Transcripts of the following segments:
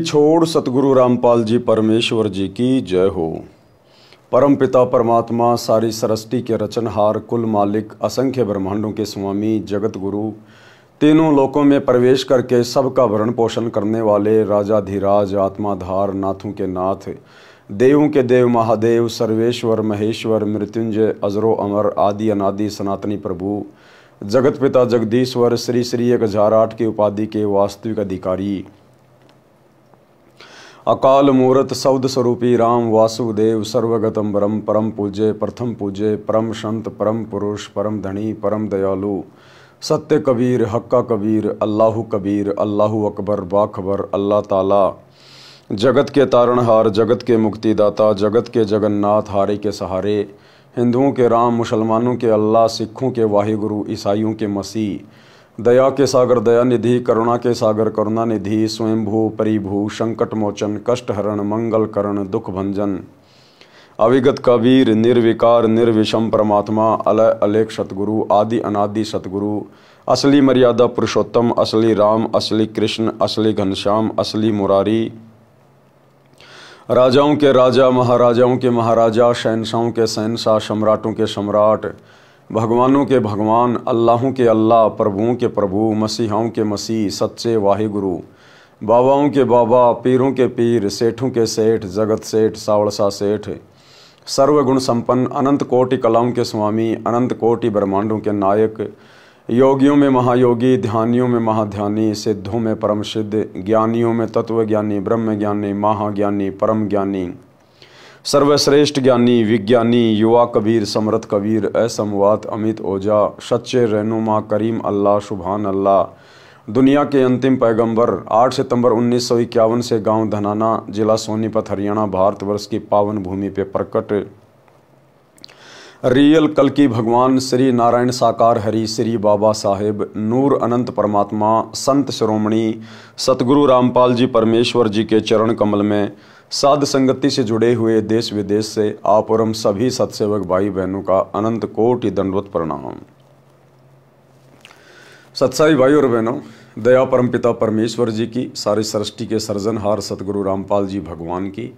छोड़ सतगुरु रामपाल जी परमेश्वर जी की जय हो। परम पिता परमात्मा सारी सृष्टि के रचनहार, कुल मालिक, असंख्य ब्रह्मांडों के स्वामी, जगत गुरु, तीनों लोकों में प्रवेश करके सबका भरण पोषण करने वाले राजाधिराज, आत्माधार, नाथों के नाथ, देवों के देव, महादेव, सर्वेश्वर, महेश्वर, मृत्युंजय, अजरो अमर, आदि अनादि सनातनी प्रभु, जगत पिता जगदीश्वर, श्री श्री 1008 की उपाधि के वास्तविक अधिकारी, अकाल मूरत शब्द स्वरूपी राम वासुदेव, सर्वगतम ब्रह्म, परम पूज्य, प्रथम पूज्य, परम संत, परम पुरुष, परम धनी, परम दयालु, सत्य कबीर, हक्का कबीर, अल्लाहु कबीर, अल्लाहु अकबर, बाखबर, अल्लाह ताला, जगत के तारणहार, जगत के मुक्तिदाता, जगत के जगन्नाथ, हारे के सहारे, हिंदुओं के राम, मुसलमानों के अल्लाह, सिखों के वाहिगुरु, ईसाइयों के मसीह, दया के सागर दया निधि, करुणा के सागर करुणा निधि, स्वयंभू परिभू, संकट मोचन, कष्ट हरण, मंगल करण, दुख भंजन, अविगत कबीर, निर्विकार निर्विषम परमात्मा, अलय अलेख सतगुरु, आदि अनादि सतगुरु, असली मर्यादा पुरुषोत्तम, असली राम, असली कृष्ण, असली घनश्याम, असली मुरारी, राजाओं के राजा, महाराजाओं के महाराजा, शहनशाहों के शहनशाह, सम्राटों के सम्राट, भगवानों के भगवान, अल्लाहों के अल्लाह, प्रभुओं के प्रभु, मसीहाओं के मसीह, सच्चे वाहिगुरु, बाबाओं के बाबा, पीरों के पीर, सेठों के सेठ, जगत सेठ, सावड़सा सेठ, सर्वगुण संपन्न, अनंत कोटि कलाओं के स्वामी, अनंत कोटि ब्रह्मांडों के नायक, योगियों में महायोगी, ध्यानियों में महाध्यानी, सिद्धों में परम सिद्ध, ज्ञानियों में तत्वज्ञानी, ब्रह्म ज्ञानी, महाज्ञानी, परम ज्ञानी, सर्वश्रेष्ठ ज्ञानी, विज्ञानी, युवा कबीर, समर्थ कबीर, असमवात, अमित ओझा, सच्चे रहनुमा, करीम अल्लाह, सुभान अल्लाह, दुनिया के अंतिम पैगंबर, 8 सितंबर 1951 से गांव धनाना, जिला सोनीपत, हरियाणा, भारतवर्ष की पावन भूमि पे प्रकट रियल कल की भगवान श्री नारायण साकार हरि, श्री बाबा साहेब, नूर अनंत परमात्मा, संत शिरोमणि सतगुरु रामपाल जी परमेश्वर जी के चरण कमल में साध संगति से जुड़े हुए देश विदेश से आप और हम सभी सत्सेवक भाई बहनों का अनंत कोटि दंडवत प्रणाम। सत्साई भाई और बहनों, दया परमपिता परमेश्वर जी की, सारी सृष्टि के सर्जनहार सतगुरु रामपाल जी भगवान की,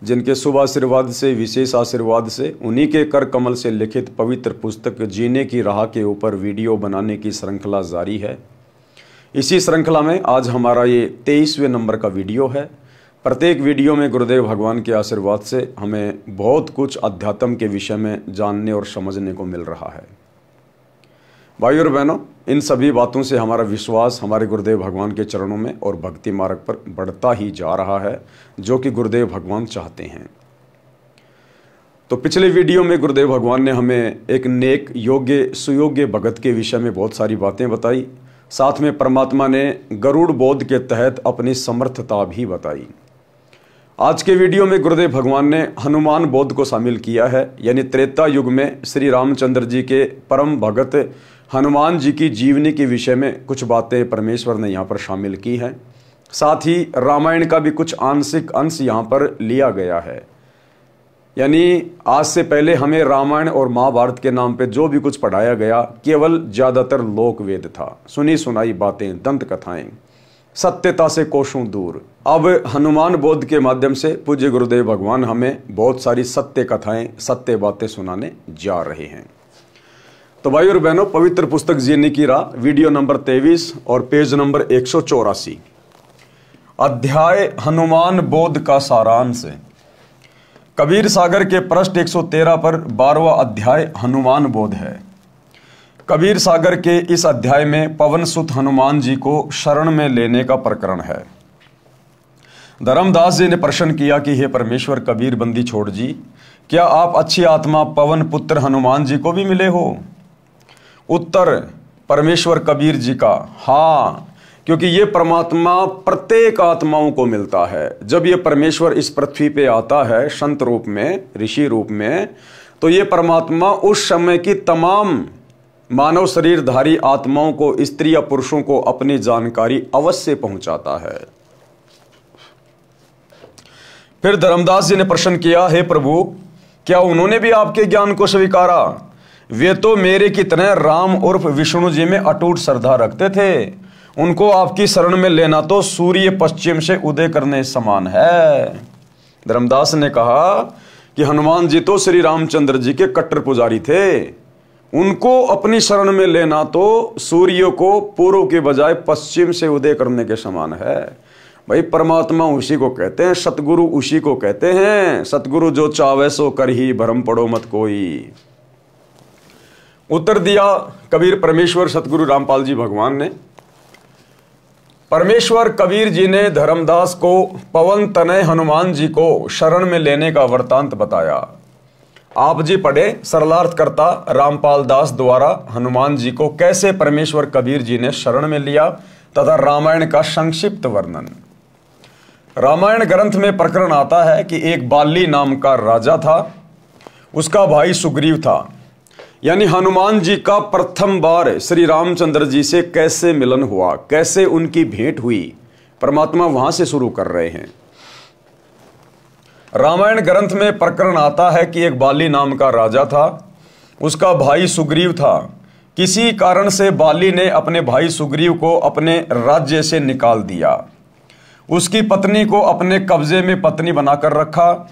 जिनके शुभ आशीर्वाद से, विशेष आशीर्वाद से, उन्हीं के कर कमल से लिखित पवित्र पुस्तक जीने की राह के ऊपर वीडियो बनाने की श्रृंखला जारी है। इसी श्रृंखला में आज हमारा ये 23वें नंबर का वीडियो है। प्रत्येक वीडियो में गुरुदेव भगवान के आशीर्वाद से हमें बहुत कुछ अध्यात्म के विषय में जानने और समझने को मिल रहा है। भाई और बहनों, इन सभी बातों से हमारा विश्वास हमारे गुरुदेव भगवान के चरणों में और भक्ति मार्ग पर बढ़ता ही जा रहा है, जो कि गुरुदेव भगवान चाहते हैं। तो पिछले वीडियो में गुरुदेव भगवान ने हमें एक नेक, योग्य, सुयोग्य भगत के विषय में बहुत सारी बातें बताई। साथ में परमात्मा ने गरुड़ बोध के तहत अपनी समर्थता भी बताई। आज के वीडियो में गुरुदेव भगवान ने हनुमान बोध को शामिल किया है, यानी त्रेता युग में श्री रामचंद्र जी के परम भगत हनुमान जी की जीवनी के विषय में कुछ बातें परमेश्वर ने यहाँ पर शामिल की हैं। साथ ही रामायण का भी कुछ आंशिक अंश यहाँ पर लिया गया है। यानी आज से पहले हमें रामायण और महाभारत के नाम पे जो भी कुछ पढ़ाया गया, केवल ज़्यादातर लोक वेद था, सुनी सुनाई बातें, दंत कथाएं, सत्यता से कोसों दूर। अब हनुमान बोध के माध्यम से पूज्य गुरुदेव भगवान हमें बहुत सारी सत्य कथाएं, सत्य बातें सुनाने जा रहे हैं। तो भाई और बहनों, पवित्र पुस्तक जीने की राह, वीडियो नंबर 23 और पेज नंबर 184, अध्याय हनुमान बोध का सारांश। कबीर सागर के पृष्ठ 113 पर 12वां अध्याय हनुमान बोध है। कबीर सागर के इस अध्याय में पवन सुत हनुमान जी को शरण में लेने का प्रकरण है। धर्मदास जी ने प्रश्न किया कि हे परमेश्वर, कबीर बंदी छोड़ जी, क्या आप अच्छी आत्मा पवन पुत्र हनुमान जी को भी मिले हो? उत्तर परमेश्वर कबीर जी का, हाँ, क्योंकि ये परमात्मा प्रत्येक आत्माओं को मिलता है। जब ये परमेश्वर इस पृथ्वी पे आता है संत रूप में, ऋषि रूप में, तो ये परमात्मा उस समय की तमाम मानव शरीरधारी आत्माओं को, स्त्री या पुरुषों को अपनी जानकारी अवश्य पहुंचाता है। फिर धर्मदास जी ने प्रश्न किया, हे प्रभु, क्या उन्होंने भी आपके ज्ञान को स्वीकारा? वे तो मेरे की तरह राम उर्फ विष्णु जी में अटूट श्रद्धा रखते थे। उनको आपकी शरण में लेना तो सूर्य पश्चिम से उदय करने समान है। धर्मदास ने कहा कि हनुमान जी तो श्री रामचंद्र जी के कट्टर पुजारी थे, उनको अपनी शरण में लेना तो सूर्य को पूर्व के बजाय पश्चिम से उदय करने के समान है। भाई परमात्मा उसी को कहते हैं, सतगुरु उसी को कहते हैं। सतगुरु जो चावे सो कर ही, भरम पड़ो मत कोई। उत्तर दिया कबीर परमेश्वर सतगुरु रामपाल जी भगवान ने। परमेश्वर कबीर जी ने धर्मदास को पवन तनय हनुमान जी को शरण में लेने का वृतांत बताया। आप जी पढ़े सरलार्थकर्ता रामपाल दास द्वारा हनुमान जी को कैसे परमेश्वर कबीर जी ने शरण में लिया तथा रामायण का संक्षिप्त वर्णन। रामायण ग्रंथ में प्रकरण आता है कि एक बाली नाम का राजा था, उसका भाई सुग्रीव था। यानी हनुमान जी का प्रथम बार श्री रामचंद्र जी से कैसे मिलन हुआ, कैसे उनकी भेंट हुई, परमात्मा वहां से शुरू कर रहे हैं। रामायण ग्रंथ में प्रकरण आता है कि एक बाली नाम का राजा था, उसका भाई सुग्रीव था। किसी कारण से बाली ने अपने भाई सुग्रीव को अपने राज्य से निकाल दिया, उसकी पत्नी को अपने कब्जे में पत्नी बनाकर रखा।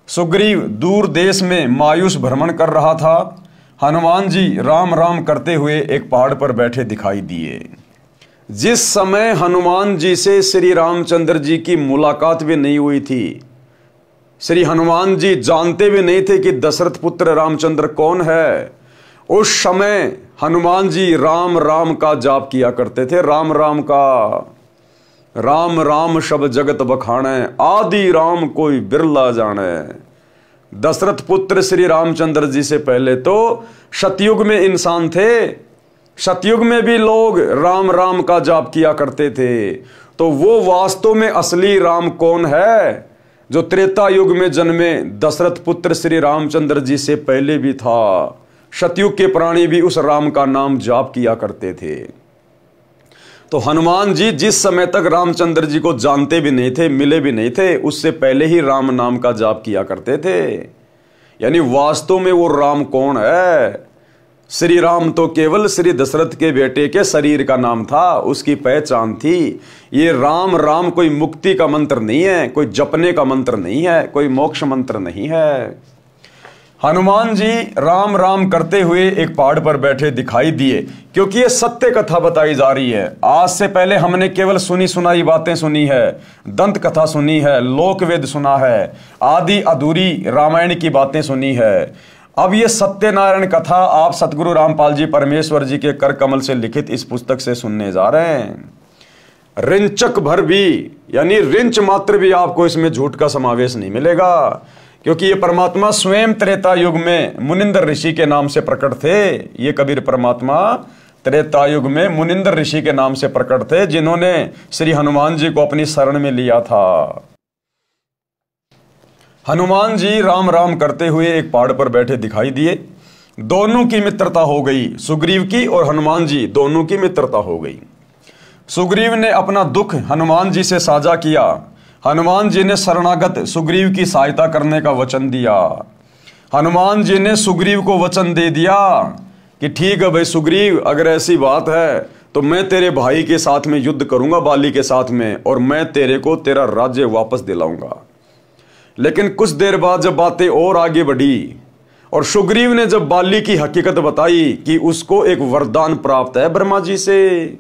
सुग्रीव दूर देश में मायूस भ्रमण कर रहा था। हनुमान जी राम राम करते हुए एक पहाड़ पर बैठे दिखाई दिए। जिस समय हनुमान जी से श्री रामचंद्र जी की मुलाकात भी नहीं हुई थी, श्री हनुमान जी जानते भी नहीं थे कि दशरथ पुत्र रामचंद्र कौन है, उस समय हनुमान जी राम राम का जाप किया करते थे। राम राम का, राम राम शब जगत बखाने, आदि राम कोई बिरला जाने। दशरथ पुत्र श्री रामचंद्र जी से पहले तो सतयुग में इंसान थे, सतयुग में भी लोग राम राम का जाप किया करते थे। तो वो वास्तव में असली राम कौन है? जो त्रेता युग में जन्मे दशरथ पुत्र श्री रामचंद्र जी से पहले भी था। सतयुग के प्राणी भी उस राम का नाम जाप किया करते थे। तो हनुमान जी जिस समय तक रामचंद्र जी को जानते भी नहीं थे, मिले भी नहीं थे, उससे पहले ही राम नाम का जाप किया करते थे। यानी वास्तव में वो राम कौन है? श्री राम तो केवल श्री दशरथ के बेटे के शरीर का नाम था, उसकी पहचान थी। ये राम राम कोई मुक्ति का मंत्र नहीं है, कोई जपने का मंत्र नहीं है, कोई मोक्ष मंत्र नहीं है। हनुमान जी राम राम करते हुए एक पहाड़ पर बैठे दिखाई दिए, क्योंकि ये सत्य कथा बताई जा रही है। आज से पहले हमने केवल सुनी सुनाई बातें सुनी है, दंत कथा सुनी है, लोकवेद सुना है, आदि अधूरी रामायण की बातें सुनी है। अब ये सत्यनारायण कथा आप सतगुरु रामपाल जी परमेश्वर जी के कर कमल से लिखित इस पुस्तक से सुनने जा रहे हैं। रिंचक भर भी, यानी रिंच मात्र भी आपको इसमें झूठ का समावेश नहीं मिलेगा, क्योंकि ये परमात्मा स्वयं त्रेता युग में मुनिंदर ऋषि के नाम से प्रकट थे। ये कबीर परमात्मा त्रेता युग में मुनिंदर ऋषि के नाम से प्रकट थे, जिन्होंने श्री हनुमान जी को अपनी शरण में लिया था। हनुमान जी राम राम करते हुए एक पहाड़ पर बैठे दिखाई दिए। दोनों की मित्रता हो गई, सुग्रीव की और हनुमान जी दोनों की मित्रता हो गई। सुग्रीव ने अपना दुख हनुमान जी से साझा किया। हनुमान जी ने शरणागत सुग्रीव की सहायता करने का वचन दिया। हनुमान जी ने सुग्रीव को वचन दे दिया कि ठीक है भाई सुग्रीव, अगर ऐसी बात है तो मैं तेरे भाई के साथ में युद्ध करूंगा, बाली के साथ में, और मैं तेरे को तेरा राज्य वापस दिलाऊंगा। लेकिन कुछ देर बाद जब बातें और आगे बढ़ी और सुग्रीव ने जब बाली की हकीकत बताई कि उसको एक वरदान प्राप्त है ब्रह्मा जी से,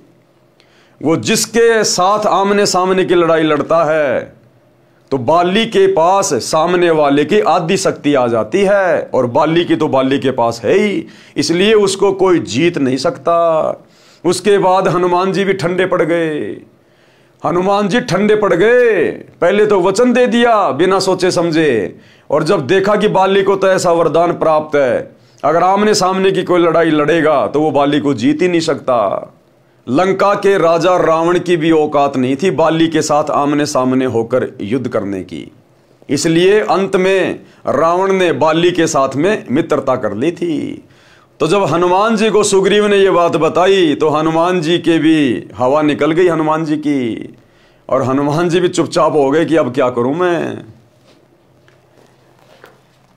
वो जिसके साथ आमने सामने की लड़ाई लड़ता है तो बाली के पास सामने वाले की आदि शक्ति आ जाती है, और बाली की तो बाली के पास है ही, इसलिए उसको कोई जीत नहीं सकता। उसके बाद हनुमान जी भी ठंडे पड़ गए। हनुमान जी ठंडे पड़ गए, पहले तो वचन दे दिया बिना सोचे समझे, और जब देखा कि बाली को तो ऐसा वरदान प्राप्त है, अगर आमने सामने की कोई लड़ाई लड़ेगा तो वो बाली को जीत ही नहीं सकता। लंका के राजा रावण की भी औकात नहीं थी बाली के साथ आमने सामने होकर युद्ध करने की, इसलिए अंत में रावण ने बाली के साथ में मित्रता कर ली थी। तो जब हनुमान जी को सुग्रीव ने यह बात बताई तो हनुमान जी के भी हवा निकल गई हनुमान जी की, और हनुमान जी भी चुपचाप हो गए कि अब क्या करूं मैं।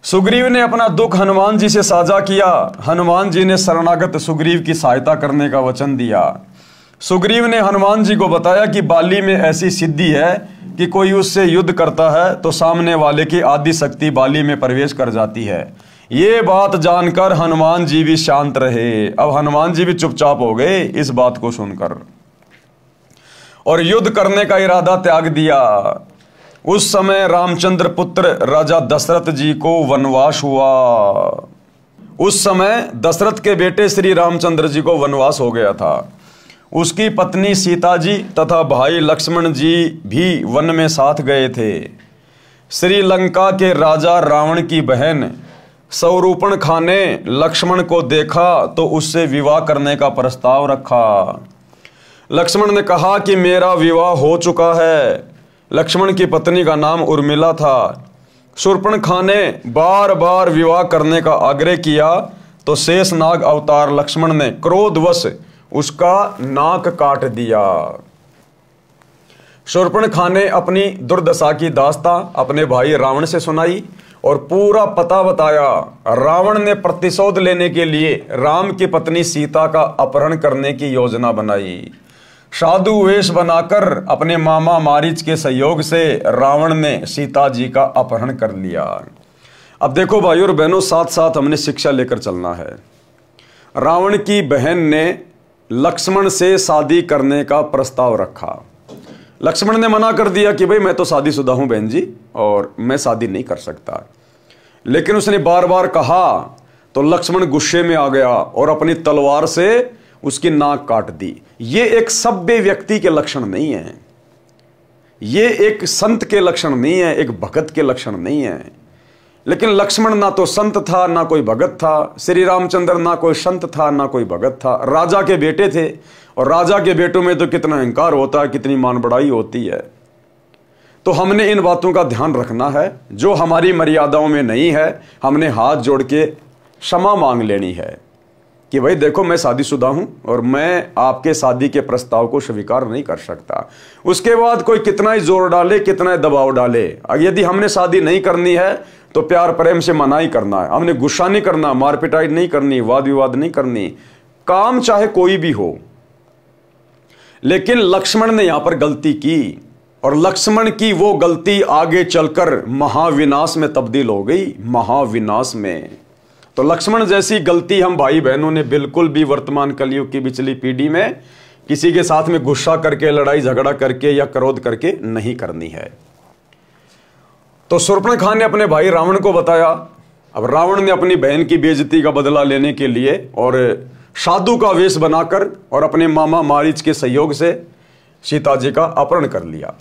सुग्रीव ने अपना दुख हनुमान जी से साझा किया। हनुमान जी ने शरणागत सुग्रीव की सहायता करने का वचन दिया। सुग्रीव ने हनुमान जी को बताया कि बाली में ऐसी सिद्धि है कि कोई उससे युद्ध करता है तो सामने वाले की आदि शक्ति बाली में प्रवेश कर जाती है। ये बात जानकर हनुमान जी भी शांत रहे। अब हनुमान जी भी चुपचाप हो गए इस बात को सुनकर, और युद्ध करने का इरादा त्याग दिया। उस समय रामचंद्र पुत्र राजा दशरथ जी को वनवास हुआ। उस समय दशरथ के बेटे श्री रामचंद्र जी को वनवास हो गया था। उसकी पत्नी सीता जी तथा भाई लक्ष्मण जी भी वन में साथ गए थे। श्रीलंका के राजा रावण की बहन शूर्पणखा ने लक्ष्मण को देखा तो उससे विवाह करने का प्रस्ताव रखा। लक्ष्मण ने कहा कि मेरा विवाह हो चुका है। लक्ष्मण की पत्नी का नाम उर्मिला था। शूर्पणखा ने बार बार विवाह करने का आग्रह किया तो शेषनाग अवतार लक्ष्मण ने क्रोधवश उसका नाक काट दिया। शूर्पणखा ने अपनी दुर्दशा की दास्तां अपने भाई रावण से सुनाई और पूरा पता बताया। रावण ने प्रतिशोध लेने के लिए राम की पत्नी सीता का अपहरण करने की योजना बनाई। साधु वेश बनाकर अपने मामा मारीच के सहयोग से रावण ने सीता जी का अपहरण कर लिया। अब देखो भाइयों और बहनों, साथ साथ हमने शिक्षा लेकर चलना है। रावण की बहन ने लक्ष्मण से शादी करने का प्रस्ताव रखा। लक्ष्मण ने मना कर दिया कि भाई मैं तो शादीशुदा हूं बहन जी और मैं शादी नहीं कर सकता। लेकिन उसने बार बार कहा तो लक्ष्मण गुस्से में आ गया और अपनी तलवार से उसकी नाक काट दी। ये एक सभ्य व्यक्ति के लक्षण नहीं है, ये एक संत के लक्षण नहीं है, एक भगत के लक्षण नहीं है। लेकिन लक्ष्मण ना तो संत था ना कोई भगत था। श्री रामचंद्र ना कोई संत था ना कोई भगत था। राजा के बेटे थे और राजा के बेटों में तो कितना अहंकार होता है, कितनी मान बढ़ाई होती है। तो हमने इन बातों का ध्यान रखना है। जो हमारी मर्यादाओं में नहीं है हमने हाथ जोड़ के क्षमा मांग लेनी है कि भाई देखो मैं शादीशुदा हूं और मैं आपके शादी के प्रस्ताव को स्वीकार नहीं कर सकता। उसके बाद कोई कितना ही जोर डाले, कितना ही दबाव डाले, यदि हमने शादी नहीं करनी है तो प्यार प्रेम से मना ही करना है। हमने गुस्सा नहीं करना, मार पिटाई नहीं करनी, वाद विवाद नहीं करनी, काम चाहे कोई भी हो। लेकिन लक्ष्मण ने यहां पर गलती की और लक्ष्मण की वो गलती आगे चलकर महाविनाश में तब्दील हो गई, महाविनाश में। तो लक्ष्मण जैसी गलती हम भाई बहनों ने बिल्कुल भी वर्तमान कलयुग की पिछली पीढ़ी में किसी के साथ में गुस्सा करके, लड़ाई झगड़ा करके या क्रोध करके नहीं करनी है। तो शूर्पणखा ने अपने भाई रावण को बताया। अब रावण ने अपनी बहन की बेइज्जती का बदला लेने के लिए और साधु का वेश बनाकर और अपने मामा मारीच के सहयोग से सीता जी का अपहरण कर लिया।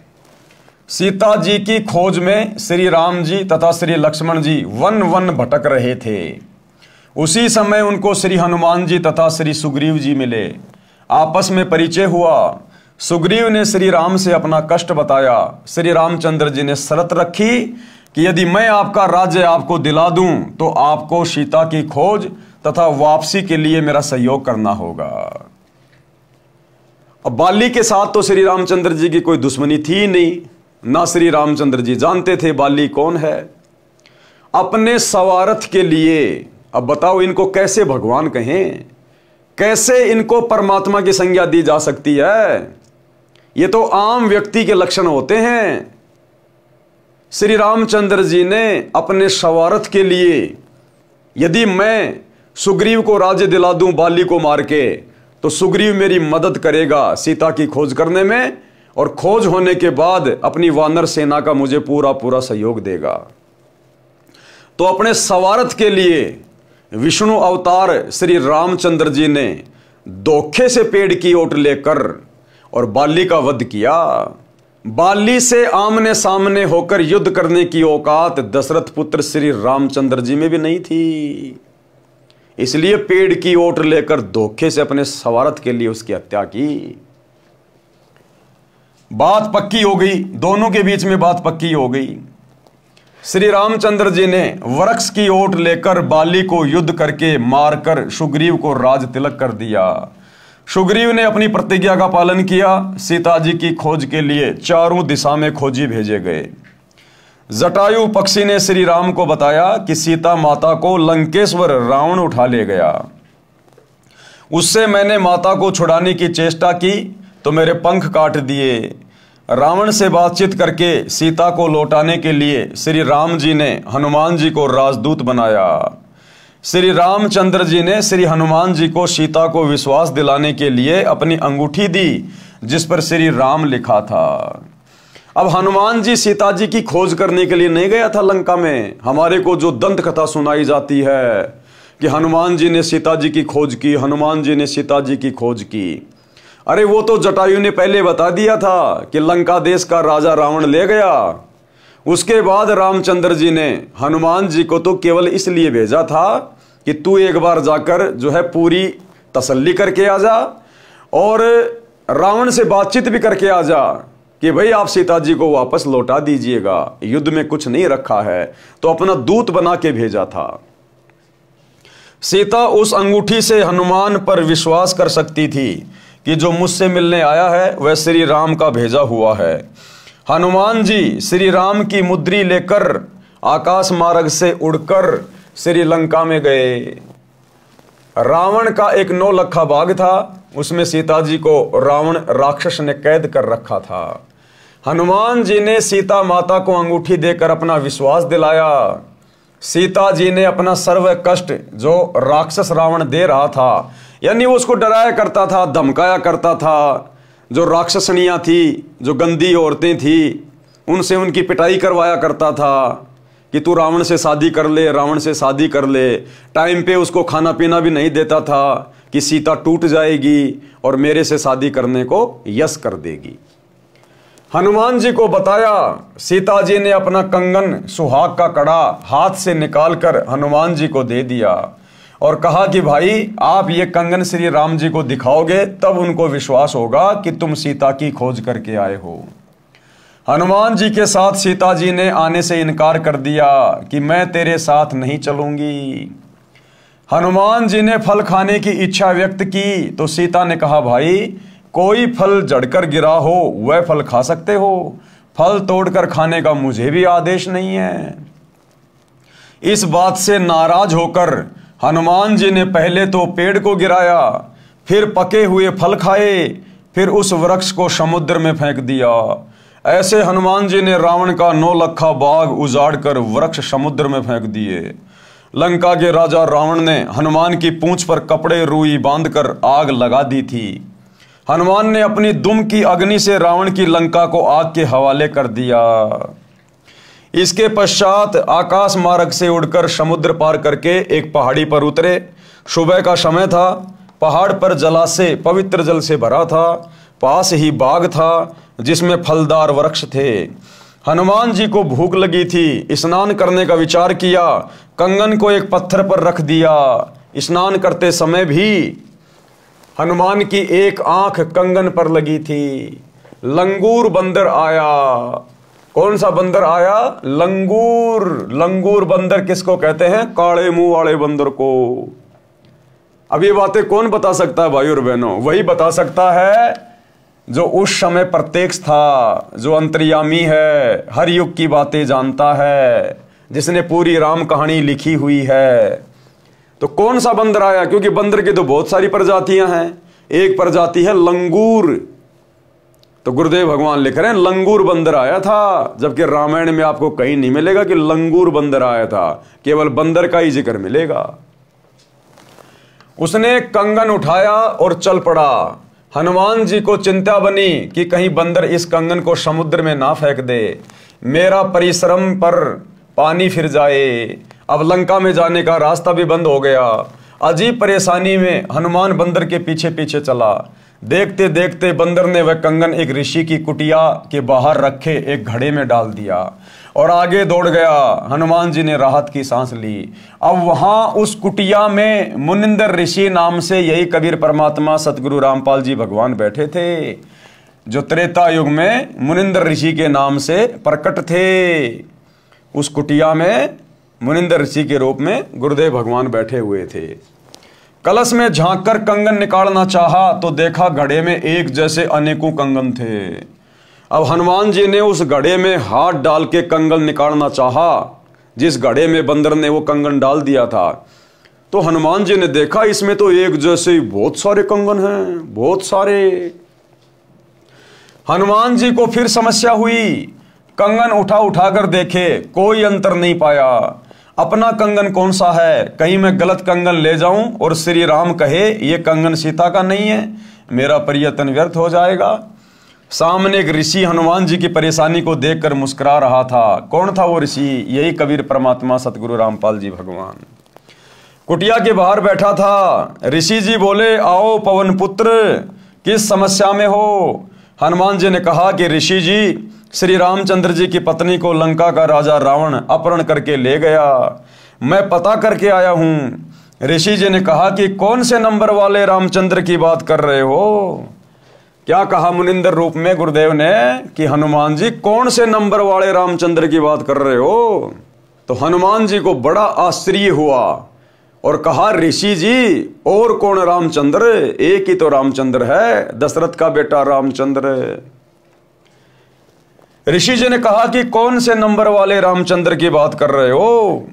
सीता जी की खोज में श्री राम जी तथा श्री लक्ष्मण जी वन वन भटक रहे थे। उसी समय उनको श्री हनुमान जी तथा श्री सुग्रीव जी मिले। आपस में परिचय हुआ। सुग्रीव ने श्री राम से अपना कष्ट बताया। श्री रामचंद्र जी ने शर्त रखी कि यदि मैं आपका राज्य आपको दिला दूं तो आपको सीता की खोज तथा वापसी के लिए मेरा सहयोग करना होगा। अब बाली के साथ तो श्री रामचंद्र जी की कोई दुश्मनी थी नहीं, ना श्री रामचंद्र जी जानते थे बाली कौन है। अपने स्वार्थ के लिए, अब बताओ इनको कैसे भगवान कहें, कैसे इनको परमात्मा की संज्ञा दी जा सकती है। ये तो आम व्यक्ति के लक्षण होते हैं। श्री रामचंद्र जी ने अपने स्वार्थ के लिए, यदि मैं सुग्रीव को राज्य दिला दूं बाली को मार के तो सुग्रीव मेरी मदद करेगा सीता की खोज करने में और खोज होने के बाद अपनी वानर सेना का मुझे पूरा पूरा सहयोग देगा। तो अपने स्वार्थ के लिए विष्णु अवतार श्री रामचंद्र जी ने धोखे से पेड़ की ओट लेकर और बाली का वध किया। बाली से आमने सामने होकर युद्ध करने की औकात दशरथ पुत्र श्री रामचंद्र जी में भी नहीं थी। इसलिए पेड़ की ओट लेकर धोखे से अपने स्वार्थ के लिए उसकी हत्या की। बात पक्की हो गई, दोनों के बीच में बात पक्की हो गई। श्री रामचंद्र जी ने वृक्ष की ओट लेकर बाली को युद्ध करके मारकर सुग्रीव को राज तिलक कर दिया। सुग्रीव ने अपनी प्रतिज्ञा का पालन किया। सीता जी की खोज के लिए चारों दिशा में खोजी भेजे गए। जटायु पक्षी ने श्री राम को बताया कि सीता माता को लंकेश्वर रावण उठा ले गया। उससे मैंने माता को छुड़ाने की चेष्टा की तो मेरे पंख काट दिए। रावण से बातचीत करके सीता को लौटाने के लिए श्री राम जी ने हनुमान जी को राजदूत बनाया। श्री रामचंद्र जी ने श्री हनुमान जी को सीता को विश्वास दिलाने के लिए अपनी अंगूठी दी जिस पर श्री राम लिखा था। अब हनुमान जी सीता जी की खोज करने के लिए नहीं गया था लंका में। हमारे को जो दंत कथा सुनाई जाती है कि हनुमान जी ने सीता जी की खोज की, हनुमान जी ने सीता जी की खोज की, अरे वो तो जटायु ने पहले बता दिया था कि लंका देश का राजा रावण ले गया। उसके बाद रामचंद्र जी ने हनुमान जी को तो केवल इसलिए भेजा था कि तू एक बार जाकर जो है पूरी तसल्ली करके आ जा और रावण से बातचीत भी करके आ जा कि भाई आप सीता जी को वापस लौटा दीजिएगा, युद्ध में कुछ नहीं रखा है। तो अपना दूत बना के भेजा था। सीता उस अंगूठी से हनुमान पर विश्वास कर सकती थी कि जो मुझसे मिलने आया है वह श्री राम का भेजा हुआ है। हनुमान जी श्री राम की मुद्री लेकर आकाश मार्ग से उड़कर श्रीलंका में गए। रावण का एक 9 लखा बाग था, उसमें सीता जी को रावण राक्षस ने कैद कर रखा था। हनुमान जी ने सीता माता को अंगूठी देकर अपना विश्वास दिलाया। सीता जी ने अपना सर्व कष्ट जो राक्षस रावण दे रहा था, यानी वो उसको डराया करता था, धमकाया करता था, जो राक्षसनियाँ थी, जो गंदी औरतें थी, उनसे उनकी पिटाई करवाया करता था कि तू रावण से शादी कर ले, रावण से शादी कर ले। टाइम पे उसको खाना पीना भी नहीं देता था कि सीता टूट जाएगी और मेरे से शादी करने को यस कर देगी। हनुमान जी को बताया। सीता जी ने अपना कंगन सुहाग का कड़ा हाथ से निकालकर हनुमान जी को दे दिया और कहा कि भाई आप ये कंगन श्री राम जी को दिखाओगे तब उनको विश्वास होगा कि तुम सीता की खोज करके आए हो। हनुमान जी के साथ सीता जी ने आने से इनकार कर दिया कि मैं तेरे साथ नहीं चलूंगी। हनुमान जी ने फल खाने की इच्छा व्यक्त की तो सीता ने कहा भाई कोई फल जड़कर गिरा हो वह फल खा सकते हो, फल तोड़कर खाने का मुझे भी आदेश नहीं है। इस बात से नाराज होकर हनुमान जी ने पहले तो पेड़ को गिराया, फिर पके हुए फल खाए, फिर उस वृक्ष को समुद्र में फेंक दिया। ऐसे हनुमान जी ने रावण का 9 लखा बाग उजाड़कर वृक्ष समुद्र में फेंक दिए। लंका के राजा रावण ने हनुमान की पूंछ पर कपड़े रुई बांधकर आग लगा दी थी। हनुमान ने अपनी दुम की अग्नि से रावण की लंका को आग के हवाले कर दिया। इसके पश्चात आकाश मार्ग से उड़कर समुद्र पार करके एक पहाड़ी पर उतरे। सुबह का समय था। पहाड़ पर जलाशय पवित्र जल से भरा था। पास ही बाग था जिसमें फलदार वृक्ष थे। हनुमान जी को भूख लगी थी। स्नान करने का विचार किया। कंगन को एक पत्थर पर रख दिया। स्नान करते समय भी हनुमान की एक आंख कंगन पर लगी थी। लंगूर बंदर आया। कौन सा बंदर आया? लंगूर। लंगूर बंदर किसको कहते हैं? काले मुंह वाले बंदर को। अब ये बातें कौन बता सकता है भाई और बहनों? वही बता सकता है जो उस समय प्रत्यक्ष था, जो अंतर्यामी है, हर युग की बातें जानता है, जिसने पूरी राम कहानी लिखी हुई है। तो कौन सा बंदर आया? क्योंकि बंदर की तो बहुत सारी प्रजातियां हैं। एक प्रजाति है लंगूर। तो गुरुदेव भगवान लिख रहे हैं लंगूर बंदर आया था, जबकि रामायण में आपको कहीं नहीं मिलेगा कि लंगूर बंदर आया था। केवल बंदर का ही जिक्र मिलेगा। उसने कंगन उठाया और चल पड़ा। हनुमान जी को चिंता बनी कि कहीं बंदर इस कंगन को समुद्र में ना फेंक दे, मेरा परिश्रम पर पानी फिर जाए। अब लंका में जाने का रास्ता भी बंद हो गया। अजीब परेशानी में हनुमान बंदर के पीछे पीछे चला। देखते देखते बंदर ने वह कंगन एक ऋषि की कुटिया के बाहर रखे एक घड़े में डाल दिया और आगे दौड़ गया। हनुमान जी ने राहत की सांस ली। अब वहां उस कुटिया में मुनिंदर ऋषि नाम से यही कबीर परमात्मा सतगुरु रामपाल जी भगवान बैठे थे, जो त्रेता युग में मुनिंदर ऋषि के नाम से प्रकट थे। उस कुटिया में मुनिंदर ऋषि के रूप में गुरुदेव भगवान बैठे हुए थे। कलश में झांककर कंगन निकालना चाहा तो देखा घड़े में एक जैसे अनेकों कंगन थे। अब हनुमान जी ने उस घड़े में हाथ डाल के कंगन निकालना चाहा। जिस घड़े में बंदर ने वो कंगन डाल दिया था, तो हनुमान जी ने देखा इसमें तो एक जैसे ही बहुत सारे कंगन हैं, बहुत सारे। हनुमान जी को फिर समस्या हुई, कंगन उठा उठा कर देखे, कोई अंतर नहीं पाया। अपना कंगन कौन सा है, कहीं मैं गलत कंगन ले जाऊं और श्री राम कहे ये कंगन सीता का नहीं है, मेरा प्रयत्न व्यर्थ हो जाएगा। सामने एक ऋषि हनुमान जी की परेशानी को देखकर मुस्कुरा रहा था। कौन था वो ऋषि? यही कबीर परमात्मा सतगुरु रामपाल जी भगवान। कुटिया के बाहर बैठा था। ऋषि जी बोले, आओ पवन पुत्र, किस समस्या में हो? हनुमान जी ने कहा कि ऋषि जी, श्री रामचंद्र जी की पत्नी को लंका का राजा रावण अपहरण करके ले गया, मैं पता करके आया हूं। ऋषि जी ने कहा कि कौन से नंबर वाले रामचंद्र की बात कर रहे हो? क्या कहा मुनिंदर रूप में गुरुदेव ने कि हनुमान जी कौन से नंबर वाले रामचंद्र की बात कर रहे हो? तो हनुमान जी को बड़ा आश्चर्य हुआ और कहा, ऋषि जी और कौन रामचंद्र? एक ही तो रामचंद्र है, दशरथ का बेटा रामचंद्र। ऋषि जी ने कहा कि कौन से नंबर वाले रामचंद्र की बात कर रहे हो?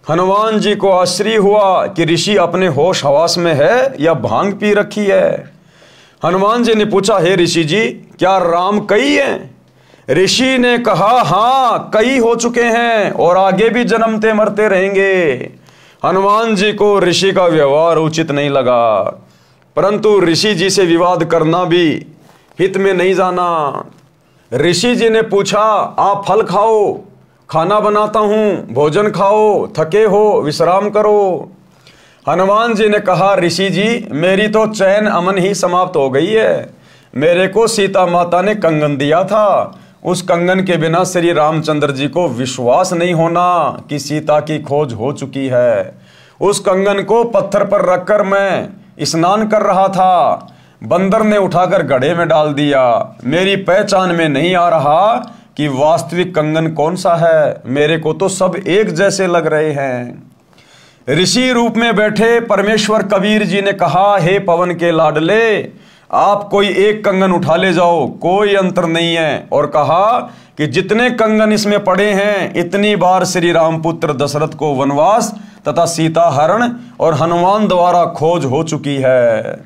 हनुमान जी को आश्चर्य हुआ कि ऋषि अपने होश हवास में है या भांग पी रखी है। हनुमान जी ने पूछा, हे ऋषि जी, क्या राम कई हैं? ऋषि ने कहा, हाँ कई हो चुके हैं और आगे भी जन्मते मरते रहेंगे। हनुमान जी को ऋषि का व्यवहार उचित नहीं लगा, परंतु ऋषि जी से विवाद करना भी हित में नहीं जाना। ऋषि जी ने पूछा, आप फल खाओ, खाना बनाता हूं, भोजन खाओ, थके हो विश्राम करो। हनुमान जी ने कहा, ऋषि जी, मेरी तो चैन अमन ही समाप्त हो गई है। मेरे को सीता माता ने कंगन दिया था, उस कंगन के बिना श्री रामचंद्र जी को विश्वास नहीं होना कि सीता की खोज हो चुकी है। उस कंगन को पत्थर पर रखकर मैं स्नान कर रहा था, बंदर ने उठाकर घड़े में डाल दिया। मेरी पहचान में नहीं आ रहा कि वास्तविक कंगन कौन सा है, मेरे को तो सब एक जैसे लग रहे हैं। ऋषि रूप में बैठे परमेश्वर कबीर जी ने कहा, हे पवन के लाडले, आप कोई एक कंगन उठा ले जाओ, कोई अंतर नहीं है। और कहा कि जितने कंगन इसमें पड़े हैं, इतनी बार श्री रामपुत्र दशरथ को वनवास तथा सीता हरण और हनुमान द्वारा खोज हो चुकी है।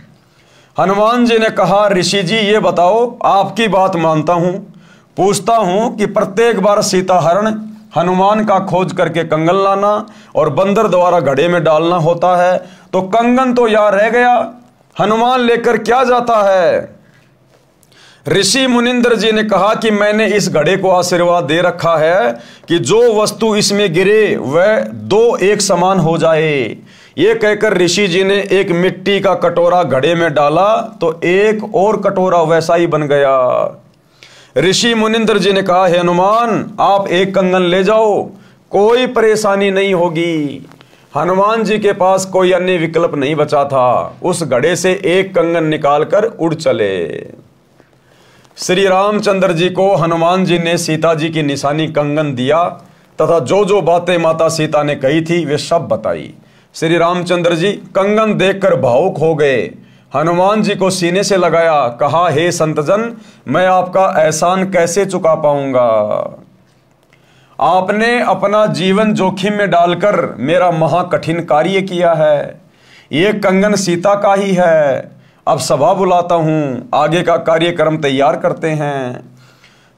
हनुमान जी ने कहा, ऋषि जी ये बताओ, आपकी बात मानता हूं, पूछता हूं कि प्रत्येक बार सीता हरण, हनुमान का खोज करके कंगन लाना और बंदर द्वारा घड़े में डालना होता है, तो कंगन तो यार रह गया, हनुमान लेकर क्या जाता है? ऋषि मुनिंदर जी ने कहा कि मैंने इस घड़े को आशीर्वाद दे रखा है कि जो वस्तु इसमें गिरे वह दो एक समान हो जाए। ये कहकर ऋषि जी ने एक मिट्टी का कटोरा घड़े में डाला तो एक और कटोरा वैसा ही बन गया। ऋषि मुनिंदर जी ने कहा, हे हनुमान, आप एक कंगन ले जाओ, कोई परेशानी नहीं होगी। हनुमान जी के पास कोई अन्य विकल्प नहीं बचा था, उस घड़े से एक कंगन निकालकर उड़ चले। श्री रामचंद्र जी को हनुमान जी ने सीता जी की निशानी कंगन दिया तथा जो जो बातें माता सीता ने कही थी वे सब बताई। श्री रामचंद्र जी कंगन देखकर भावुक हो गए, हनुमान जी को सीने से लगाया, कहा, हे संतजन, मैं आपका एहसान कैसे चुका पाऊंगा? आपने अपना जीवन जोखिम में डालकर मेरा महाकठिन कार्य किया है। ये कंगन सीता का ही है। अब सभा बुलाता हूं, आगे का कार्यक्रम तैयार करते हैं।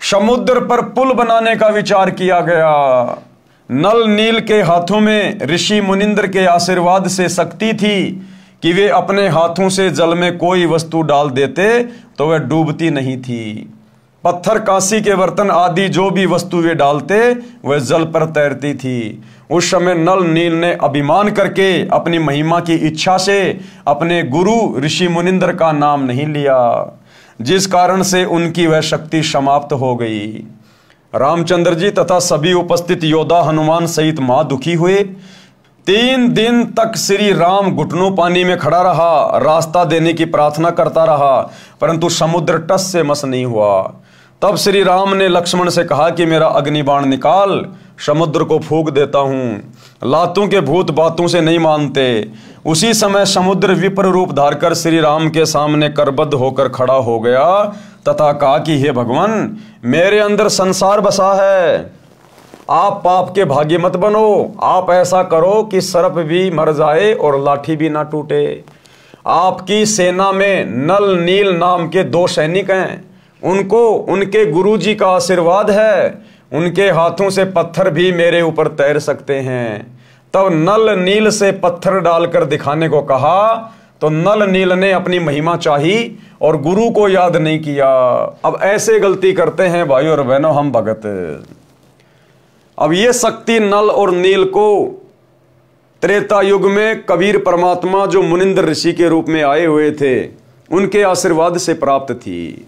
समुद्र पर पुल बनाने का विचार किया गया। नल नील के हाथों में ऋषि मुनिंद्र के आशीर्वाद से शक्ति थी कि वे अपने हाथों से जल में कोई वस्तु डाल देते तो वह डूबती नहीं थी। पत्थर, कांसी के बर्तन आदि जो भी वस्तु वे डालते वह जल पर तैरती थी। उस समय नल नील ने अभिमान करके अपनी महिमा की इच्छा से अपने गुरु ऋषि मुनिंद्र का नाम नहीं लिया, जिस कारण से उनकी वह शक्ति समाप्त हो गई। रामचंद्र जी तथा सभी उपस्थित योद्धा हनुमान सहित मां दुखी हुए। 3 दिन तक श्री राम घुटनों पानी में खड़ा रहा, रास्ता देने की प्रार्थना करता रहा, परंतु समुद्र टस से मस नहीं हुआ। तब श्री राम ने लक्ष्मण से कहा कि मेरा अग्निबाण निकाल, समुद्र को फूंक देता हूं। लातों के भूत बातों से नहीं मानते। उसी समय समुद्र विपर रूप धारकर श्री राम के सामने करबद्ध होकर खड़ा हो गया तथा कहा कि हे भगवान, मेरे अंदर संसार बसा है आप पाप के भागी मत बनो। आप ऐसा करो कि सर्प भी मर जाए और लाठी भी ना टूटे। आपकी सेना में नल नील नाम के 2 सैनिक हैं, उनको उनके गुरुजी का आशीर्वाद है, उनके हाथों से पत्थर भी मेरे ऊपर तैर सकते हैं। तब नल नील से पत्थर डालकर दिखाने को कहा तो नल नील ने अपनी महिमा चाही और गुरु को याद नहीं किया। अब ऐसे गलती करते हैं भाई और बहनों हम भगत। अब ये शक्ति नल और नील को त्रेता युग में कबीर परमात्मा जो मुनिंद्र ऋषि के रूप में आए हुए थे उनके आशीर्वाद से प्राप्त थी।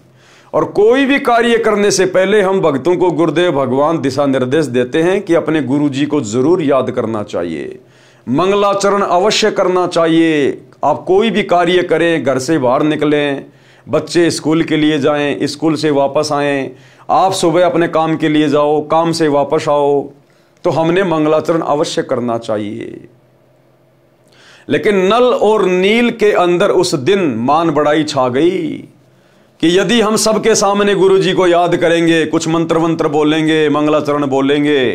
और कोई भी कार्य करने से पहले हम भक्तों को गुरुदेव भगवान दिशा निर्देश देते हैं कि अपने गुरुजी को जरूर याद करना चाहिए, मंगलाचरण अवश्य करना चाहिए। आप कोई भी कार्य करें, घर से बाहर निकलें, बच्चे स्कूल के लिए जाएं, स्कूल से वापस आएं, आप सुबह अपने काम के लिए जाओ, काम से वापस आओ, तो हमने मंगलाचरण अवश्य करना चाहिए। लेकिन नल और नील के अंदर उस दिन मान बढ़ाई छा गई कि यदि हम सबके सामने गुरुजी को याद करेंगे, कुछ मंत्र मंत्र बोलेंगे, मंगलाचरण बोलेंगे,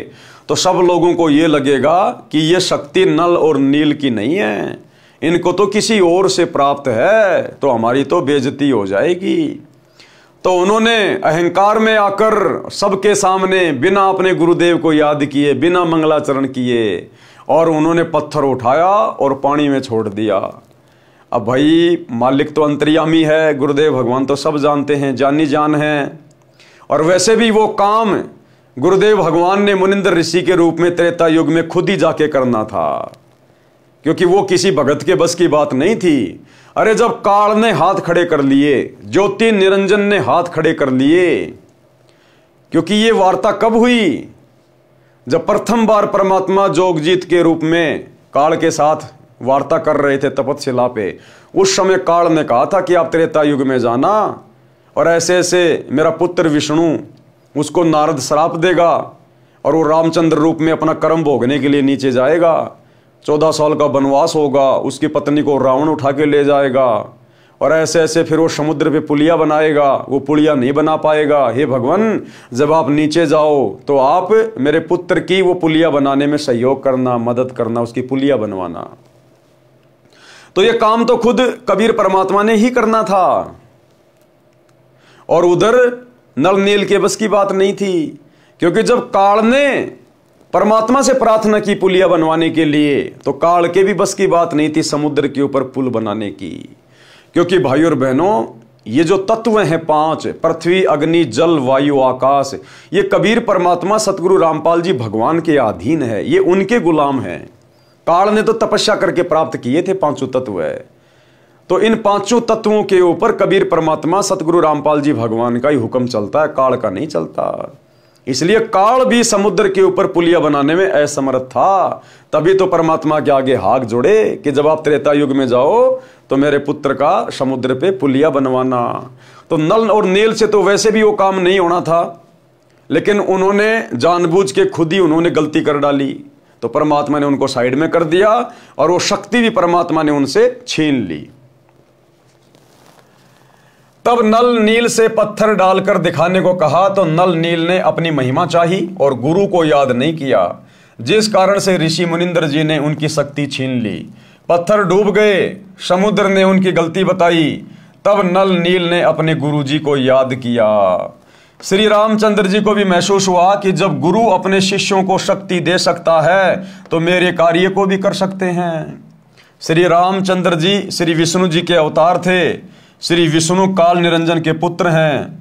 तो सब लोगों को यह लगेगा कि यह शक्ति नल और नील की नहीं है, इनको तो किसी और से प्राप्त है, तो हमारी तो बेइज्जती हो जाएगी। तो उन्होंने अहंकार में आकर सबके सामने बिना अपने गुरुदेव को याद किए, बिना मंगलाचरण किए, और उन्होंने पत्थर उठाया और पानी में छोड़ दिया। अब भाई मालिक तो अंतर्यामी है, गुरुदेव भगवान तो सब जानते हैं, जानी जान है। और वैसे भी वो काम गुरुदेव भगवान ने मुनिंद्र ऋषि के रूप में त्रेता युग में खुद ही जाके करना था, क्योंकि वो किसी भगत के बस की बात नहीं थी। अरे जब काल ने हाथ खड़े कर लिए, ज्योति निरंजन ने हाथ खड़े कर लिए, क्योंकि ये वार्ता कब हुई? जब प्रथम बार परमात्मा जोगजीत के रूप में काल के साथ वार्ता कर रहे थे तपस्या पे, उस समय काल ने कहा था कि आप त्रेता युग में जाना और ऐसे ऐसे मेरा पुत्र विष्णु, उसको नारद श्राप देगा और वो रामचंद्र रूप में अपना कर्म भोगने के लिए नीचे जाएगा, 14 साल का वनवास होगा, उसकी पत्नी को रावण उठा के ले जाएगा और ऐसे ऐसे फिर वो समुद्र पे पुलिया बनाएगा, वो पुलिया नहीं बना पाएगा। हे भगवान, जब आप नीचे जाओ तो आप मेरे पुत्र की वो पुलिया बनाने में सहयोग करना, मदद करना, उसकी पुलिया बनवाना। तो ये काम तो खुद कबीर परमात्मा ने ही करना था और उधर नल नील के बस की बात नहीं थी, क्योंकि जब काल ने परमात्मा से प्रार्थना की पुलिया बनवाने के लिए, तो काल के भी बस की बात नहीं थी समुद्र के ऊपर पुल बनाने की। क्योंकि भाई और बहनों, ये जो तत्व हैं 5, पृथ्वी, अग्नि, जल, वायु, आकाश, ये कबीर परमात्मा सतगुरु रामपाल जी भगवान के अधीन है, ये उनके गुलाम हैं। काल ने तो तपस्या करके प्राप्त किए थे 5 तत्व है, तो इन 5 तत्वों के ऊपर कबीर परमात्मा सतगुरु रामपाल जी भगवान का ही हुक्म चलता है, काल का नहीं चलता। इसलिए काल भी समुद्र के ऊपर पुलिया बनाने में असमर्थ था। तभी तो परमात्मा के आगे हाथ जोड़े कि जब आप त्रेता युग में जाओ तो मेरे पुत्र का समुद्र पे पुलिया बनवाना। तो नल और नील से तो वैसे भी वो काम नहीं होना था, लेकिन उन्होंने जानबूझ के खुद ही उन्होंने गलती कर डाली, तो परमात्मा ने उनको साइड में कर दिया और वो शक्ति भी परमात्मा ने उनसे छीन ली। तब नल नील से पत्थर डालकर दिखाने को कहा तो नल नील ने अपनी महिमा चाही और गुरु को याद नहीं किया, जिस कारण से ऋषि मुनिंद्र जी ने उनकी शक्ति छीन ली। पत्थर डूब गए, समुद्र ने उनकी गलती बताई। तब नल नील ने अपने गुरु जी को याद किया। श्री रामचंद्र जी को भी महसूस हुआ कि जब गुरु अपने शिष्यों को शक्ति दे सकता है तो मेरे कार्य को भी कर सकते हैं। श्री रामचंद्र जी श्री विष्णु जी के अवतार थे। श्री विष्णु काल निरंजन के पुत्र हैं।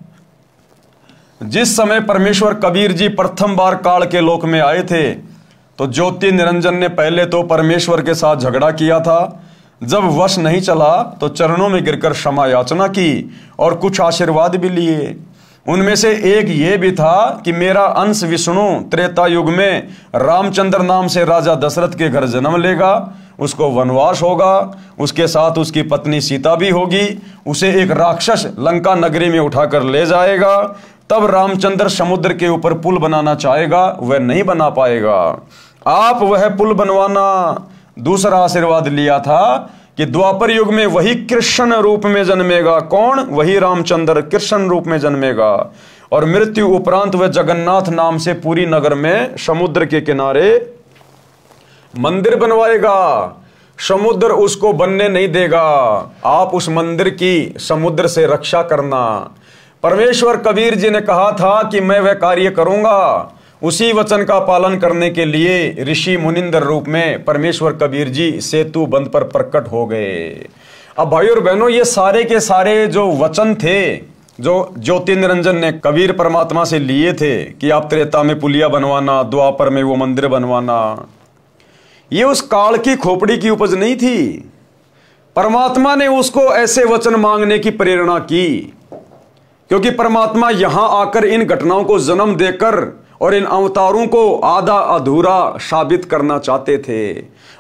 जिस समय परमेश्वर कबीर जी प्रथम बार काल के लोक में आए थे तो ज्योति निरंजन ने पहले तो परमेश्वर के साथ झगड़ा किया था। जब वश नहीं चला तो चरणों में गिरकर क्षमा याचना की और कुछ आशीर्वाद भी लिए। उनमें से एक ये भी था कि मेरा अंश विष्णु त्रेता युग में रामचंद्र नाम से राजा दशरथ के घर जन्म लेगा, उसको वनवास होगा, उसके साथ उसकी पत्नी सीता भी होगी, उसे एक राक्षस लंका नगरी में उठाकर ले जाएगा। तब रामचंद्र समुद्र के ऊपर पुल बनाना चाहेगा, वह नहीं बना पाएगा, आप वह पुल बनवाना। दूसरा आशीर्वाद लिया था कि द्वापर युग में वही कृष्ण रूप में जन्मेगा। कौन? वही रामचंद्र कृष्ण रूप में जन्मेगा और मृत्यु उपरांत वह जगन्नाथ नाम से पूरी नगर में समुद्र के किनारे मंदिर बनवाएगा। समुद्र उसको बनने नहीं देगा। आप उस मंदिर की समुद्र से रक्षा करना। परमेश्वर कबीर जी ने कहा था कि मैं वह कार्य करूंगा। उसी वचन का पालन करने के लिए ऋषि मुनिंदर रूप में परमेश्वर कबीर जी सेतु बंध पर प्रकट हो गए। अब भाइयों और बहनों, ये सारे के सारे जो वचन थे जो ज्योति निरंजन ने कबीर परमात्मा से लिए थे कि आप त्रेता में पुलिया बनवाना, द्वापर में वो मंदिर बनवाना, ये उस काल की खोपड़ी की उपज नहीं थी। परमात्मा ने उसको ऐसे वचन मांगने की प्रेरणा की, क्योंकि परमात्मा यहां आकर इन घटनाओं को जन्म देकर और इन अवतारों को आधा अधूरा साबित करना चाहते थे।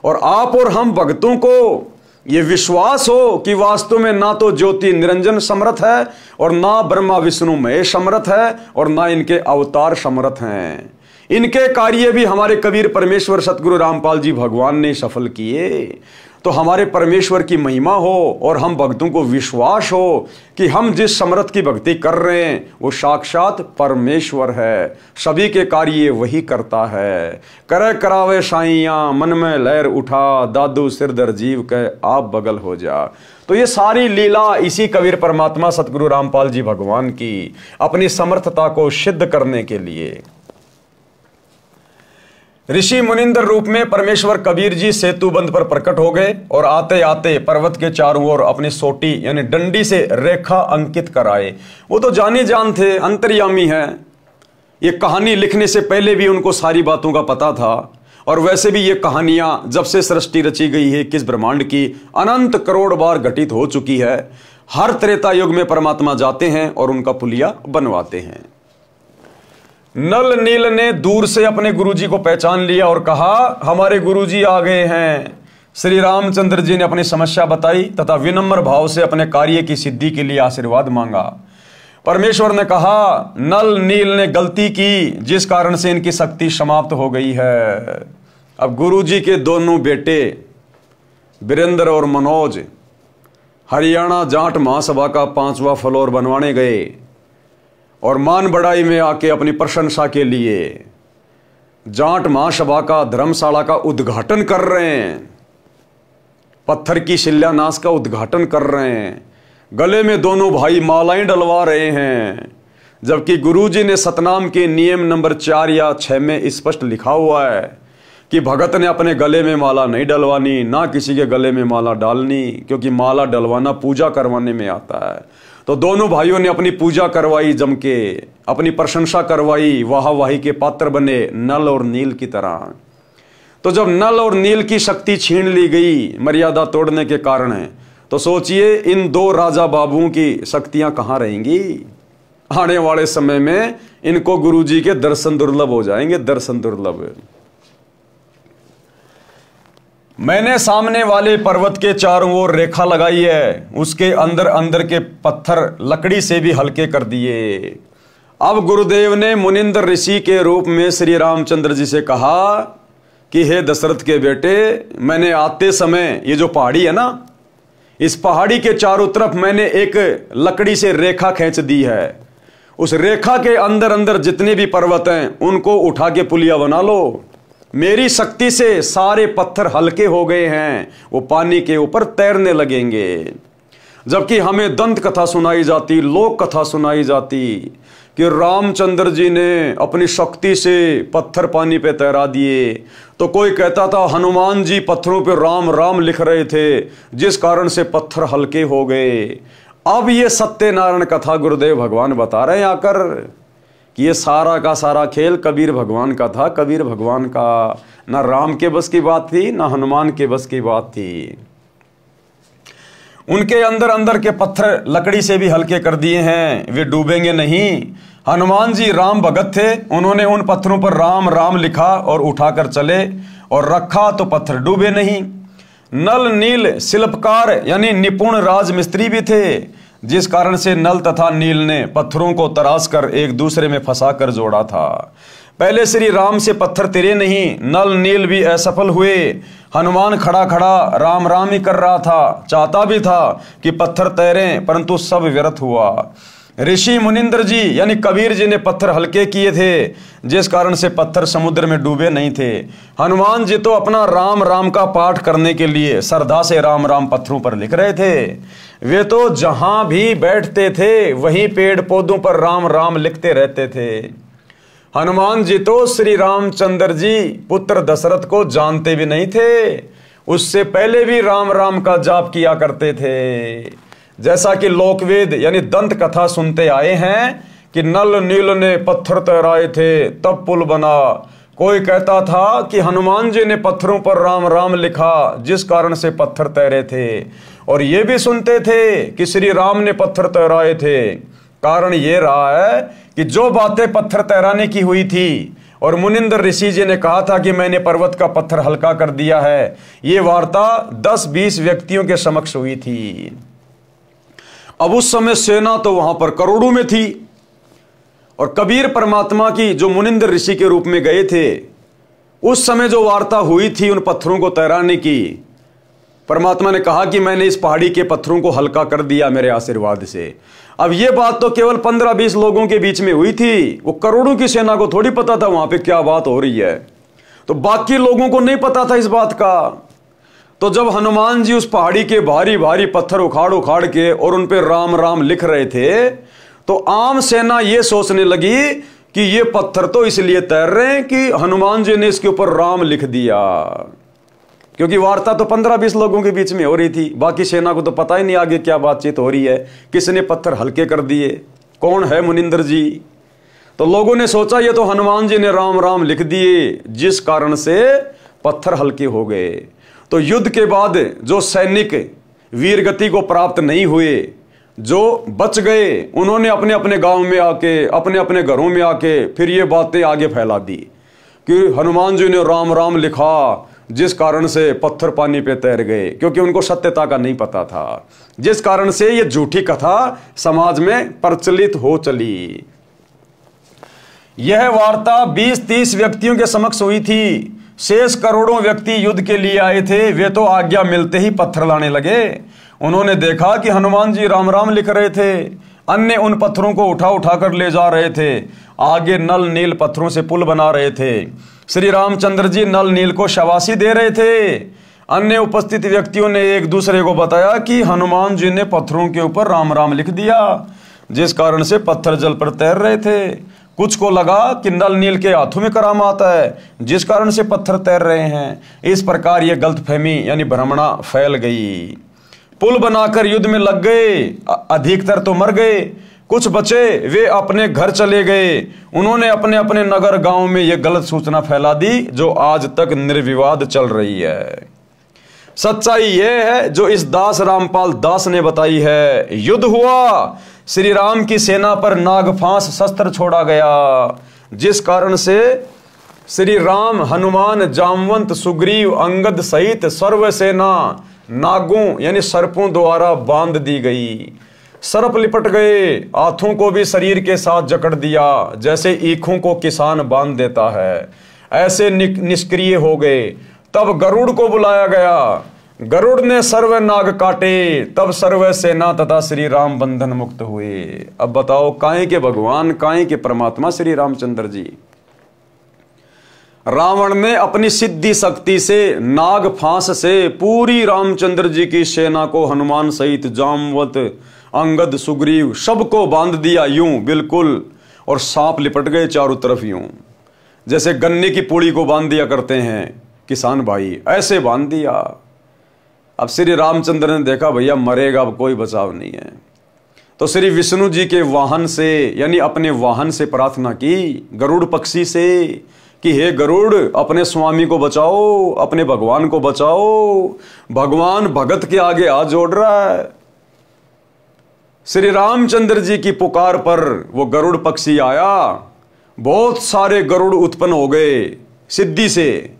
और आप और हम भक्तों को ये विश्वास हो कि वास्तव में ना तो ज्योति निरंजन समर्थ है और ना ब्रह्मा विष्णु महेश समर्थ है और ना इनके अवतार समर्थ हैं। इनके कार्य भी हमारे कबीर परमेश्वर सतगुरु रामपाल जी भगवान ने सफल किए। तो हमारे परमेश्वर की महिमा हो और हम भक्तों को विश्वास हो कि हम जिस समर्थ की भक्ति कर रहे हैं वो साक्षात परमेश्वर है। सभी के कार्य वही करता है। करे करावे साइयां मन में लहर उठा, दादू सिरदर जीव के आप बगल हो जा। तो ये सारी लीला इसी कबीर परमात्मा सतगुरु रामपाल जी भगवान की अपनी समर्थता को सिद्ध करने के लिए ऋषि मुनिंदर रूप में परमेश्वर कबीर जी सेतु बंध पर प्रकट हो गए और आते आते पर्वत के चारों ओर अपनी सोटी यानी डंडी से रेखा अंकित कराए। वो तो जाने जान थे, अंतर्यामी है। ये कहानी लिखने से पहले भी उनको सारी बातों का पता था। और वैसे भी ये कहानियां जब से सृष्टि रची गई है किस ब्रह्मांड की, अनंत करोड़ बार घटित हो चुकी है। हर त्रेता युग में परमात्मा जाते हैं और उनका पुलिया बनवाते हैं। नल नील ने दूर से अपने गुरुजी को पहचान लिया और कहा, हमारे गुरुजी आ गए हैं। श्री रामचंद्र जी ने अपनी समस्या बताई तथा विनम्र भाव से अपने कार्य की सिद्धि के लिए आशीर्वाद मांगा। परमेश्वर ने कहा, नल नील ने गलती की जिस कारण से इनकी शक्ति समाप्त हो गई है। अब गुरुजी के दोनों बेटे वीरेंद्र और मनोज हरियाणा जाट महासभा का 5वां फ्लोर बनवाने गए और मान बढ़ाई में आके अपनी प्रशंसा के लिए जाट महासभा का धर्मशाला का उद्घाटन कर रहे हैं। पत्थर की शिलान्यास का उद्घाटन कर रहे हैं। गले में दोनों भाई मालाएं डलवा रहे हैं। जबकि गुरुजी ने सतनाम के नियम नंबर 4 या 6 में स्पष्ट लिखा हुआ है कि भगत ने अपने गले में माला नहीं डलवानी, ना किसी के गले में माला डालनी, क्योंकि माला डलवाना पूजा करवाने में आता है। तो दोनों भाइयों ने अपनी पूजा करवाई, जम के अपनी प्रशंसा करवाई, वाहवाही के पात्र बने नल और नील की तरह। तो जब नल और नील की शक्ति छीन ली गई मर्यादा तोड़ने के कारण है, तो सोचिए इन दो राजा बाबुओं की शक्तियां कहां रहेंगी। आने वाले समय में इनको गुरुजी के दर्शन दुर्लभ हो जाएंगे, दर्शन दुर्लभ। मैंने सामने वाले पर्वत के चारों ओर रेखा लगाई है, उसके अंदर अंदर के पत्थर लकड़ी से भी हल्के कर दिए। अब गुरुदेव ने मुनिंदर ऋषि के रूप में श्री रामचंद्र जी से कहा कि हे दशरथ के बेटे, मैंने आते समय ये जो पहाड़ी है ना, इस पहाड़ी के चारों तरफ मैंने एक लकड़ी से रेखा खींच दी है। उस रेखा के अंदर अंदर जितने भी पर्वत हैं उनको उठा के पुलिया बना लो। मेरी शक्ति से सारे पत्थर हल्के हो गए हैं, वो पानी के ऊपर तैरने लगेंगे। जबकि हमें दंत कथा सुनाई जाती, लोक कथा सुनाई जाती कि रामचंद्र जी ने अपनी शक्ति से पत्थर पानी पे तैरा दिए। तो कोई कहता था हनुमान जी पत्थरों पे राम राम लिख रहे थे, जिस कारण से पत्थर हल्के हो गए। अब ये सत्यनारायण कथा गुरुदेव भगवान बता रहे हैं आकर कि ये सारा का सारा खेल कबीर भगवान का था। कबीर भगवान का ना राम के बस की बात थी, ना हनुमान के बस की बात थी। उनके अंदर अंदर के पत्थर लकड़ी से भी हल्के कर दिए हैं, वे डूबेंगे नहीं। हनुमान जी राम भगत थे, उन्होंने उन पत्थरों पर राम राम लिखा और उठाकर चले और रखा तो पत्थर डूबे नहीं। नल नील शिल्पकार यानी निपुण राजमिस्त्री भी थे, जिस कारण से नल तथा नील ने पत्थरों को तराश कर एक दूसरे में फंसा कर जोड़ा था। पहले श्री राम से पत्थर तिरे नहीं, नल नील भी असफल हुए। हनुमान खड़ा खड़ा राम राम ही कर रहा था, चाहता भी था कि पत्थर तैरें, परंतु सब व्यर्थ हुआ। ऋषि मुनिंद्र जी यानी कबीर जी ने पत्थर हल्के किए थे, जिस कारण से पत्थर समुद्र में डूबे नहीं थे। हनुमान जी तो अपना राम राम का पाठ करने के लिए श्रद्धा से राम राम पत्थरों पर लिख रहे थे। वे तो जहां भी बैठते थे वहीं पेड़ पौधों पर राम राम लिखते रहते थे। हनुमान जी तो श्री रामचंद्र जी पुत्र दशरथ को जानते भी नहीं थे, उससे पहले भी राम राम का जाप किया करते थे। जैसा कि लोकवेद यानी दंत कथा सुनते आए हैं कि नल नील ने पत्थर तैराए थे तब पुल बना। कोई कहता था कि हनुमान जी ने पत्थरों पर राम राम लिखा जिस कारण से पत्थर तैरे थे, और ये भी सुनते थे कि श्री राम ने पत्थर तैराए थे। कारण ये रहा है कि जो बातें पत्थर तैराने की हुई थी और मुनिंद्र ऋषि जी ने कहा था कि मैंने पर्वत का पत्थर हल्का कर दिया है, ये वार्ता 10-20 व्यक्तियों के समक्ष हुई थी। अब उस समय सेना तो वहां पर करोड़ों में थी, और कबीर परमात्मा की जो मुनिंद्र ऋषि के रूप में गए थे, उस समय जो वार्ता हुई थी उन पत्थरों को तैराने की, परमात्मा ने कहा कि मैंने इस पहाड़ी के पत्थरों को हल्का कर दिया मेरे आशीर्वाद से। अब यह बात तो केवल 15-20 लोगों के बीच में हुई थी, वो करोड़ों की सेना को थोड़ी पता था वहां पे क्या बात हो रही है, तो बाकी लोगों को नहीं पता था इस बात का। तो जब हनुमान जी उस पहाड़ी के भारी भारी पत्थर उखाड़ उखाड़ के और उन पे राम राम लिख रहे थे, तो आम सेना ये सोचने लगी कि ये पत्थर तो इसलिए तैर रहे हैं कि हनुमान जी ने इसके ऊपर राम लिख दिया, क्योंकि वार्ता तो 15-20 लोगों के बीच में हो रही थी। बाकी सेना को तो पता ही नहीं आगे क्या बातचीत हो रही है, किसने पत्थर हल्के कर दिए, कौन है मुनिंद्र जी। तो लोगों ने सोचा ये तो हनुमान जी ने राम राम लिख दिए जिस कारण से पत्थर हल्के हो गए। तो युद्ध के बाद जो सैनिक वीर गति को प्राप्त नहीं हुए, जो बच गए, उन्होंने अपने अपने गांव में आके, अपने अपने घरों में आके फिर ये बातें आगे फैला दी कि हनुमान जी ने राम राम लिखा जिस कारण से पत्थर पानी पे तैर गए, क्योंकि उनको सत्यता का नहीं पता था, जिस कारण से ये झूठी कथा समाज में प्रचलित हो चली। यह वार्ता 20-30 व्यक्तियों के समक्ष हुई थी। शेष करोड़ों व्यक्ति युद्ध के लिए आए थे, वे तो आज्ञा मिलते ही पत्थर लाने लगे। उन्होंने देखा कि हनुमान जी राम राम लिख रहे थे, अन्य उन पत्थरों को उठा उठा कर ले जा रहे थे, आगे नल नील पत्थरों से पुल बना रहे थे। श्री रामचंद्र जी नल नील को शाबाशी दे रहे थे। अन्य उपस्थित व्यक्तियों ने एक दूसरे को बताया कि हनुमान जी ने पत्थरों के ऊपर राम राम लिख दिया, जिस कारण से पत्थर जल पर तैर रहे थे। कुछ को लगा कि नल नील के हाथों में करामात है, जिस कारण से पत्थर तैर रहे हैं। इस प्रकार यह गलतफहमी यानी भ्रमणा फैल गई। पुल बनाकर युद्ध में लग गए, अधिकतर तो मर गए, कुछ बचे वे अपने घर चले गए। उन्होंने अपने अपने नगर गांव में यह गलत सूचना फैला दी जो आज तक निर्विवाद चल रही है। सच्चाई यह है जो इस दास रामपाल दास ने बताई है। युद्ध हुआ, श्री राम की सेना पर नागफांस शस्त्र छोड़ा गया, जिस कारण से श्री राम, हनुमान, जामवंत, सुग्रीव, अंगद सहित सर्व सेना नागों यानी सर्पों द्वारा बांध दी गई। सर्प लिपट गए, हाथों को भी शरीर के साथ जकड़ दिया, जैसे ईखों को किसान बांध देता है, ऐसे निष्क्रिय हो गए। तब गरुड़ को बुलाया गया, गरुड़ ने सर्व नाग काटे, तब सर्व सेना तथा श्री राम बंधन मुक्त हुए। अब बताओ, काहे के भगवान, काहे के परमात्मा श्री रामचंद्र जी। रावण ने अपनी सिद्धि शक्ति से नाग फांस से पूरी रामचंद्र जी की सेना को हनुमान सहित जामवंत, अंगद, सुग्रीव सबको बांध दिया यूं बिल्कुल, और सांप लिपट गए चारों तरफ यूं, जैसे गन्ने की पुड़ी को बांध दिया करते हैं किसान भाई, ऐसे बांध दिया। अब श्री रामचंद्र ने देखा भैया मरेगा, अब कोई बचाव नहीं है, तो श्री विष्णु जी के वाहन से यानी अपने वाहन से प्रार्थना की, गरुड़ पक्षी से, कि हे गरुड़ अपने स्वामी को बचाओ, अपने भगवान को बचाओ। भगवान भगत के आगे हाथ जोड़ रहा है। श्री रामचंद्र जी की पुकार पर वो गरुड़ पक्षी आया, बहुत सारे गरुड़ उत्पन्न हो गए सिद्धि से,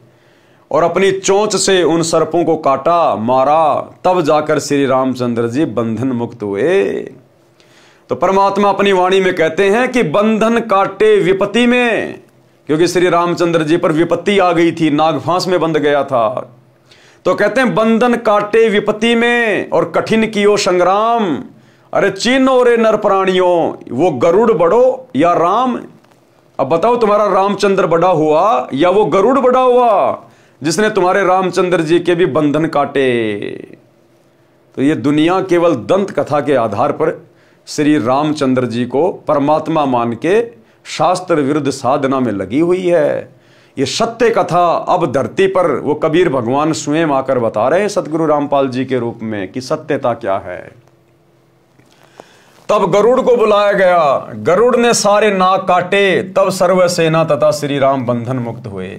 और अपनी चोंच से उन सर्पों को काटा, मारा, तब जाकर श्री रामचंद्र जी बंधन मुक्त हुए। तो परमात्मा अपनी वाणी में कहते हैं कि बंधन काटे विपत्ति में, क्योंकि श्री रामचंद्र जी पर विपत्ति आ गई थी, नागफांस में बंध गया था। तो कहते हैं बंधन काटे विपत्ति में और कठिन कियो संग्राम, अरे चीनो रे नर प्राणियों, वो गरुड़ बड़ो या राम? अब बताओ, तुम्हारा रामचंद्र बड़ा हुआ या वो गरुड़ बड़ा हुआ जिसने तुम्हारे रामचंद्र जी के भी बंधन काटे? तो ये दुनिया केवल दंत कथा के आधार पर श्री रामचंद्र जी को परमात्मा मान के शास्त्र विरुद्ध साधना में लगी हुई है। ये सत्य कथा अब धरती पर वो कबीर भगवान स्वयं आकर बता रहे हैं सतगुरु रामपाल जी के रूप में कि सत्यता क्या है। तब गरुड़ को बुलाया गया, गरुड़ ने सारे नाग काटे, तब सर्व सेना तथा श्री राम बंधन मुक्त हुए।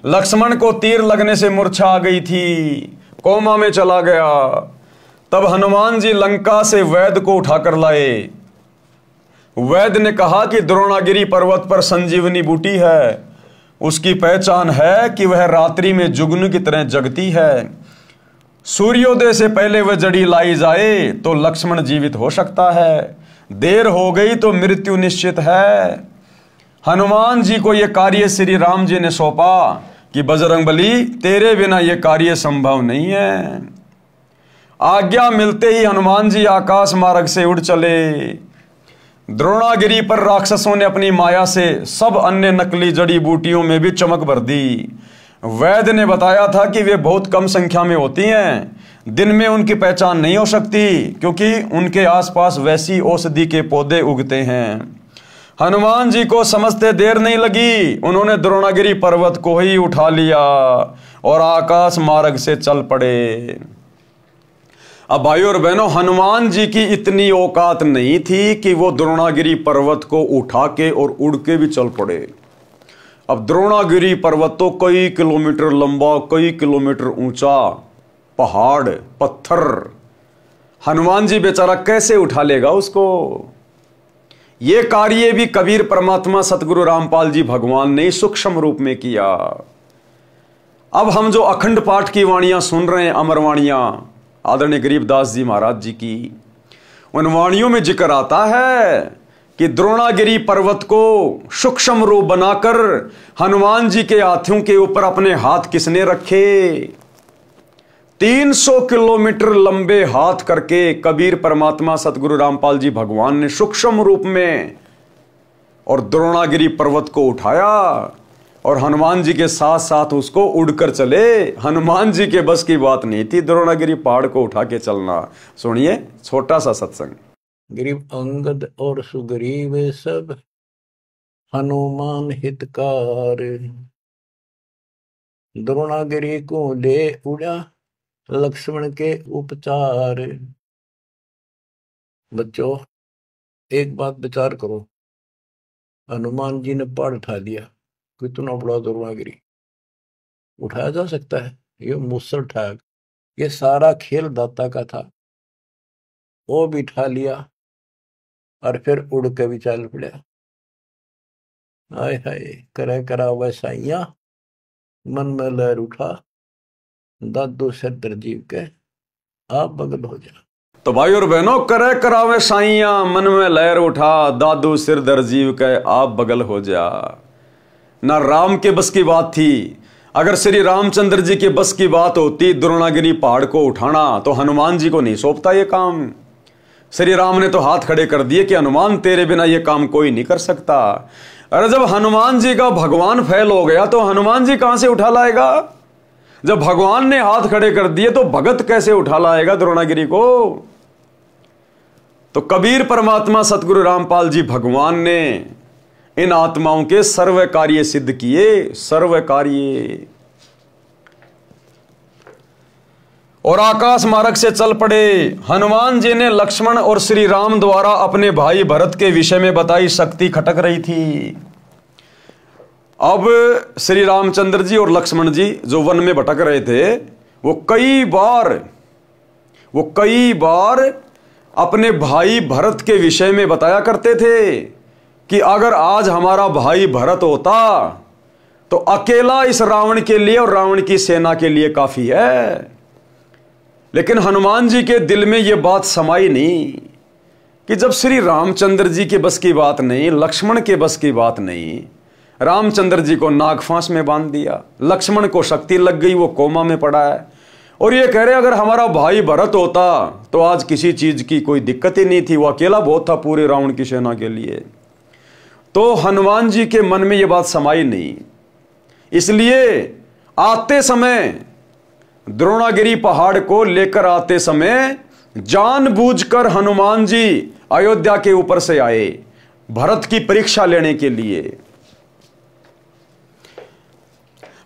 लक्ष्मण को तीर लगने से मूर्छा आ गई थी, कोमा में चला गया। तब हनुमान जी लंका से वैद्य को उठाकर लाए। वैद्य ने कहा कि द्रोणागिरी पर्वत पर संजीवनी बूटी है, उसकी पहचान है कि वह रात्रि में जुगनू की तरह जगती है। सूर्योदय से पहले वह जड़ी लाई जाए तो लक्ष्मण जीवित हो सकता है, देर हो गई तो मृत्यु निश्चित है। हनुमान जी को यह कार्य श्री राम जी ने सौंपा कि बजरंगबली, तेरे बिना यह कार्य संभव नहीं है। आज्ञा मिलते ही हनुमान जी आकाश मार्ग से उड़ चले। द्रोणागिरी पर राक्षसों ने अपनी माया से सब अन्य नकली जड़ी बूटियों में भी चमक भर दी। वैद्य ने बताया था कि वे बहुत कम संख्या में होती हैं, दिन में उनकी पहचान नहीं हो सकती क्योंकि उनके आसपास वैसी औषधि के पौधे उगते हैं। हनुमान जी को समझते देर नहीं लगी, उन्होंने द्रोणागिरी पर्वत को ही उठा लिया और आकाश मार्ग से चल पड़े। अब भाइयों और बहनों, हनुमान जी की इतनी औकात नहीं थी कि वो द्रोणागिरी पर्वत को उठा के और उड़ के भी चल पड़े। अब द्रोणागिरी पर्वत तो कई किलोमीटर लंबा, कई किलोमीटर ऊंचा पहाड़, पत्थर, हनुमान जी बेचारा कैसे उठा लेगा उसको? ये कार्य भी कबीर परमात्मा सतगुरु रामपाल जी भगवान ने सूक्ष्म रूप में किया। अब हम जो अखंड पाठ की वाणियां सुन रहे हैं, अमर वाणियां आदरणीय गरीबदास जी महाराज जी की, उन वाणियों में जिक्र आता है कि द्रोणागिरी पर्वत को सूक्ष्म रूप बनाकर हनुमान जी के हाथियों के ऊपर अपने हाथ किसने रखे? 300 किलोमीटर लंबे हाथ करके कबीर परमात्मा सतगुरु रामपाल जी भगवान ने सूक्ष्म रूप में और द्रोणागिरी पर्वत को उठाया और हनुमान जी के साथ साथ उसको उड़कर चले। हनुमान जी के बस की बात नहीं थी द्रोणागिरी पहाड़ को उठा के चलना। सुनिए छोटा सा सत्संग। ग्रीव अंगद और सुग्रीव सब हनुमान हितकार, द्रोणागिरी को ले उड़ा लक्ष्मण के उपचार। बच्चों एक बात विचार करो, हनुमान जी ने पहाड़ उठा दिया, कितना बड़ा द्रोणागिरी उठाया जा सकता है? ये मूसल उठाया, ये सारा खेल दाता का था, वो भी उठा लिया और फिर उड़ के भी चल पड़ा। हाय हाय करे करा वैसाइया, मन में लहर उठा, दादो सिर दर्जीव के आप बगल हो जा। तो भाई और बहनों, करे करावे साइया, मन में लहर उठा, दादू सिर दर्जीव के आप बगल हो जा। ना राम के बस की बात थी। अगर श्री रामचंद्र जी के बस की बात होती द्रोणागिरी पहाड़ को उठाना, तो हनुमान जी को नहीं सौंपता ये काम। श्री राम ने तो हाथ खड़े कर दिए कि हनुमान तेरे बिना ये काम कोई नहीं कर सकता। अरे जब हनुमान जी का भगवान फैल हो गया तो हनुमान जी कहां से उठा लाएगा? जब भगवान ने हाथ खड़े कर दिए तो भगत कैसे उठा लाएगा द्रोणागिरी को? तो कबीर परमात्मा सतगुरु रामपाल जी भगवान ने इन आत्माओं के सर्व कार्य सिद्ध किए, सर्व कार्य, और आकाश मार्ग से चल पड़े। हनुमान जी ने लक्ष्मण और श्री राम द्वारा अपने भाई भरत के विषय में बताई शक्ति खटक रही थी। अब श्री रामचंद्र जी और लक्ष्मण जी जो वन में भटक रहे थे, वो कई बार अपने भाई भरत के विषय में बताया करते थे कि अगर आज हमारा भाई भरत होता तो अकेला इस रावण के लिए और रावण की सेना के लिए काफी है। लेकिन हनुमान जी के दिल में यह बात समाई नहीं कि जब श्री रामचंद्र जी के बस की बात नहीं, लक्ष्मण के बस की बात नहीं, रामचंद्र जी को नागफांस में बांध दिया, लक्ष्मण को शक्ति लग गई, वो कोमा में पड़ा है, और ये कह रहे अगर हमारा भाई भरत होता तो आज किसी चीज की कोई दिक्कत ही नहीं थी, वो अकेला बहुत था पूरे रावण की सेना के लिए। तो हनुमान जी के मन में ये बात समाई नहीं, इसलिए आते समय द्रोणागिरी पहाड़ को लेकर आते समय जानबूझकर हनुमान जी अयोध्या के ऊपर से आए भरत की परीक्षा लेने के लिए।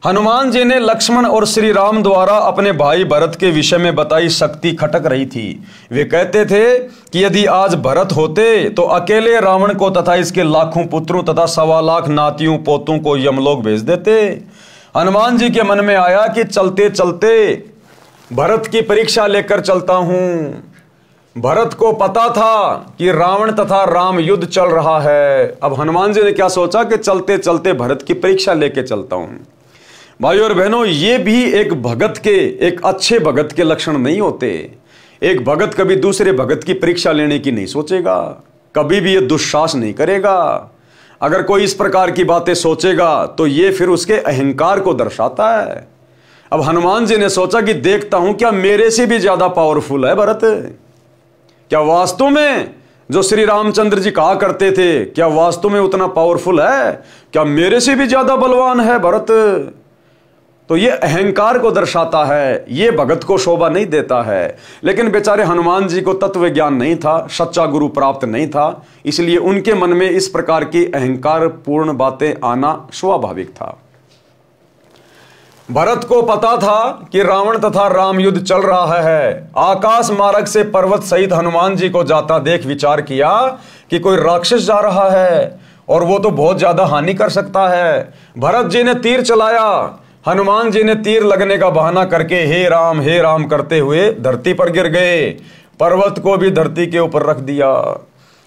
हनुमान जी ने लक्ष्मण और श्री राम द्वारा अपने भाई भरत के विषय में बताई शक्ति खटक रही थी। वे कहते थे कि यदि आज भरत होते तो अकेले रावण को तथा इसके लाखों पुत्रों तथा 1.25 लाख नातियों पोतों को यमलोक भेज देते। हनुमान जी के मन में आया कि चलते चलते भरत की परीक्षा लेकर चलता हूं। भरत को पता था कि रावण तथा राम युद्ध चल रहा है। अब हनुमान जी ने क्या सोचा कि चलते चलते भरत की परीक्षा लेके चलता हूं। भाइयों और बहनों, ये भी एक भगत के, एक अच्छे भगत के लक्षण नहीं होते। एक भगत कभी दूसरे भगत की परीक्षा लेने की नहीं सोचेगा, कभी भी ये दुस्साहस नहीं करेगा। अगर कोई इस प्रकार की बातें सोचेगा तो ये फिर उसके अहंकार को दर्शाता है। अब हनुमान जी ने सोचा कि देखता हूं क्या मेरे से भी ज्यादा पावरफुल है भरत, क्या वास्तव में जो श्री रामचंद्र जी कहा करते थे क्या वास्तव में उतना पावरफुल है, क्या मेरे से भी ज्यादा बलवान है भरत। तो ये अहंकार को दर्शाता है, ये भगत को शोभा नहीं देता है। लेकिन बेचारे हनुमान जी को तत्व ज्ञान नहीं था, सच्चा गुरु प्राप्त नहीं था, इसलिए उनके मन में इस प्रकार की अहंकार पूर्ण बातें आना स्वाभाविक था। भरत को पता था कि रावण तथा राम युद्ध चल रहा है। आकाश मार्ग से पर्वत सहित हनुमान जी को जाता देख विचार किया कि कोई राक्षस जा रहा है और वो तो बहुत ज्यादा हानि कर सकता है। भरत जी ने तीर चलाया, हनुमान जी ने तीर लगने का बहाना करके हे राम करते हुए धरती पर गिर गए, पर्वत को भी धरती के ऊपर रख दिया।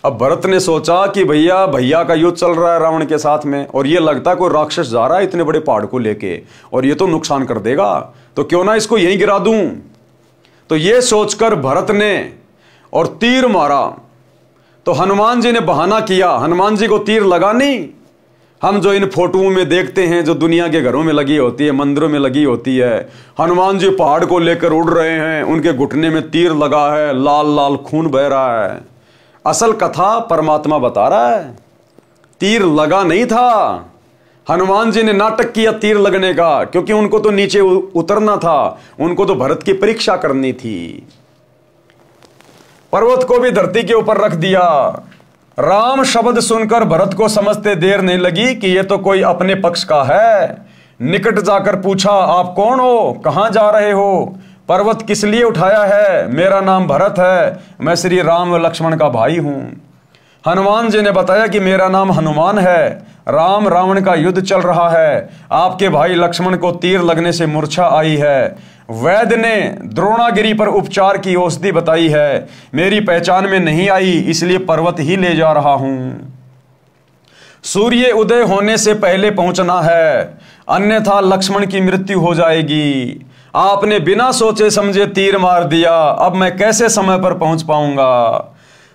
अब भरत ने सोचा कि भैया का युद्ध चल रहा है रावण के साथ में, और ये लगता है कोई राक्षस जा रहा है इतने बड़े पहाड़ को लेके, और ये तो नुकसान कर देगा, तो क्यों ना इसको यहीं गिरा दूं। तो ये सोचकर भरत ने और तीर मारा। तो हनुमान जी ने बहाना किया, हनुमान जी को तीर लगा नहीं। हम जो इन फोटोओं में देखते हैं जो दुनिया के घरों में लगी होती है, मंदिरों में लगी होती है, हनुमान जी पहाड़ को लेकर उड़ रहे हैं, उनके घुटने में तीर लगा है, लाल लाल खून बह रहा है। असल कथा परमात्मा बता रहा है, तीर लगा नहीं था। हनुमान जी ने नाटक किया तीर लगने का, क्योंकि उनको तो नीचे उतरना था, उनको तो भरत की परीक्षा करनी थी। पर्वत को भी धरती के ऊपर रख दिया। राम शब्द सुनकर भरत को समझते देर नहीं लगी कि यह तो कोई अपने पक्ष का है। निकट जाकर पूछा, आप कौन हो, कहां जा रहे हो, पर्वत किस लिए उठाया है। मेरा नाम भरत है, मैं श्री राम व लक्ष्मण का भाई हूं। हनुमान जी ने बताया कि मेरा नाम हनुमान है, राम रावण का युद्ध चल रहा है, आपके भाई लक्ष्मण को तीर लगने से मूर्छा आई है। वैद्य ने द्रोणागिरी पर उपचार की औषधि बताई है, मेरी पहचान में नहीं आई, इसलिए पर्वत ही ले जा रहा हूं। सूर्य उदय होने से पहले पहुंचना है, अन्यथा लक्ष्मण की मृत्यु हो जाएगी। आपने बिना सोचे समझे तीर मार दिया, अब मैं कैसे समय पर पहुंच पाऊंगा।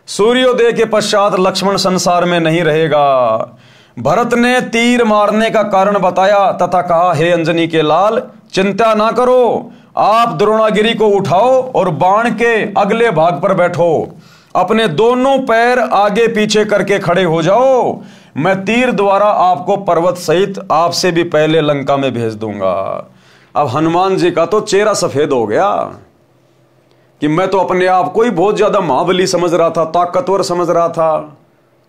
सूर्योदय के पश्चात लक्ष्मण संसार में नहीं रहेगा। भरत ने तीर मारने का कारण बताया तथा कहा, हे अंजनी के लाल, चिंता ना करो, आप द्रोणागिरी को उठाओ और बाण के अगले भाग पर बैठो, अपने दोनों पैर आगे पीछे करके खड़े हो जाओ, मैं तीर द्वारा आपको पर्वत सहित आपसे भी पहले लंका में भेज दूंगा। अब हनुमान जी का तो चेहरा सफेद हो गया कि मैं तो अपने आप को ही बहुत ज्यादा महाबली समझ रहा था, ताकतवर समझ रहा था,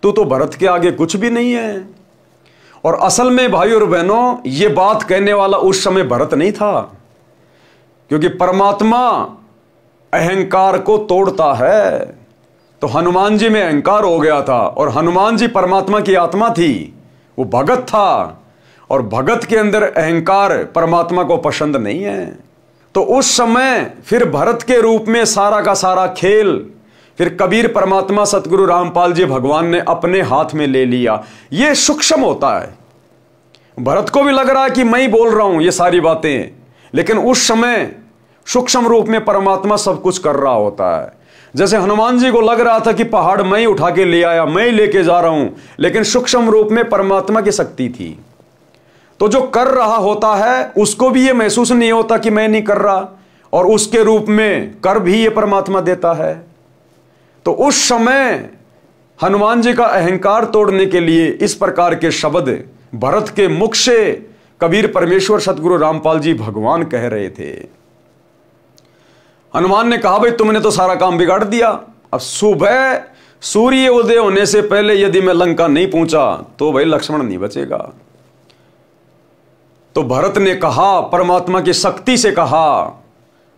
तू तो भरत के आगे कुछ भी नहीं है। और असल में भाई और बहनों, ये बात कहने वाला उस समय भरत नहीं था, क्योंकि परमात्मा अहंकार को तोड़ता है। तो हनुमान जी में अहंकार हो गया था, और हनुमान जी परमात्मा की आत्मा थी, वो भगत था, और भगत के अंदर अहंकार परमात्मा को पसंद नहीं है। तो उस समय फिर भरत के रूप में सारा का सारा खेल फिर कबीर परमात्मा सतगुरु रामपाल जी भगवान ने अपने हाथ में ले लिया। यह सूक्ष्म होता है, भरत को भी लग रहा है कि मैं ही बोल रहा हूं ये सारी बातें, लेकिन उस समय सूक्ष्म रूप में परमात्मा सब कुछ कर रहा होता है। जैसे हनुमान जी को लग रहा था कि पहाड़ मैं ही उठा के ले आया, मैं ही लेके जा रहा हूं, लेकिन सूक्ष्म रूप में परमात्मा की शक्ति थी। तो जो कर रहा होता है उसको भी ये महसूस नहीं होता कि मैं नहीं कर रहा, और उसके रूप में कर भी ये परमात्मा देता है। तो उस समय हनुमान जी का अहंकार तोड़ने के लिए इस प्रकार के शब्द भरत के मुख से कबीर परमेश्वर सतगुरु रामपाल जी भगवान कह रहे थे। हनुमान ने कहा, भाई तुमने तो सारा काम बिगाड़ दिया। अब सुबह सूर्य उदय होने से पहले यदि मैं लंका नहीं पहुंचा तो भाई लक्ष्मण नहीं बचेगा। तो भरत ने कहा, परमात्मा की शक्ति से कहा,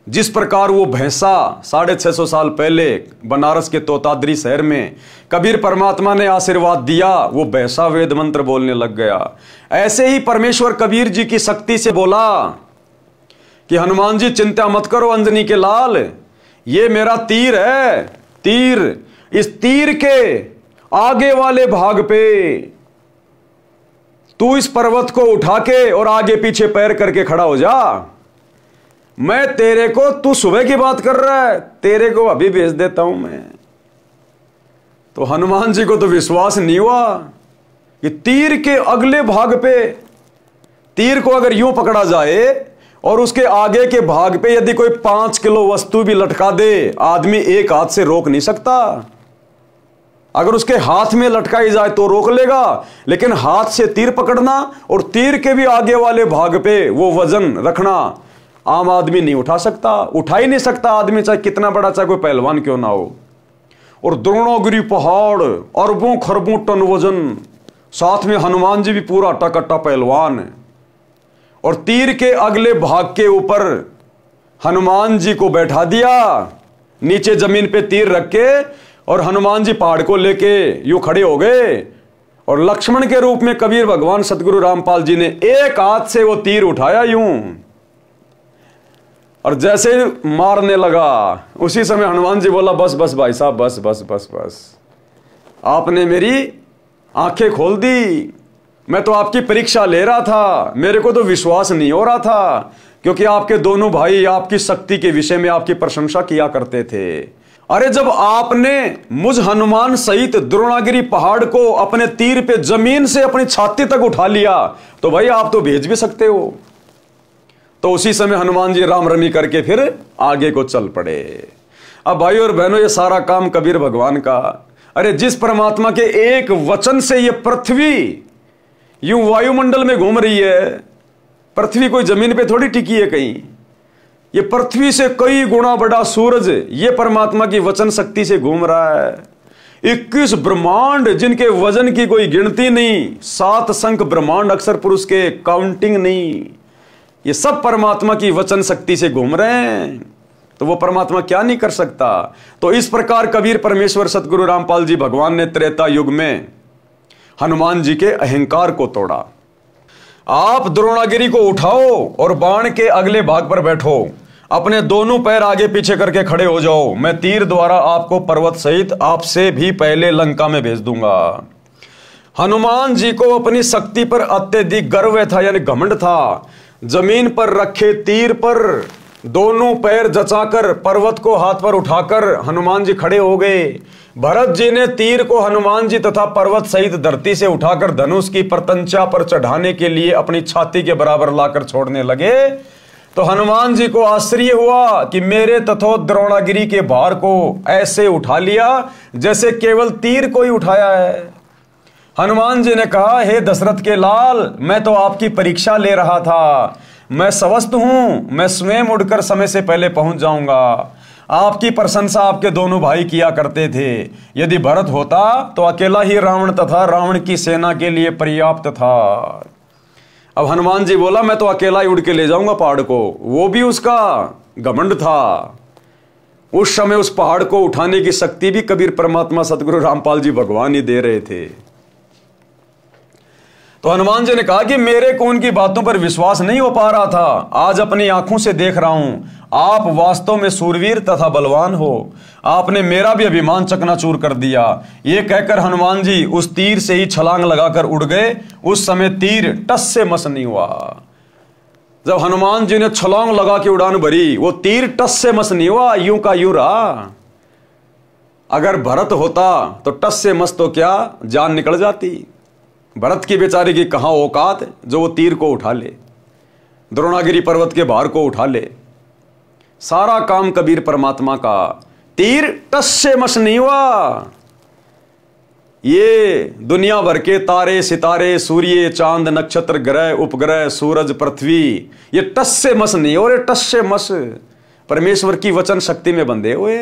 जिस प्रकार वो भैंसा 650 साल पहले बनारस के तोताद्री शहर में कबीर परमात्मा ने आशीर्वाद दिया, वो भैंसा वेद मंत्र बोलने लग गया। ऐसे ही परमेश्वर कबीर जी की शक्ति से बोला कि हनुमान जी चिंता मत करो अंजनी के लाल, ये मेरा तीर है। तीर, इस तीर के आगे वाले भाग पे तू इस पर्वत को उठा के और आगे पीछे पैर करके खड़ा हो जा। मैं तेरे को, तू सुबह की बात कर रहा है, तेरे को अभी भेज देता हूं मैं। तो हनुमान जी को तो विश्वास नहीं हुआ कि तीर के अगले भाग पे, तीर को अगर यूं पकड़ा जाए और उसके आगे के भाग पे यदि कोई 5 किलो वस्तु भी लटका दे, आदमी एक हाथ से रोक नहीं सकता। अगर उसके हाथ में लटकाई जाए तो रोक लेगा, लेकिन हाथ से तीर पकड़ना और तीर के भी आगे वाले भाग पे वो वजन रखना आम आदमी नहीं उठा सकता, उठा ही नहीं सकता आदमी, चाहे कितना बड़ा, चाहे कोई पहलवान क्यों ना हो। और द्रोणागिरी पहाड़, अरबों खरबों टन वजन, साथ में हनुमान जी भी पूरा अट्टा पहलवान। और तीर के अगले भाग के ऊपर हनुमान जी को बैठा दिया, नीचे जमीन पे तीर रख के, और हनुमान जी पहाड़ को लेके यूं खड़े हो गए। और लक्ष्मण के रूप में कबीर भगवान सतगुरु रामपाल जी ने एक हाथ से वो तीर उठाया यूं, और जैसे मारने लगा उसी समय हनुमान जी बोला, बस बस भाई साहब, बस बस बस बस, आपने मेरी आंखें खोल दी। मैं तो आपकी परीक्षा ले रहा था, मेरे को तो विश्वास नहीं हो रहा था, क्योंकि आपके दोनों भाई आपकी शक्ति के विषय में आपकी प्रशंसा किया करते थे। अरे जब आपने मुझ हनुमान सहित द्रोणागिरी पहाड़ को अपने तीर पे जमीन से अपनी छाती तक उठा लिया, तो भाई आप तो भेज भी सकते हो। तो उसी समय हनुमान जी राम रमी करके फिर आगे को चल पड़े। अब भाई और बहनों, ये सारा काम कबीर भगवान का। अरे जिस परमात्मा के एक वचन से ये पृथ्वी यूं वायुमंडल में घूम रही है, पृथ्वी कोई जमीन पे थोड़ी टिकी है कहीं, ये पृथ्वी से कई गुना बड़ा सूरज ये परमात्मा की वचन शक्ति से घूम रहा है। 21 ब्रह्मांड जिनके वजन की कोई गिनती नहीं, 7 संख ब्रह्मांड अक्षर पुरुष के काउंटिंग नहीं, ये सब परमात्मा की वचन शक्ति से घूम रहे हैं। तो वो परमात्मा क्या नहीं कर सकता। तो इस प्रकार कबीर परमेश्वर सतगुरु रामपाल जी भगवान ने त्रेता युग में हनुमान जी के अहंकार को तोड़ा। आप द्रोणागिरी को उठाओ और बाण के अगले भाग पर बैठो, अपने दोनों पैर आगे पीछे करके खड़े हो जाओ, मैं तीर द्वारा आपको पर्वत सहित आपसे भी पहले लंका में भेज दूंगा। हनुमान जी को अपनी शक्ति पर अत्यधिक गर्व था, यानी घमंड था। जमीन पर रखे तीर पर दोनों पैर जचाकर पर्वत को हाथ पर उठाकर हनुमान जी खड़े हो गए। भरत जी ने तीर को हनुमान जी तथा पर्वत सहित धरती से उठाकर धनुष की प्रतंचा पर चढ़ाने के लिए अपनी छाती के बराबर लाकर छोड़ने लगे। तो हनुमान जी को आश्चर्य हुआ कि मेरे तथा द्रोणागिरी के भार को ऐसे उठा लिया जैसे केवल तीर को ही उठाया है। हनुमान जी ने कहा, हे दशरथ के लाल, मैं तो आपकी परीक्षा ले रहा था, मैं स्वस्थ हूं, मैं स्वयं उड़कर समय से पहले पहुंच जाऊंगा। आपकी प्रशंसा आपके दोनों भाई किया करते थे। यदि भरत होता तो अकेला ही रावण तथा रावण की सेना के लिए पर्याप्त था। अब हनुमान जी बोला, मैं तो अकेला ही उड़ के ले जाऊंगा पहाड़ को। वो भी उसका घमंड था। उस समय उस पहाड़ को उठाने की शक्ति भी कबीर परमात्मा सतगुरु रामपाल जी भगवान ही दे रहे थे। तो हनुमान जी ने कहा कि मेरे को उनकी बातों पर विश्वास नहीं हो पा रहा था, आज अपनी आंखों से देख रहा हूं, आप वास्तव में सूरवीर तथा बलवान हो। आपने मेरा भी अभिमान चकनाचूर कर दिया। ये कहकर हनुमान जी उस तीर से ही छलांग लगाकर उड़ गए। उस समय तीर टस से मस नहीं हुआ। जब हनुमान जी ने छलांग लगा के उड़ान भरी, वो तीर टस से मस नहीं हुआ, यूं का यूं रहा। अगर भरत होता तो टस से मस तो क्या जान निकल जाती। भरत की बेचारे की कहां औकात जो वो तीर को उठा ले, द्रोणागिरी पर्वत के भार को उठा ले। सारा काम कबीर परमात्मा का। तीर टस से मस नहीं हुआ। ये दुनिया भर के तारे सितारे, सूर्य चांद नक्षत्र ग्रह उपग्रह सूरज पृथ्वी, ये टस से मस नहीं हो रहे, टस से मस परमेश्वर की वचन शक्ति में बंधे हुए।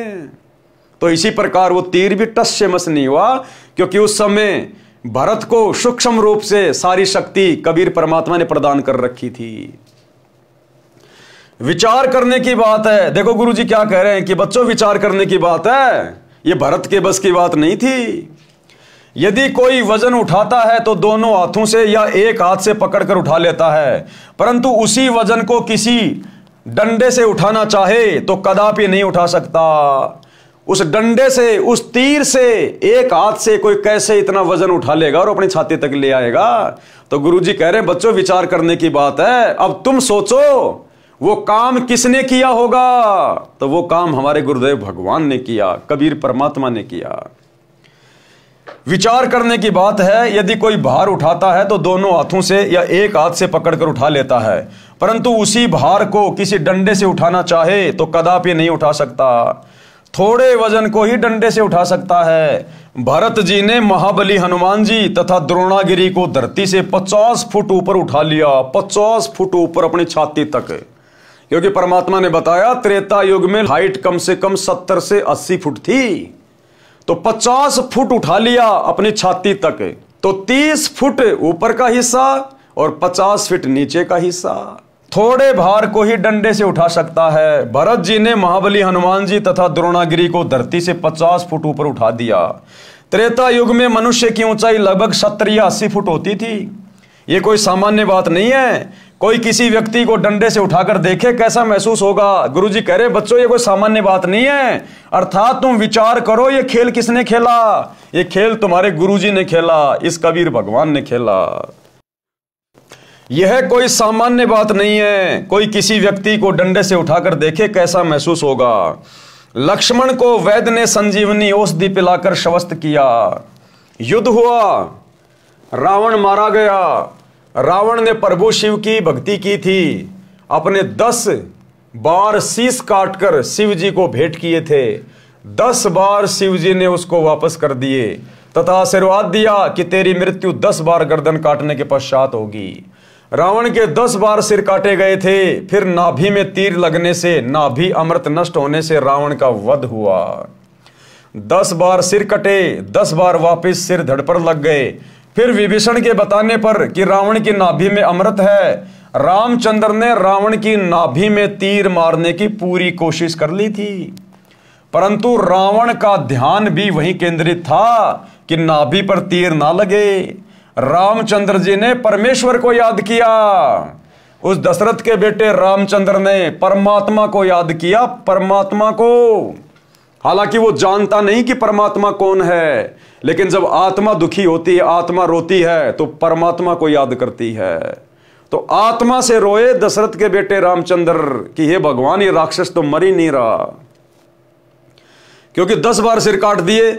तो इसी प्रकार वो तीर भी टस से मस नहीं हुआ, क्योंकि उस समय भरत को सूक्ष्म रूप से सारी शक्ति कबीर परमात्मा ने प्रदान कर रखी थी। विचार करने की बात है। देखो गुरुजी क्या कह रहे हैं कि बच्चों विचार करने की बात है, ये भरत के बस की बात नहीं थी। यदि कोई वजन उठाता है तो दोनों हाथों से या एक हाथ से पकड़कर उठा लेता है, परंतु उसी वजन को किसी डंडे से उठाना चाहे तो कदापि नहीं उठा सकता। उस डंडे से, उस तीर से, एक हाथ से कोई कैसे इतना वजन उठा लेगा और अपनी छाती तक ले आएगा। तो गुरुजी कह रहे हैं बच्चों विचार करने की बात है। अब तुम सोचो वो काम किसने किया होगा? तो वो काम हमारे गुरुदेव भगवान ने किया, कबीर परमात्मा ने किया। विचार करने की बात है। यदि कोई भार उठाता है तो दोनों हाथों से या एक हाथ से पकड़कर उठा लेता है, परंतु उसी भार को किसी डंडे से उठाना चाहे तो कदापि नहीं उठा सकता। थोड़े वजन को ही डंडे से उठा सकता है। भरत जी ने महाबली हनुमान जी तथा द्रोणागिरी को धरती से 50 फुट ऊपर उठा लिया, 50 फुट ऊपर अपनी छाती तक, क्योंकि परमात्मा ने बताया त्रेता युग में हाइट कम से कम 70 से 80 फुट थी। तो 50 फुट उठा लिया अपनी छाती तक, तो 30 फुट ऊपर का हिस्सा और 50 फीट नीचे का हिस्सा। थोड़े भार को ही डंडे से उठा सकता है। भरत जी ने महाबली हनुमान जी तथा द्रोणागिरी को धरती से 50 फुट ऊपर उठा दिया। त्रेता युग में मनुष्य की ऊंचाई लगभग 70 या 80 फुट होती थी। ये कोई सामान्य बात नहीं है। कोई किसी व्यक्ति को डंडे से उठाकर देखे कैसा महसूस होगा। गुरुजी कह रहे बच्चों ये कोई सामान्य बात नहीं है। अर्थात तुम विचार करो ये खेल किसने खेला? ये खेल तुम्हारे गुरुजी ने खेला, इस कबीर भगवान ने खेला। यह कोई सामान्य बात नहीं है। कोई किसी व्यक्ति को डंडे से उठाकर देखे कैसा महसूस होगा। लक्ष्मण को वैद्य ने संजीवनी औषधि पिलाकर स्वस्थ किया। युद्ध हुआ, रावण मारा गया। रावण ने प्रभु शिव की भक्ति की थी। अपने 10 बार शीश काटकर शिव जी को भेंट किए थे। 10 बार शिव जी ने उसको वापस कर दिए तथा आशीर्वाद दिया कि तेरी मृत्यु 10 बार गर्दन काटने के पश्चात होगी। रावण के 10 बार सिर काटे गए थे। फिर नाभि में तीर लगने से, नाभि अमृत नष्ट होने से रावण का वध हुआ। 10 बार सिर कटे, 10 बार वापिस सिर धड़ पर लग गए। फिर विभीषण के बताने पर कि रावण की नाभि में अमृत है, रामचंद्र ने रावण की नाभि में तीर मारने की पूरी कोशिश कर ली थी, परंतु रावण का ध्यान भी वहीं केंद्रित था कि नाभि पर तीर ना लगे। रामचंद्र जी ने परमेश्वर को याद किया। उस दशरथ के बेटे रामचंद्र ने परमात्मा को याद किया, परमात्मा को। हालांकि वो जानता नहीं कि परमात्मा कौन है, लेकिन जब आत्मा दुखी होती है, आत्मा रोती है, तो परमात्मा को याद करती है। तो आत्मा से रोए दशरथ के बेटे रामचंद्र कि हे भगवान ये राक्षस तो मर ही नहीं रहा, क्योंकि 10 बार सिर काट दिए।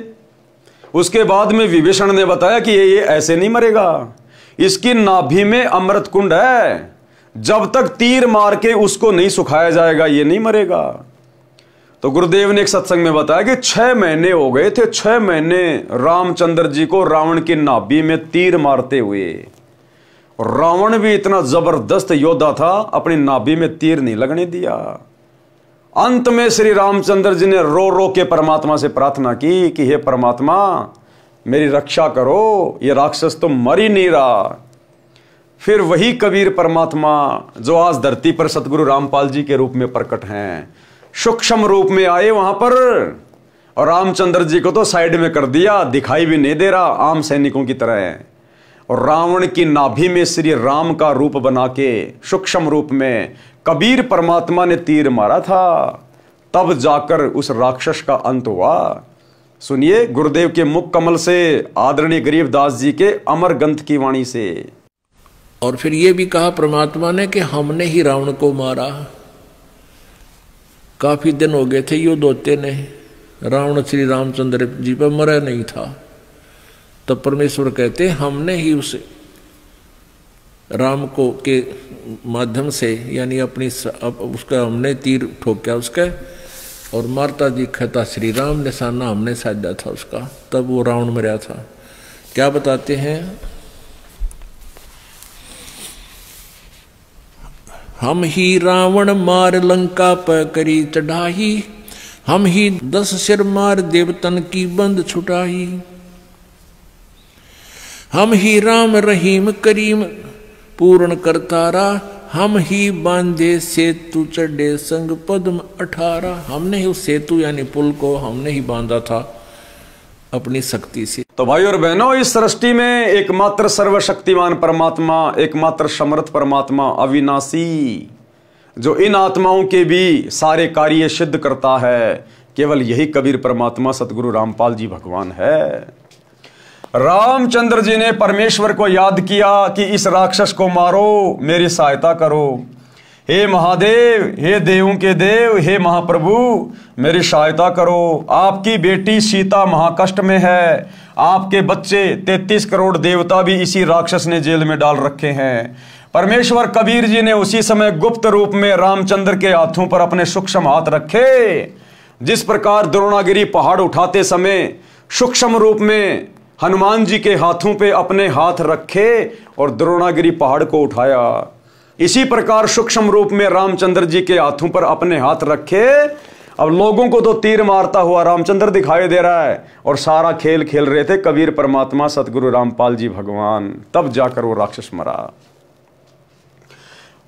उसके बाद में विभीषण ने बताया कि ये ऐसे नहीं मरेगा, इसकी नाभि में अमृत कुंड है, जब तक तीर मार के उसको नहीं सुखाया जाएगा ये नहीं मरेगा। तो गुरुदेव ने एक सत्संग में बताया कि 6 महीने हो गए थे, 6 महीने रामचंद्र जी को रावण की नाभि में तीर मारते हुए। रावण भी इतना जबरदस्त योद्धा था, अपनी नाभि में तीर नहीं लगने दिया। अंत में श्री रामचंद्र जी ने रो रो के परमात्मा से प्रार्थना की कि हे परमात्मा मेरी रक्षा करो, ये राक्षस तो मर ही नहीं रहा। फिर वही कबीर परमात्मा जो आज धरती पर सतगुरु रामपाल जी के रूप में प्रकट हैं, सूक्ष्म रूप में आए वहां पर, और रामचंद्र जी को तो साइड में कर दिया, दिखाई भी नहीं दे रहा, आम सैनिकों की तरह है। और रावण की नाभि में श्री राम का रूप बना के सूक्ष्म रूप में कबीर परमात्मा ने तीर मारा था, तब जाकर उस राक्षस का अंत हुआ। सुनिए गुरुदेव के मुख कमल से, आदरणीय गरीबदास जी के अमर ग्रंथ की वाणी से। और फिर ये भी कहा परमात्मा ने कि हमने ही रावण को मारा। काफी दिन हो गए थे युद्ध होते ने, रावण श्री रामचंद्र जी पर मरा नहीं था। तब परमेश्वर कहते हमने ही उसे राम को के माध्यम से, यानी अपनी उसका हमने तीर ठोका उसका, और मारता दिखा श्री राम, निशाना हमने साधा था उसका, तब वो रावण मरा था। क्या बताते हैं, हम ही रावण मार लंका पर करी चढ़ाई, हम ही 10 सिर मार देवतन की बंद छुटाई, हम ही राम रहीम करीम पूर्ण करतारा, हम ही बांधे सेतु चढ़े संग पद्म 18। हमने ही उस सेतु यानी पुल को हमने ही बांधा था अपनी शक्ति से। तो भाई और बहनों, इस सृष्टि में एकमात्र सर्वशक्तिमान परमात्मा, एकमात्र समर्थ परमात्मा, अविनाशी, जो इन आत्माओं के भी सारे कार्य सिद्ध करता है, केवल यही कबीर परमात्मा सतगुरु रामपाल जी भगवान है। रामचंद्र जी ने परमेश्वर को याद किया कि इस राक्षस को मारो, मेरी सहायता करो। हे महादेव, हे देवों के देव, हे महाप्रभु, मेरी सहायता करो। आपकी बेटी सीता महाकष्ट में है, आपके बच्चे 33 करोड़ देवता भी इसी राक्षस ने जेल में डाल रखे हैं। परमेश्वर कबीर जी ने उसी समय गुप्त रूप में रामचंद्र के हाथों पर अपने सूक्ष्म हाथ रखे। जिस प्रकार द्रोणागिरी पहाड़ उठाते समय सूक्ष्म रूप में हनुमान जी के हाथों पे अपने हाथ रखे और द्रोणागिरी पहाड़ को उठाया, इसी प्रकार सूक्ष्म रूप में रामचंद्र जी के हाथों पर अपने हाथ रखे। अब लोगों को तो तीर मारता हुआ रामचंद्र दिखाई दे रहा है और सारा खेल खेल रहे थे कबीर परमात्मा सतगुरु रामपाल जी भगवान। तब जाकर वो राक्षस मरा।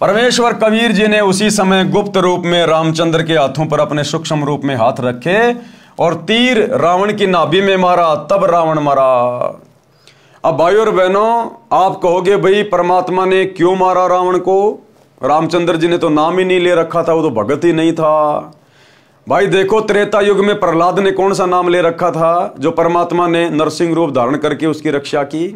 परमेश्वर कबीर जी ने उसी समय गुप्त रूप में रामचंद्र के हाथों पर अपने सूक्ष्म रूप में हाथ रखे और तीर रावण की नाभि में मारा, तब रावण मरा। अब भाई और बहनों, आप कहोगे भाई परमात्मा ने क्यों मारा रावण को? रामचंद्र जी ने तो नाम ही नहीं ले रखा था, वो तो भगत ही नहीं था। भाई देखो, त्रेता युग में प्रहलाद ने कौन सा नाम ले रखा था जो परमात्मा ने नरसिंह रूप धारण करके उसकी रक्षा की?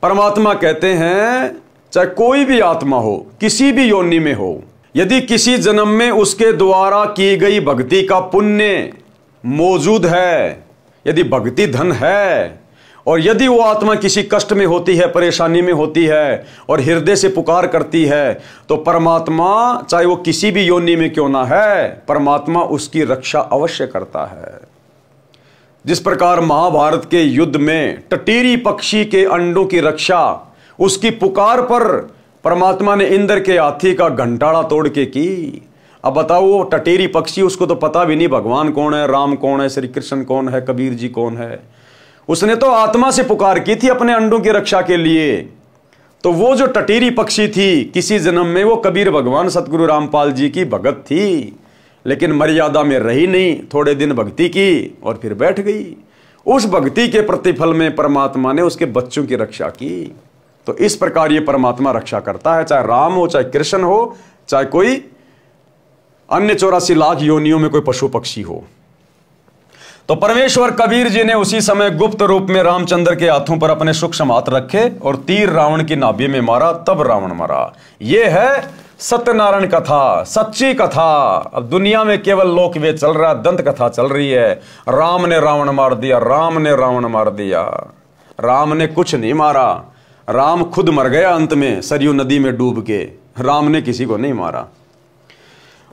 परमात्मा कहते हैं चाहे कोई भी आत्मा हो, किसी भी योनि में हो, यदि किसी जन्म में उसके द्वारा की गई भक्ति का पुण्य मौजूद है, यदि भक्ति धन है, और यदि वो आत्मा किसी कष्ट में होती है, परेशानी में होती है और हृदय से पुकार करती है, तो परमात्मा चाहे वो किसी भी योनि में क्यों ना है, परमात्मा उसकी रक्षा अवश्य करता है। जिस प्रकार महाभारत के युद्ध में टटीरी पक्षी के अंडों की रक्षा उसकी पुकार पर परमात्मा ने इंद्र के हाथी का घंटाड़ा तोड़ के की। अब बताओ, वो टटीरी पक्षी, उसको तो पता भी नहीं भगवान कौन है, राम कौन है, श्री कृष्ण कौन है, कबीर जी कौन है। उसने तो आत्मा से पुकार की थी अपने अंडों की रक्षा के लिए। तो वो जो टटीरी पक्षी थी, किसी जन्म में वो कबीर भगवान सतगुरु रामपाल जी की भगत थी, लेकिन मर्यादा में रही नहीं, थोड़े दिन भक्ति की और फिर बैठ गई। उस भक्ति के प्रतिफल में परमात्मा ने उसके बच्चों की रक्षा की। तो इस प्रकार ये परमात्मा रक्षा करता है, चाहे राम हो, चाहे कृष्ण हो, चाहे कोई अन्य 84 लाख योनियों में कोई पशु पक्षी हो। तो परमेश्वर कबीर जी ने उसी समय गुप्त रूप में रामचंद्र के हाथों पर अपने सूक्ष्म हाथ रखे और तीर रावण की नाभि में मारा, तब रावण मरा। यह है सत्यनारायण कथा, सच्ची कथा। अब दुनिया में केवल लोकवेद चल रहा है, दंत कथा चल रही है। राम ने रावण मार दिया, राम ने रावण मार दिया। राम ने कुछ नहीं मारा, राम खुद मर गया अंत में सरयू नदी में डूब के। राम ने किसी को नहीं मारा।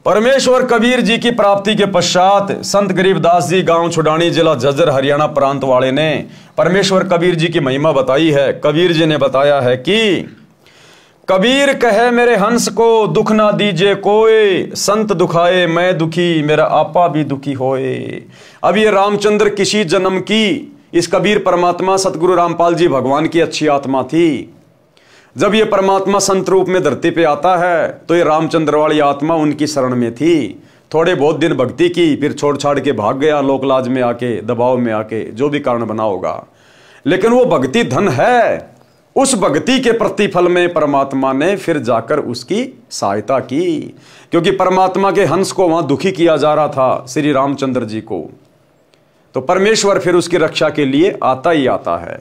परमेश्वर कबीर जी की प्राप्ति के पश्चात संत गरीबदास जी गांव छुडानी, जिला झज्जर, हरियाणा प्रांत वाले ने परमेश्वर कबीर जी की महिमा बताई है। कबीर जी ने बताया है कि कबीर कहे मेरे हंस को दुख ना दीजिए कोई, संत दुखाए मैं दुखी, मेरा आपा भी दुखी होए। अब ये रामचंद्र किसी जन्म की इस कबीर परमात्मा सतगुरु रामपाल जी भगवान की अच्छी आत्मा थी। जब ये परमात्मा संत रूप में धरती पे आता है तो ये रामचंद्र वाली आत्मा उनकी शरण में थी। थोड़े बहुत दिन भक्ति की, फिर छोड़ छाड़ के भाग गया, लोकलाज में आके, दबाव में आके, जो भी कारण बना होगा। लेकिन वो भक्ति धन है। उस भक्ति के प्रतिफल में परमात्मा ने फिर जाकर उसकी सहायता की, क्योंकि परमात्मा के हंस को वहां दुखी किया जा रहा था, श्री रामचंद्र जी को। तो परमेश्वर फिर उसकी रक्षा के लिए आता ही आता है।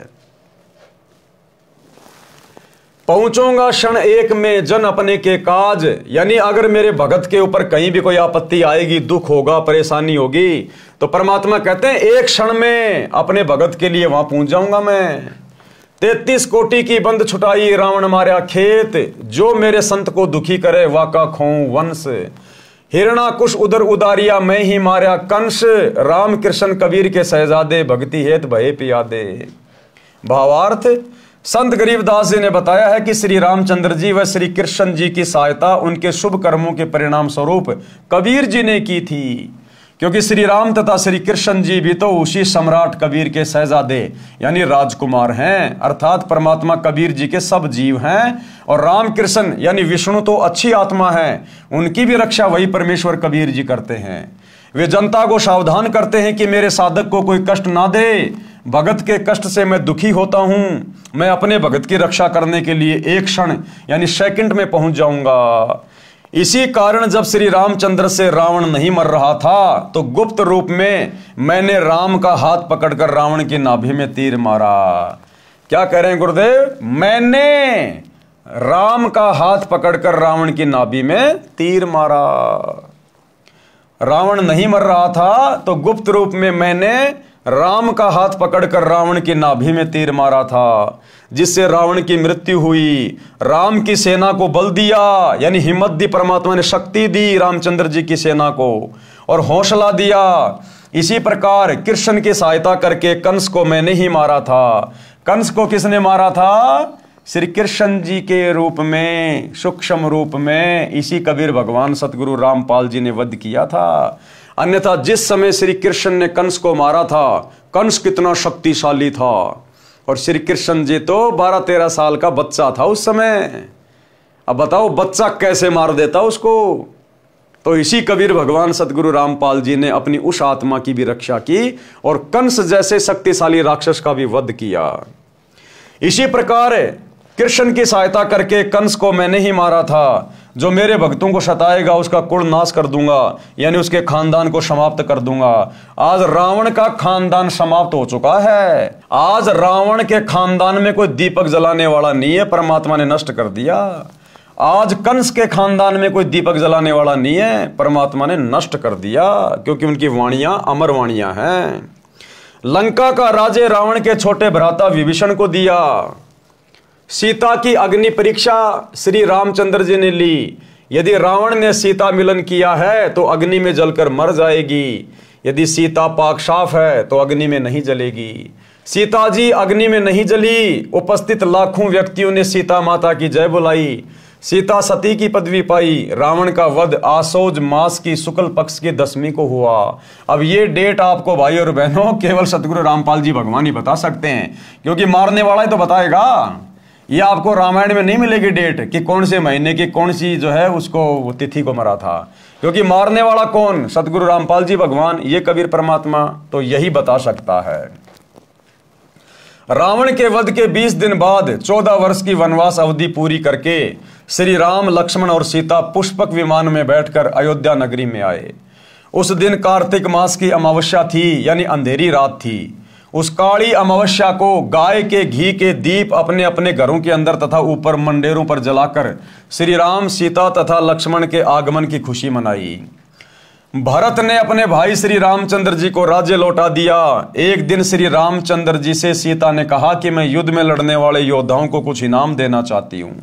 पहुंचूंगा क्षण एक में जन अपने के काज, यानी अगर मेरे भगत के ऊपर कहीं भी कोई आपत्ति आएगी, दुख होगा, परेशानी होगी, तो परमात्मा कहते हैं एक क्षण में अपने भगत के लिए वहां पहुंच जाऊंगा मैं। 33 कोटि की बंद छुटाई रावण मार्या खेत, जो मेरे संत को दुखी करे वाका खोऊं वंश। हिरणाकुश उदर उदारिया मैं ही मार्या कंस, राम कृष्ण कबीर के शहजादे भक्ति हेत भये पियादे। भावार्थ, संत गरीबदास जी ने बताया है कि श्री रामचंद्र जी व श्री कृष्ण जी की सहायता उनके शुभ कर्मों के परिणाम स्वरूप कबीर जी ने की थी, क्योंकि श्री राम तथा श्री कृष्ण जी भी तो उसी सम्राट कबीर के शहजादे यानी राजकुमार हैं, अर्थात परमात्मा कबीर जी के सब जीव हैं। और राम कृष्ण यानी विष्णु तो अच्छी आत्मा है, उनकी भी रक्षा वही परमेश्वर कबीर जी करते हैं। वे जनता को सावधान करते हैं कि मेरे साधक को कोई कष्ट ना दे, भगत के कष्ट से मैं दुखी होता हूं, मैं अपने भगत की रक्षा करने के लिए एक क्षण यानी सेकंड में पहुंच जाऊंगा। इसी कारण जब श्री रामचंद्र से रावण नहीं मर रहा था तो गुप्त रूप में मैंने राम का हाथ पकड़कर रावण की नाभि में तीर मारा। क्या कह रहे हैं गुरुदेव? मैंने राम का हाथ पकड़कर रावण की नाभि में तीर मारा। रावण नहीं मर रहा था तो गुप्त रूप में मैंने राम का हाथ पकड़कर रावण की नाभि में तीर मारा था, जिससे रावण की मृत्यु हुई। राम की सेना को बल दिया यानी हिम्मत दी, परमात्मा ने शक्ति दी रामचंद्र जी की सेना को और हौसला दिया। इसी प्रकार कृष्ण की सहायता करके कंस को मैंने ही मारा था। कंस को किसने मारा था? श्री कृष्ण जी के रूप में, सूक्ष्म रूप में इसी कबीर भगवान सतगुरु रामपाल जी ने वध किया था। अन्यथा जिस समय श्री कृष्ण ने कंस को मारा था, कंस कितना शक्तिशाली था और श्री कृष्ण जी तो 12-13 साल का बच्चा था उस समय। अब बताओ बच्चा कैसे मार देता उसको? तो इसी कबीर भगवान सतगुरु रामपाल जी ने अपनी उस आत्मा की भी रक्षा की और कंस जैसे शक्तिशाली राक्षस का भी वध किया। इसी प्रकार कृष्ण की सहायता करके कंस को मैंने ही मारा था। जो मेरे भक्तों को सताएगा उसका कुल नाश कर दूंगा, यानी उसके खानदान को समाप्त कर दूंगा। आज रावण का खानदान समाप्त हो चुका है। आज रावण के खानदान में कोई दीपक जलाने वाला नहीं है, परमात्मा ने नष्ट कर दिया। आज कंस के खानदान में कोई दीपक जलाने वाला नहीं है, परमात्मा ने नष्ट कर दिया, क्योंकि उनकी वाणियां अमर वाणियां हैं। लंका का राजे रावण के छोटे भ्राता विभीषण को दिया। सीता की अग्नि परीक्षा श्री रामचंद्र जी ने ली। यदि रावण ने सीता मिलन किया है तो अग्नि में जलकर मर जाएगी, यदि सीता पाक साफ है तो अग्नि में नहीं जलेगी। सीता जी अग्नि में नहीं जली। उपस्थित लाखों व्यक्तियों ने सीता माता की जय बुलाई। सीता सती की पदवी पाई। रावण का वध आसौज मास की शुक्ल पक्ष की 10वीं को हुआ। अब ये डेट आपको भाई और बहनों केवल सतगुरु रामपाल जी भगवान ही बता सकते हैं, क्योंकि मारने वाला ही तो बताएगा। ये आपको रामायण में नहीं मिलेगी डेट कि कौन से महीने की कौन सी जो है उसको तिथि को मरा था, क्योंकि मारने वाला कौन? सतगुरु रामपाल जी भगवान, ये कबीर परमात्मा तो यही बता सकता है। रावण के वध के 20 दिन बाद 14 वर्ष की वनवास अवधि पूरी करके श्री राम, लक्ष्मण और सीता पुष्पक विमान में बैठकर अयोध्या नगरी में आए। उस दिन कार्तिक मास की अमावस्या थी, यानी अंधेरी रात थी। उस काली अमावस्या को गाय के घी के दीप अपने अपने घरों के अंदर तथा ऊपर मंडेरों पर जलाकर श्री राम, सीता तथा लक्ष्मण के आगमन की खुशी मनाई। भरत ने अपने भाई श्री रामचंद्र जी को राज्य लौटा दिया। एक दिन श्री रामचंद्र जी से सीता ने कहा कि मैं युद्ध में लड़ने वाले योद्धाओं को कुछ इनाम देना चाहती हूँ।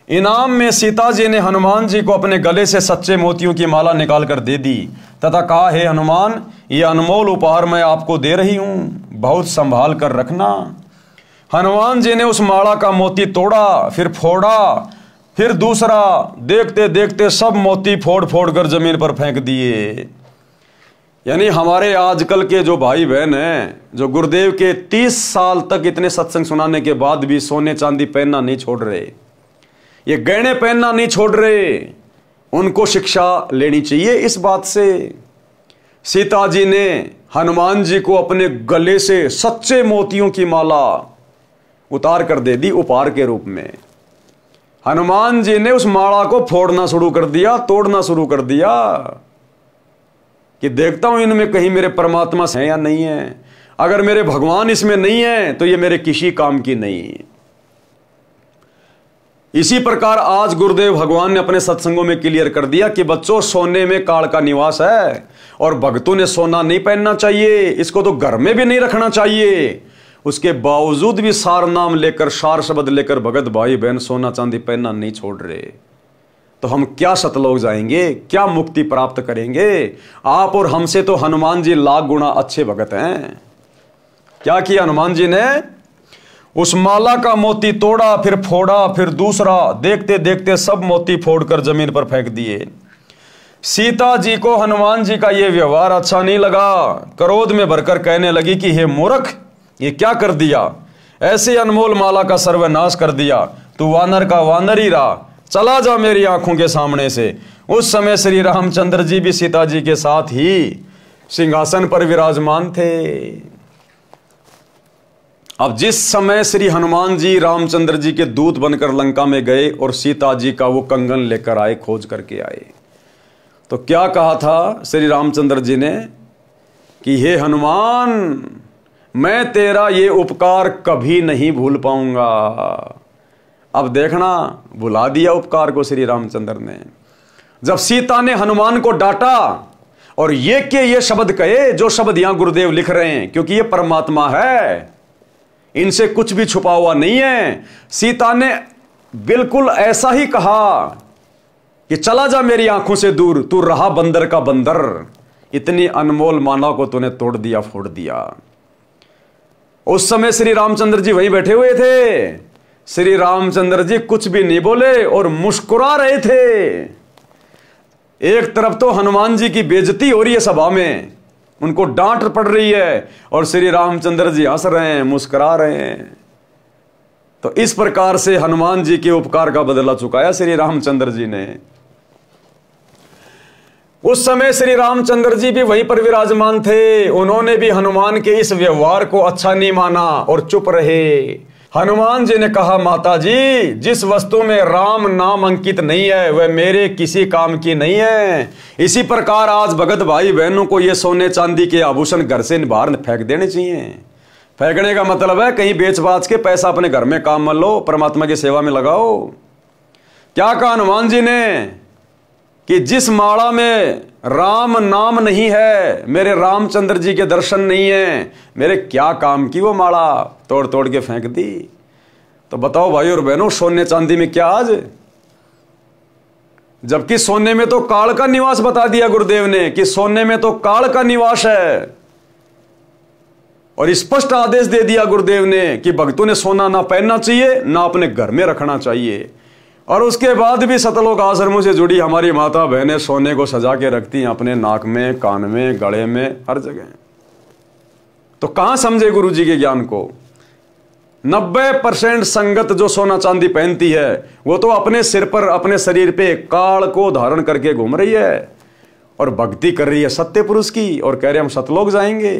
इनाम में सीता जी ने हनुमान जी को अपने गले से सच्चे मोतियों की माला निकालकर दे दी तथा कहा, हे हनुमान, ये अनमोल उपहार मैं आपको दे रही हूँ, बहुत संभाल कर रखना। हनुमान जी ने उस माला का मोती तोड़ा, फिर फोड़ा, फिर दूसरा। देखते देखते सब मोती फोड़ फोड़ कर जमीन पर फेंक दिए। यानी हमारे आजकल के जो भाई बहन हैं, जो गुरुदेव के 30 साल तक इतने सत्संग सुनाने के बाद भी सोने चांदी पहनना नहीं छोड़ रहे, ये गहने पहनना नहीं छोड़ रहे, उनको शिक्षा लेनी चाहिए इस बात से। सीता जी ने हनुमान जी को अपने गले से सच्चे मोतियों की माला उतार कर दे दी उपहार के रूप में। हनुमान जी ने उस माला को फोड़ना शुरू कर दिया, तोड़ना शुरू कर दिया कि देखता हूं इनमें कहीं मेरे परमात्मा है या नहीं है। अगर मेरे भगवान इसमें नहीं है तो ये मेरे किसी काम की नहीं। इसी प्रकार आज गुरुदेव भगवान ने अपने सत्संगों में क्लियर कर दिया कि बच्चों, सोने में काल का निवास है और भक्तों ने सोना नहीं पहनना चाहिए, इसको तो घर में भी नहीं रखना चाहिए। उसके बावजूद भी सार नाम लेकर, सार शब्द लेकर भगत भाई बहन सोना चांदी पहनना नहीं छोड़ रहे, तो हम क्या सतलोक जाएंगे, क्या मुक्ति प्राप्त करेंगे? आप और हमसे तो हनुमान जी लाख गुना अच्छे भगत हैं। क्या किया हनुमान जी ने? उस माला का मोती तोड़ा, फिर फोड़ा, फिर दूसरा, देखते देखते सब मोती फोड़कर जमीन पर फेंक दिए। सीता जी को हनुमान जी का यह व्यवहार अच्छा नहीं लगा, क्रोध में भरकर कहने लगी कि हे मूर्ख, ये क्या कर दिया? ऐसे अनमोल माला का सर्वनाश कर दिया, तू वानर का वानर ही रहा, चला जा मेरी आंखों के सामने से। उस समय श्री रामचंद्र जी भी सीता जी के साथ ही सिंहासन पर विराजमान थे। अब जिस समय श्री हनुमान जी रामचंद्र जी के दूत बनकर लंका में गए और सीता जी का वो कंगन लेकर आए, खोज करके आए, तो क्या कहा था श्री रामचंद्र जी ने कि हे हनुमान, मैं तेरा ये उपकार कभी नहीं भूल पाऊंगा। अब देखना, भुला दिया उपकार को श्री रामचंद्र ने। जब सीता ने हनुमान को डांटा और ये शब्द कहे, जो शब्द यहां गुरुदेव लिख रहे हैं, क्योंकि ये परमात्मा है, इनसे कुछ भी छुपा हुआ नहीं है। सीता ने बिल्कुल ऐसा ही कहा कि चला जा मेरी आंखों से दूर, तू रहा बंदर का बंदर, इतनी अनमोल माला को तूने तोड़ दिया, फोड़ दिया। उस समय श्री रामचंद्र जी वहीं बैठे हुए थे। श्री रामचंद्र जी कुछ भी नहीं बोले और मुस्कुरा रहे थे। एक तरफ तो हनुमान जी की बेइज्जती हो रही है सभा में, उनको डांट पड़ रही है, और श्री रामचंद्र जी हंस रहे हैं, मुस्कुरा रहे हैं। तो इस प्रकार से हनुमान जी के उपकार का बदला चुकाया श्री रामचंद्र जी ने। उस समय श्री रामचंद्र जी भी वहीं पर विराजमान थे। उन्होंने भी हनुमान के इस व्यवहार को अच्छा नहीं माना और चुप रहे। हनुमान जी ने कहा, माता जी, जिस वस्तु में राम नाम अंकित नहीं है वह मेरे किसी काम की नहीं है। इसी प्रकार आज भगत भाई बहनों को ये सोने चांदी के आभूषण घर से बाहर फेंक देने चाहिए। फेंकने का मतलब है कहीं बेच बाच के पैसा अपने घर में काम में लो, परमात्मा की सेवा में लगाओ। क्या कहा हनुमान जी ने कि जिस माला में राम नाम नहीं है, मेरे रामचंद्र जी के दर्शन नहीं है, मेरे क्या काम की वो माला, तोड़ तोड़ के फेंक दी। तो बताओ भाई और बहनों, सोने चांदी में क्या आज? जबकि सोने में तो काल का निवास बता दिया गुरुदेव ने कि सोने में तो काल का निवास है, और स्पष्ट आदेश दे दिया गुरुदेव ने कि भक्तों ने सोना ना पहनना चाहिए, ना अपने घर में रखना चाहिए। और उसके बाद भी सतलोक आश्रमों से जुड़ी हमारी माता बहनें सोने को सजा के रखती हैं अपने नाक में, कान में, गले में, हर जगह। तो कहां समझे गुरु जी के ज्ञान को? 90% संगत जो सोना चांदी पहनती है वो तो अपने सिर पर, अपने शरीर पे काल को धारण करके घूम रही है और भक्ति कर रही है सत्य पुरुष की, और कह रहे हम सतलोक जाएंगे।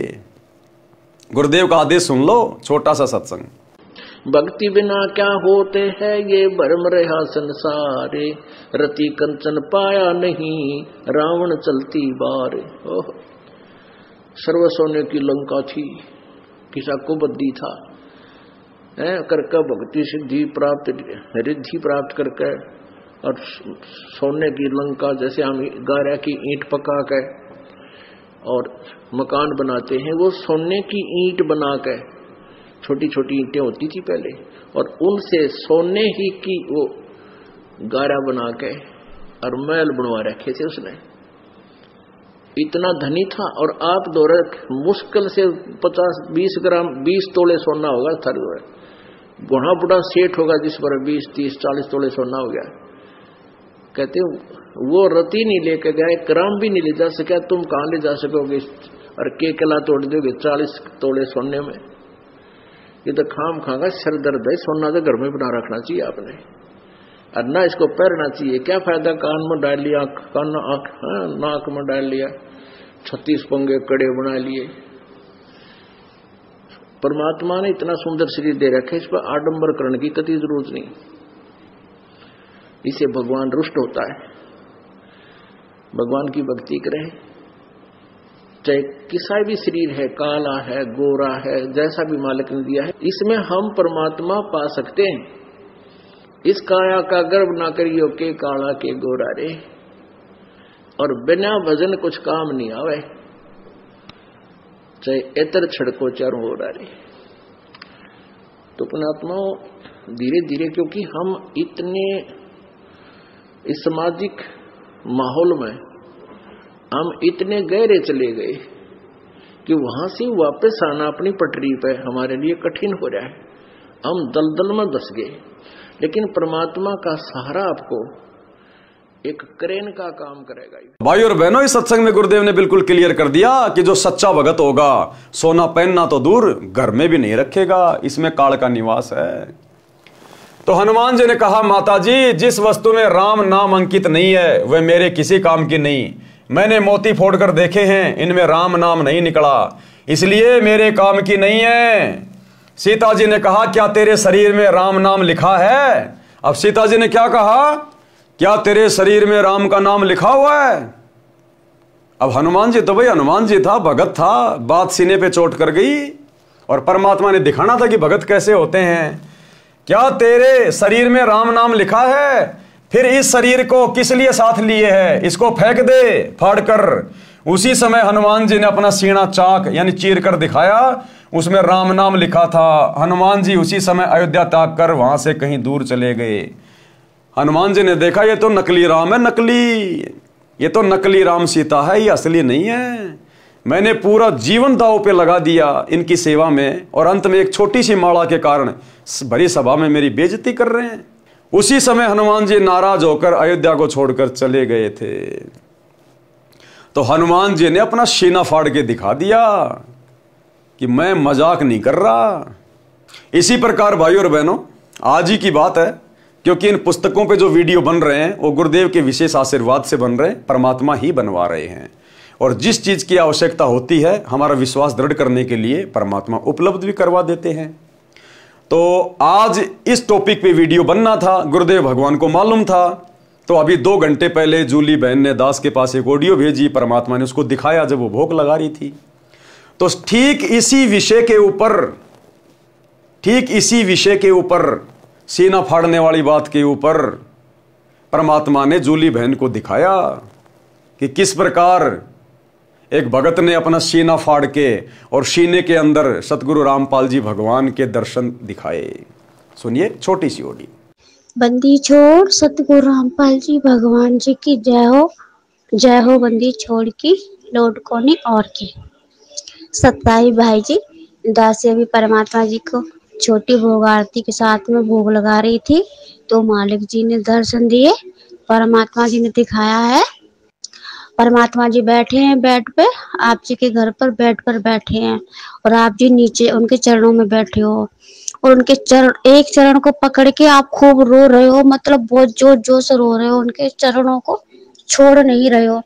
गुरुदेव का आदेश सुन लो, छोटा सा सत्संग। भक्ति बिना क्या होते हैं ये भरम रहा संसारे, रति कंचन पाया नहीं रावण चलती बार। सर्व सोने की लंका थी, किसा को बद्दी था, करके भक्ति सिद्धि प्राप्त, रिद्धि प्राप्त करके, और सोने की लंका जैसे हम गारा की ईंट पका के और मकान बनाते हैं, वो सोने की ईंट बना के, छोटी छोटी ईंटें होती थी पहले, और उनसे सोने ही की वो गारा बना के और महल बनवा रखे थे उसने। इतना धनी था। और आप दौरे मुश्किल से 50-20 ग्राम 20 तोले सोना होगा थर, बुढ़ा बुढ़ा सेठ होगा जिस पर 20-30-40 तोले सोना हो गया। कहते वो रति नहीं लेके गया, एक ग्राम भी नहीं ले जा सका, तुम कहां ले जा सकोगे? और के कला तोड़ दोगे 40 तोले सोने में? ये तो खाम खागा सर दर्द है। सोना तो घर में बना रखना चाहिए आपने, और ना इसको पहनना चाहिए। क्या फायदा कान में डाल लिया, कान नाक में डाल लिया, 36 पंगे कड़े बना लिए। परमात्मा ने इतना सुंदर शरीर दे रखे, इस पर आडंबर करने की कति जरूरत नहीं। इसे भगवान रुष्ट होता है। भगवान की भक्ति करें, चाहे किसा भी शरीर है, काला है, गोरा है, जैसा भी मालिक ने दिया है, इसमें हम परमात्मा पा सकते हैं। इस काया का गर्व ना करियो के काला के गोरा रे, और बिना भजन कुछ काम नहीं आवे, चाहे एतर छड़को चारों हो रे। तो पुण्यात्माओं धीरे धीरे, क्योंकि हम इतने इस सामाजिक माहौल में हम इतने गहरे चले गए कि वहां से वापस आना अपनी पटरी पे हमारे लिए कठिन हो रहा है। हम दलदल में धस गए। लेकिन परमात्मा का सहारा आपको एक क्रेन का काम करेगा। भाई और बहनों, इस सत्संग में गुरुदेव ने बिल्कुल क्लियर कर दिया कि जो सच्चा भगत होगा सोना पहनना तो दूर घर में भी नहीं रखेगा, इसमें काल का निवास है। तो हनुमान जी ने कहा, माता जी जिस वस्तु में राम नाम अंकित नहीं है वह मेरे किसी काम की नहीं। मैंने मोती फोड़कर देखे हैं, इनमें राम नाम नहीं निकला, इसलिए मेरे काम की नहीं है। सीता जी ने कहा, क्या तेरे शरीर में राम नाम लिखा है? अब सीता जी ने क्या कहा, क्या तेरे शरीर में राम का नाम लिखा हुआ है? अब हनुमान जी तो भाई हनुमान जी था, भगत था, बात सीने पे चोट कर गई और परमात्मा ने दिखाना था कि भगत कैसे होते हैं। क्या तेरे शरीर में राम नाम लिखा है? फिर इस शरीर को किस लिए साथ लिए है? इसको फेंक दे फाड़ कर। उसी समय हनुमान जी ने अपना सीना चाक यानी चीर कर दिखाया, उसमें राम नाम लिखा था। हनुमान जी उसी समय अयोध्या त्याग कर वहां से कहीं दूर चले गए। हनुमान जी ने देखा ये तो नकली राम है, नकली, ये तो नकली राम सीता है, ये असली नहीं है। मैंने पूरा जीवन दांव पे लगा दिया इनकी सेवा में और अंत में एक छोटी सी माला के कारण भरी सभा में मेरी बेइज्जती कर रहे हैं। उसी समय हनुमान जी नाराज होकर अयोध्या को छोड़कर चले गए थे। तो हनुमान जी ने अपना सीना फाड़ के दिखा दिया कि मैं मजाक नहीं कर रहा। इसी प्रकार भाइयों और बहनों, आज ही की बात है, क्योंकि इन पुस्तकों पे जो वीडियो बन रहे हैं वो गुरुदेव के विशेष आशीर्वाद से बन रहे हैं, परमात्मा ही बनवा रहे हैं। और जिस चीज की आवश्यकता होती है हमारा विश्वास दृढ़ करने के लिए परमात्मा उपलब्ध भी करवा देते हैं। तो आज इस टॉपिक पे वीडियो बनना था, गुरुदेव भगवान को मालूम था। तो अभी 2 घंटे पहले जूली बहन ने दास के पास एक ऑडियो भेजी, परमात्मा ने उसको दिखाया जब वो भोग लगा रही थी। तो ठीक इसी विषय के ऊपर सीना फाड़ने वाली बात के ऊपर परमात्मा ने जूली बहन को दिखाया कि किस प्रकार एक भगत ने अपना सीना फाड़ के और सीने के अंदर सतगुरु रामपाल जी भगवान के दर्शन दिखाए। सुनिए छोटी सी ऑडियो। बंदी छोड़ सतगुरु रामपाल जी भगवान जी की जय हो बंदी छोड़ की लौट कोनी और की। सत्ताई भाई जी, दासी अभी परमात्मा जी को छोटी भोग आरती के साथ में भोग लगा रही थी तो मालिक जी ने दर्शन दिए, परमात्मा जी ने दिखाया है। परमात्मा जी बैठे हैं बेड पे, आप जी के घर पर बेड पर बैठे हैं और आप जी नीचे उनके चरणों में बैठे हो और उनके चरण, एक चरण को पकड़ के आप खूब रो रहे हो, मतलब बहुत जोर जोर से रो रहे हो, उनके चरणों को छोड़ नहीं रहे हो।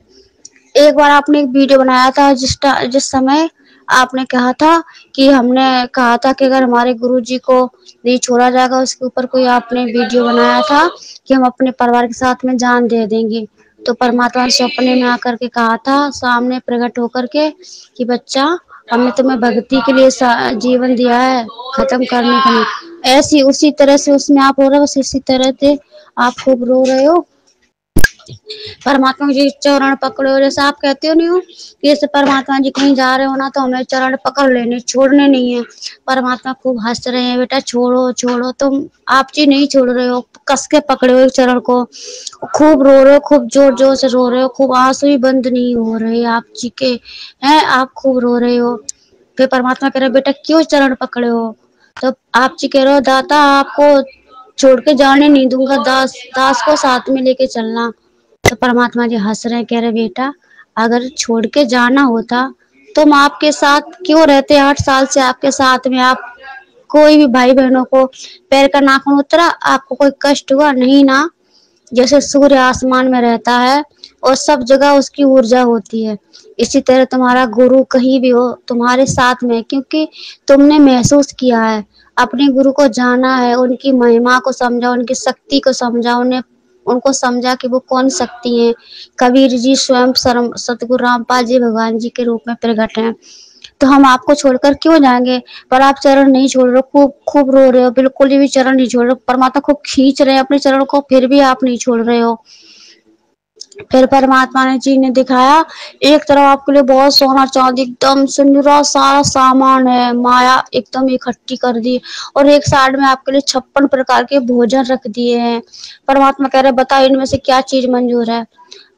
एक बार आपने एक वीडियो बनाया था जिस समय आपने कहा था कि हमने कहा था कि अगर हमारे गुरुजी को नहीं छोड़ा जाएगा, उसके ऊपर कोई आपने वीडियो बनाया था कि हम अपने परिवार के साथ में जान दे देंगे। तो परमात्मा ने सपने में आकर के कहा था सामने प्रकट होकर के कि बच्चा हमने तुम्हें भक्ति के लिए जीवन दिया है, खत्म करने के लिए। ऐसी उसी तरह से उसमें आप रो रहे हो, बस इसी तरह से आप खूब रो रहे हो। परमात्मा जी चरण पकड़ो, जैसे आप कहते हो नहीं हो कि जैसे परमात्मा जी कहीं जा रहे हो ना तो हमें चरण पकड़ लेने, छोड़ने नहीं है। परमात्मा खूब हंस रहे हैं, बेटा छोड़ो छोड़ो, तुम आप जी नहीं छोड़ रहे हो, कस के पकड़े हो एक चरण को, खूब रो रहे हो, खूब जोर जोर से रो रहे हो, खूब आंसू ही बंद नहीं हो रहे आप जी के हैं, आप खूब रो रहे हो। फिर परमात्मा कह रहे बेटा क्यों चरण पकड़े हो? तो आप जी कह रहे हो दाता आपको छोड़ के जाने नहीं दूंगा, दास को साथ में लेके चलना। तो परमात्मा जी हंस रहे हैं, कह रहे बेटा अगर छोड़ के जाना होता तो हम आपके साथ क्यों रहते, 8 साल से आपके साथ में, आप कोई भी भाई बहनों को पैर का नाखून उतरा आपको कोई कष्ट हुआ नहीं ना। जैसे सूर्य आसमान में रहता है और सब जगह उसकी ऊर्जा होती है, इसी तरह तुम्हारा गुरु कहीं भी हो तुम्हारे साथ में, क्योंकि तुमने महसूस किया है, अपने गुरु को जाना है, उनकी महिमा को समझा, उनकी शक्ति को समझा, उनको समझा कि वो कौन शक्ति है। कबीर जी स्वयं सतगुरु रामपाल जी भगवान जी के रूप में प्रकट हैं। तो हम आपको छोड़कर क्यों जाएंगे? पर आप चरण नहीं छोड़ रहे हो, खूब रो रहे हो, बिल्कुल भी चरण नहीं छोड़ रहे हो। परमात्मा खूब खींच रहे हैं अपने चरण को, फिर भी आप नहीं छोड़ रहे हो। फिर परमात्मा ने जी ने दिखाया, एक तरफ आपके लिए बहुत सोना चांदी एकदम सुनहरा सारा सामान है, माया एकदम इकट्ठी कर दी, और एक साइड में आपके लिए 56 प्रकार के भोजन रख दिए हैं। परमात्मा कह रहे बताओ इनमें से क्या चीज मंजूर है,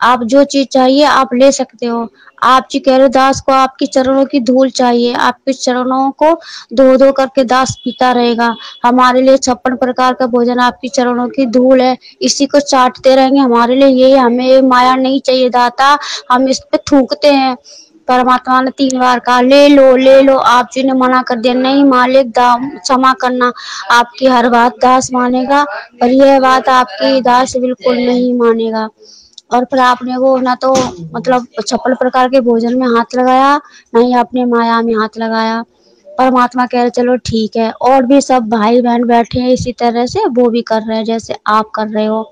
आप जो चीज चाहिए आप ले सकते हो। आप जी कह रहे दास को आपकी चरणों की धूल चाहिए, आपके चरणों को धो धो करके दास पीता रहेगा। हमारे लिए 56 प्रकार का भोजन आपकी चरणों की धूल है, इसी को चाटते रहेंगे, हमारे लिए ये हमें माया नहीं चाहिए दाता, हम इस पे थूकते हैं। परमात्मा ने 3 बार कहा ले लो ले लो, आप जी ने मना कर दिया, नहीं मालिक क्षमा करना, आपकी हर बात दास मानेगा पर यह बात आपकी दास बिल्कुल नहीं मानेगा। और फिर आपने वो ना तो मतलब 56 प्रकार के भोजन में हाथ लगाया, ना ही आपने माया में हाथ लगाया। परमात्मा कह रहे चलो ठीक है, और भी सब भाई बहन बैठे हैं इसी तरह से, वो भी कर रहे हैं जैसे आप कर रहे हो।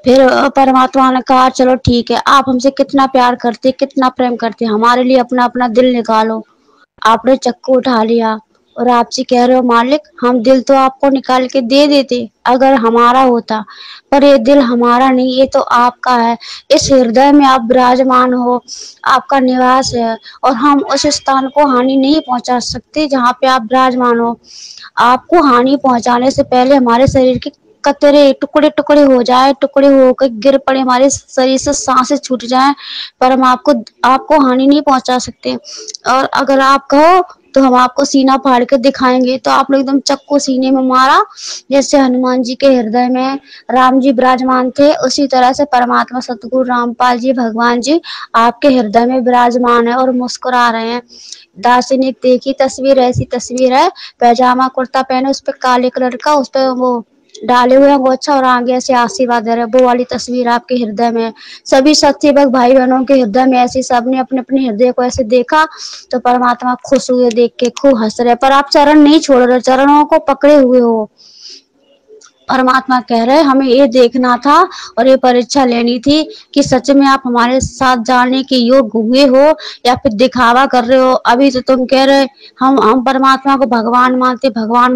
फिर परमात्मा ने कहा चलो ठीक है, आप हमसे कितना प्यार करते कितना प्रेम करते, हमारे लिए अपना अपना दिल निकालो। आपने चक्कू उठा लिया और आपसे कह रहे हो मालिक हम दिल तो आपको निकाल के दे देते अगर हमारा होता, पर ये दिल हमारा नहीं, ये तो आपका है। इस हृदय में आप विराजमान हो, आपका निवास है, और हम उस स्थान को हानि नहीं पहुंचा सकते जहाँ पे आप विराजमान हो। आपको हानि पहुंचाने से पहले हमारे शरीर के कतरे टुकड़े टुकड़े हो जाए, टुकड़े होकर गिर पड़े, हमारे शरीर से सांसें छूट जाएं, पर हम आपको हानि नहीं पहुंचा सकते। और अगर आप कहो तो हम आपको सीना फाड़ के दिखाएंगे। तो आपने एकदम चक्कू सीने में मारा, जैसे हनुमान जी के हृदय में राम जी विराजमान थे, उसी तरह से परमात्मा सतगुरु रामपाल जी भगवान जी आपके हृदय में विराजमान है और मुस्कुरा रहे हैं। दासी ने देखी तस्वीर, ऐसी तस्वीर है, पैजामा कुर्ता पहने, उस पर काले कलर का उस पर वो डाले हुए हैं गोछा, और आगे से आशीर्वाद दे रहे, वो वाली तस्वीर आपके हृदय में। सभी सच्चे भक्त भाई बहनों के हृदय में ऐसी, सबने अपने अपने हृदय को ऐसे देखा, तो परमात्मा खुश हुए, देख के खूब हंस रहे, पर आप चरण नहीं छोड़ रहे, चरणों को पकड़े हुए हो। परमात्मा कह रहे हमें ये देखना था और ये परीक्षा लेनी थी कि सच में आप हमारे साथ जाने के योग्य हुए हो या फिर दिखावा कर रहे हो। अभी तो तुम कह रहे हम परमात्मा को भगवान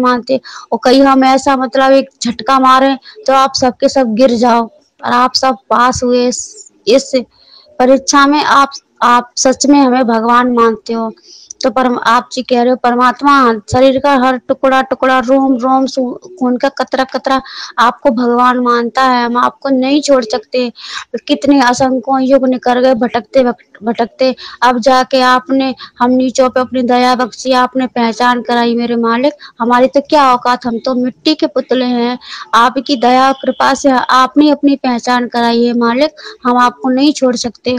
मानते, और कहीं हम ऐसा मतलब एक झटका मारे तो आप सबके सब गिर जाओ, और आप सब पास हुए इस परीक्षा में। आप सच में हमें भगवान मानते हो। तो आप जी कह रहे हो परमात्मा शरीर का हर टुकड़ा टुकड़ा, रोम रोम, खून का कतरा कतरा आपको भगवान मानता है, हम आपको नहीं छोड़ सकते। कितने असंख्यों युग निकल गए भटकते भटकते, अब जाके आपने हम नीचों पे अपनी दया बख्शी, आपने पहचान कराई मेरे मालिक। हमारी तो क्या औकात, हम तो मिट्टी के पुतले हैं, आपकी दया कृपा से आपने अपनी पहचान कराई है मालिक, हम आपको नहीं छोड़ सकते।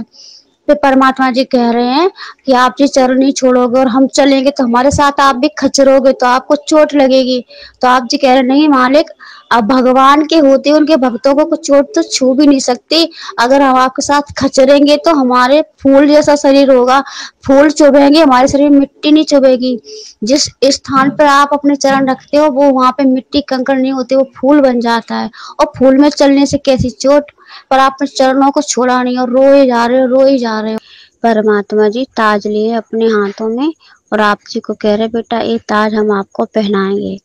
फिर परमात्मा जी कह रहे हैं कि आप जी चरण नहीं छोड़ोगे और हम चलेंगे तो हमारे साथ आप भी खचरोगे, तो आपको चोट लगेगी। तो आप जी कह रहे नहीं मालिक, अब भगवान के होते उनके भक्तों को कुछ चोट तो छू भी नहीं सकती, अगर हम आपके साथ खचरेंगे तो हमारे फूल जैसा शरीर होगा, फूल चुभेंगे, हमारे शरीर में मिट्टी नहीं चुभेगी। जिस स्थान पर आप अपने चरण रखते हो वो वहां पे मिट्टी कंकड़ नहीं होते, वो फूल बन जाता है, और फूल में चलने से कैसी चोट। पर आपने चरणों को छोड़ा नहीं और रोए जा रहे हो। परमात्मा जी ताज लिए अपने हाथों में और आप जी को कह रहे बेटा ये ताज हम आपको पहनाएंगे।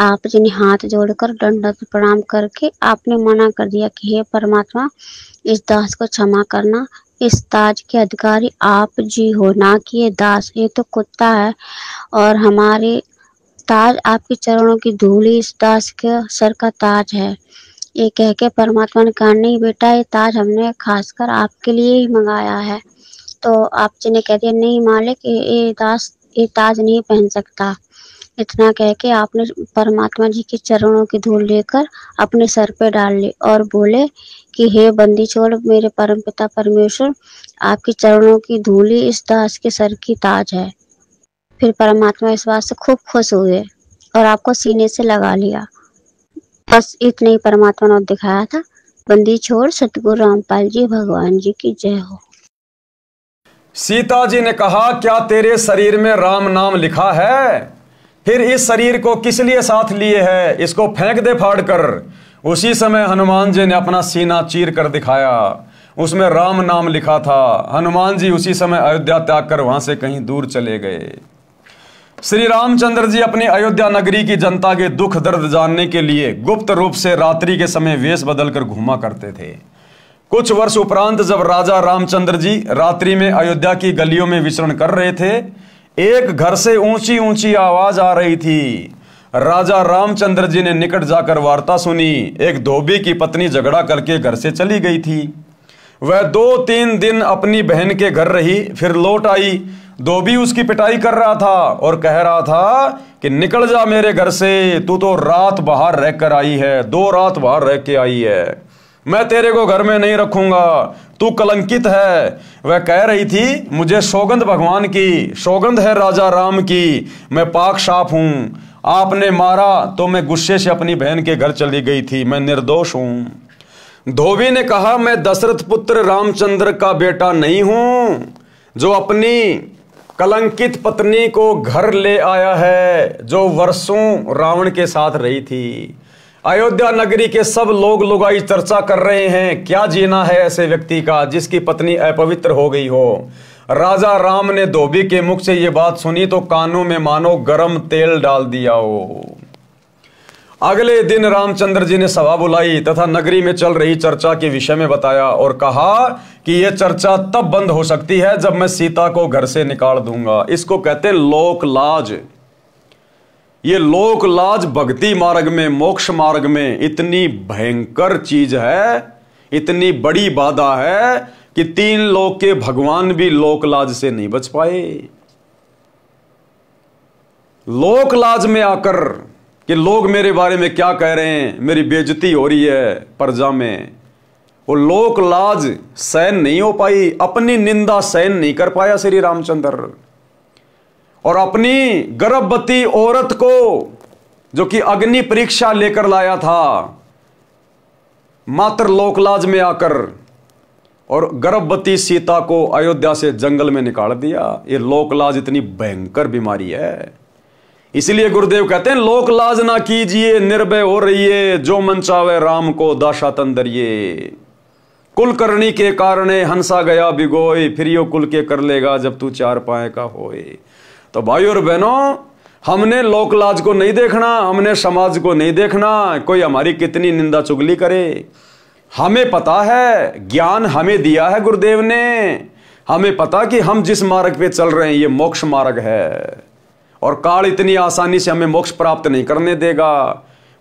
आप जी ने हाथ जोड़कर दंडवत प्रणाम करके आपने मना कर दिया कि हे परमात्मा इस दास को क्षमा करना, इस ताज के अधिकारी आप जी हो, ना कि ये दास, ये तो कुत्ता है, और हमारे ताज आपके चरणों की धूली इस दास के सर का ताज है। ये कह के परमात्मा ने कहा नहीं बेटा ये ताज हमने खासकर आपके लिए ही मंगाया है। तो आप जी ने कह दिया नहीं मालिक ये दास ये ताज नहीं पहन सकता। इतना कह के आपने परमात्मा जी के चरणों की धूल लेकर अपने सर पे डाल ली और बोले कि हे बंदी छोड़ मेरे परम पिता परमेश्वर, आपके चरणों की धूली इस दास के सर की ताज है। फिर परमात्मा इस बात से खूब खुश हुए और आपको सीने से लगा लिया। बस इतना ही परमात्मा ने दिखाया था। बंदी छोड़ सतगुरु रामपाल जी भगवान जी की जय हो। सीता जी ने कहा क्या तेरे शरीर में राम नाम लिखा है? फिर इस शरीर को किस लिए साथ लिए है? इसको फेंक दे फाड़ कर। उसी समय हनुमान जी ने अपना सीना चीर कर दिखाया, उसमें राम नाम लिखा था। हनुमान जी उसी समय अयोध्या त्याग कर वहां से कहीं दूर चले गए। श्री रामचंद्र जी अपनी अयोध्या नगरी की जनता के दुख दर्द जानने के लिए गुप्त रूप से रात्रि के समय वेश बदलकर घूमा करते थे। कुछ वर्ष उपरांत जब राजा रामचंद्र जी रात्रि में अयोध्या की गलियों में विचरण कर रहे थे, एक घर से ऊंची ऊंची आवाज आ रही थी। राजा रामचंद्र जी ने निकट जाकर वार्ता सुनी। एक धोबी की पत्नी झगड़ा करके घर से चली गई थी। वह 2-3 दिन अपनी बहन के घर रही, फिर लौट आई। धोबी उसकी पिटाई कर रहा था और कह रहा था कि निकल जा मेरे घर से, तू तो रात बाहर रह कर आई है, 2 रात बाहर रह के आई है, मैं तेरे को घर में नहीं रखूंगा, तू कलंकित है। वह कह रही थी, मुझे सौगंध भगवान की, सौगंध है राजा राम की, मैं पाक साफ हूं, आपने मारा तो मैं गुस्से से अपनी बहन के घर चली गई थी, मैं निर्दोष हूं। धोबी ने कहा, मैं दशरथ पुत्र रामचंद्र का बेटा नहीं हूं जो अपनी कलंकित पत्नी को घर ले आया है, जो वर्षों रावण के साथ रही थी। अयोध्या नगरी के सब लोग लुगाई चर्चा कर रहे हैं, क्या जीना है ऐसे व्यक्ति का जिसकी पत्नी अपवित्र हो गई हो। राजा राम ने धोबी के मुख से ये बात सुनी तो कानों में मानो गरम तेल डाल दिया हो। अगले दिन रामचंद्र जी ने सभा बुलाई तथा नगरी में चल रही चर्चा के विषय में बताया और कहा कि यह चर्चा तब बंद हो सकती है जब मैं सीता को घर से निकाल दूंगा। इसको कहते हैं लोक लाज। ये लोक लाज भक्ति मार्ग में, मोक्ष मार्ग में इतनी भयंकर चीज है, इतनी बड़ी बाधा है कि 3 लोक के भगवान भी लोक लाज से नहीं बच पाए। लोक लाज में आकर कि लोग मेरे बारे में क्या कह रहे हैं, मेरी बेइज्जती हो रही है प्रजा में, वो लोक लाज सहन नहीं हो पाई, अपनी निंदा सहन नहीं कर पाया श्री रामचंद्र। और अपनी गर्भवती औरत को जो कि अग्नि परीक्षा लेकर लाया था, मात्र लोकलाज में आकर और गर्भवती सीता को अयोध्या से जंगल में निकाल दिया। ये लोकलाज इतनी भयंकर बीमारी है। इसलिए गुरुदेव कहते हैं, लोकलाज ना कीजिए, निर्भय हो रहिए, जो मन चावे राम को दाशा तंदरिए। कुलकर्णी के कारणे हंसा गया बिगोय, फिर यो कुल के कर लेगा जब तू 4 पाए का होए। तो भाइयों और बहनों, हमने लोकलाज को नहीं देखना, हमने समाज को नहीं देखना, कोई हमारी कितनी निंदा चुगली करे। हमें पता है, ज्ञान हमें दिया है गुरुदेव ने, हमें पता कि हम जिस मार्ग पे चल रहे हैं ये मोक्ष मार्ग है और काल इतनी आसानी से हमें मोक्ष प्राप्त नहीं करने देगा।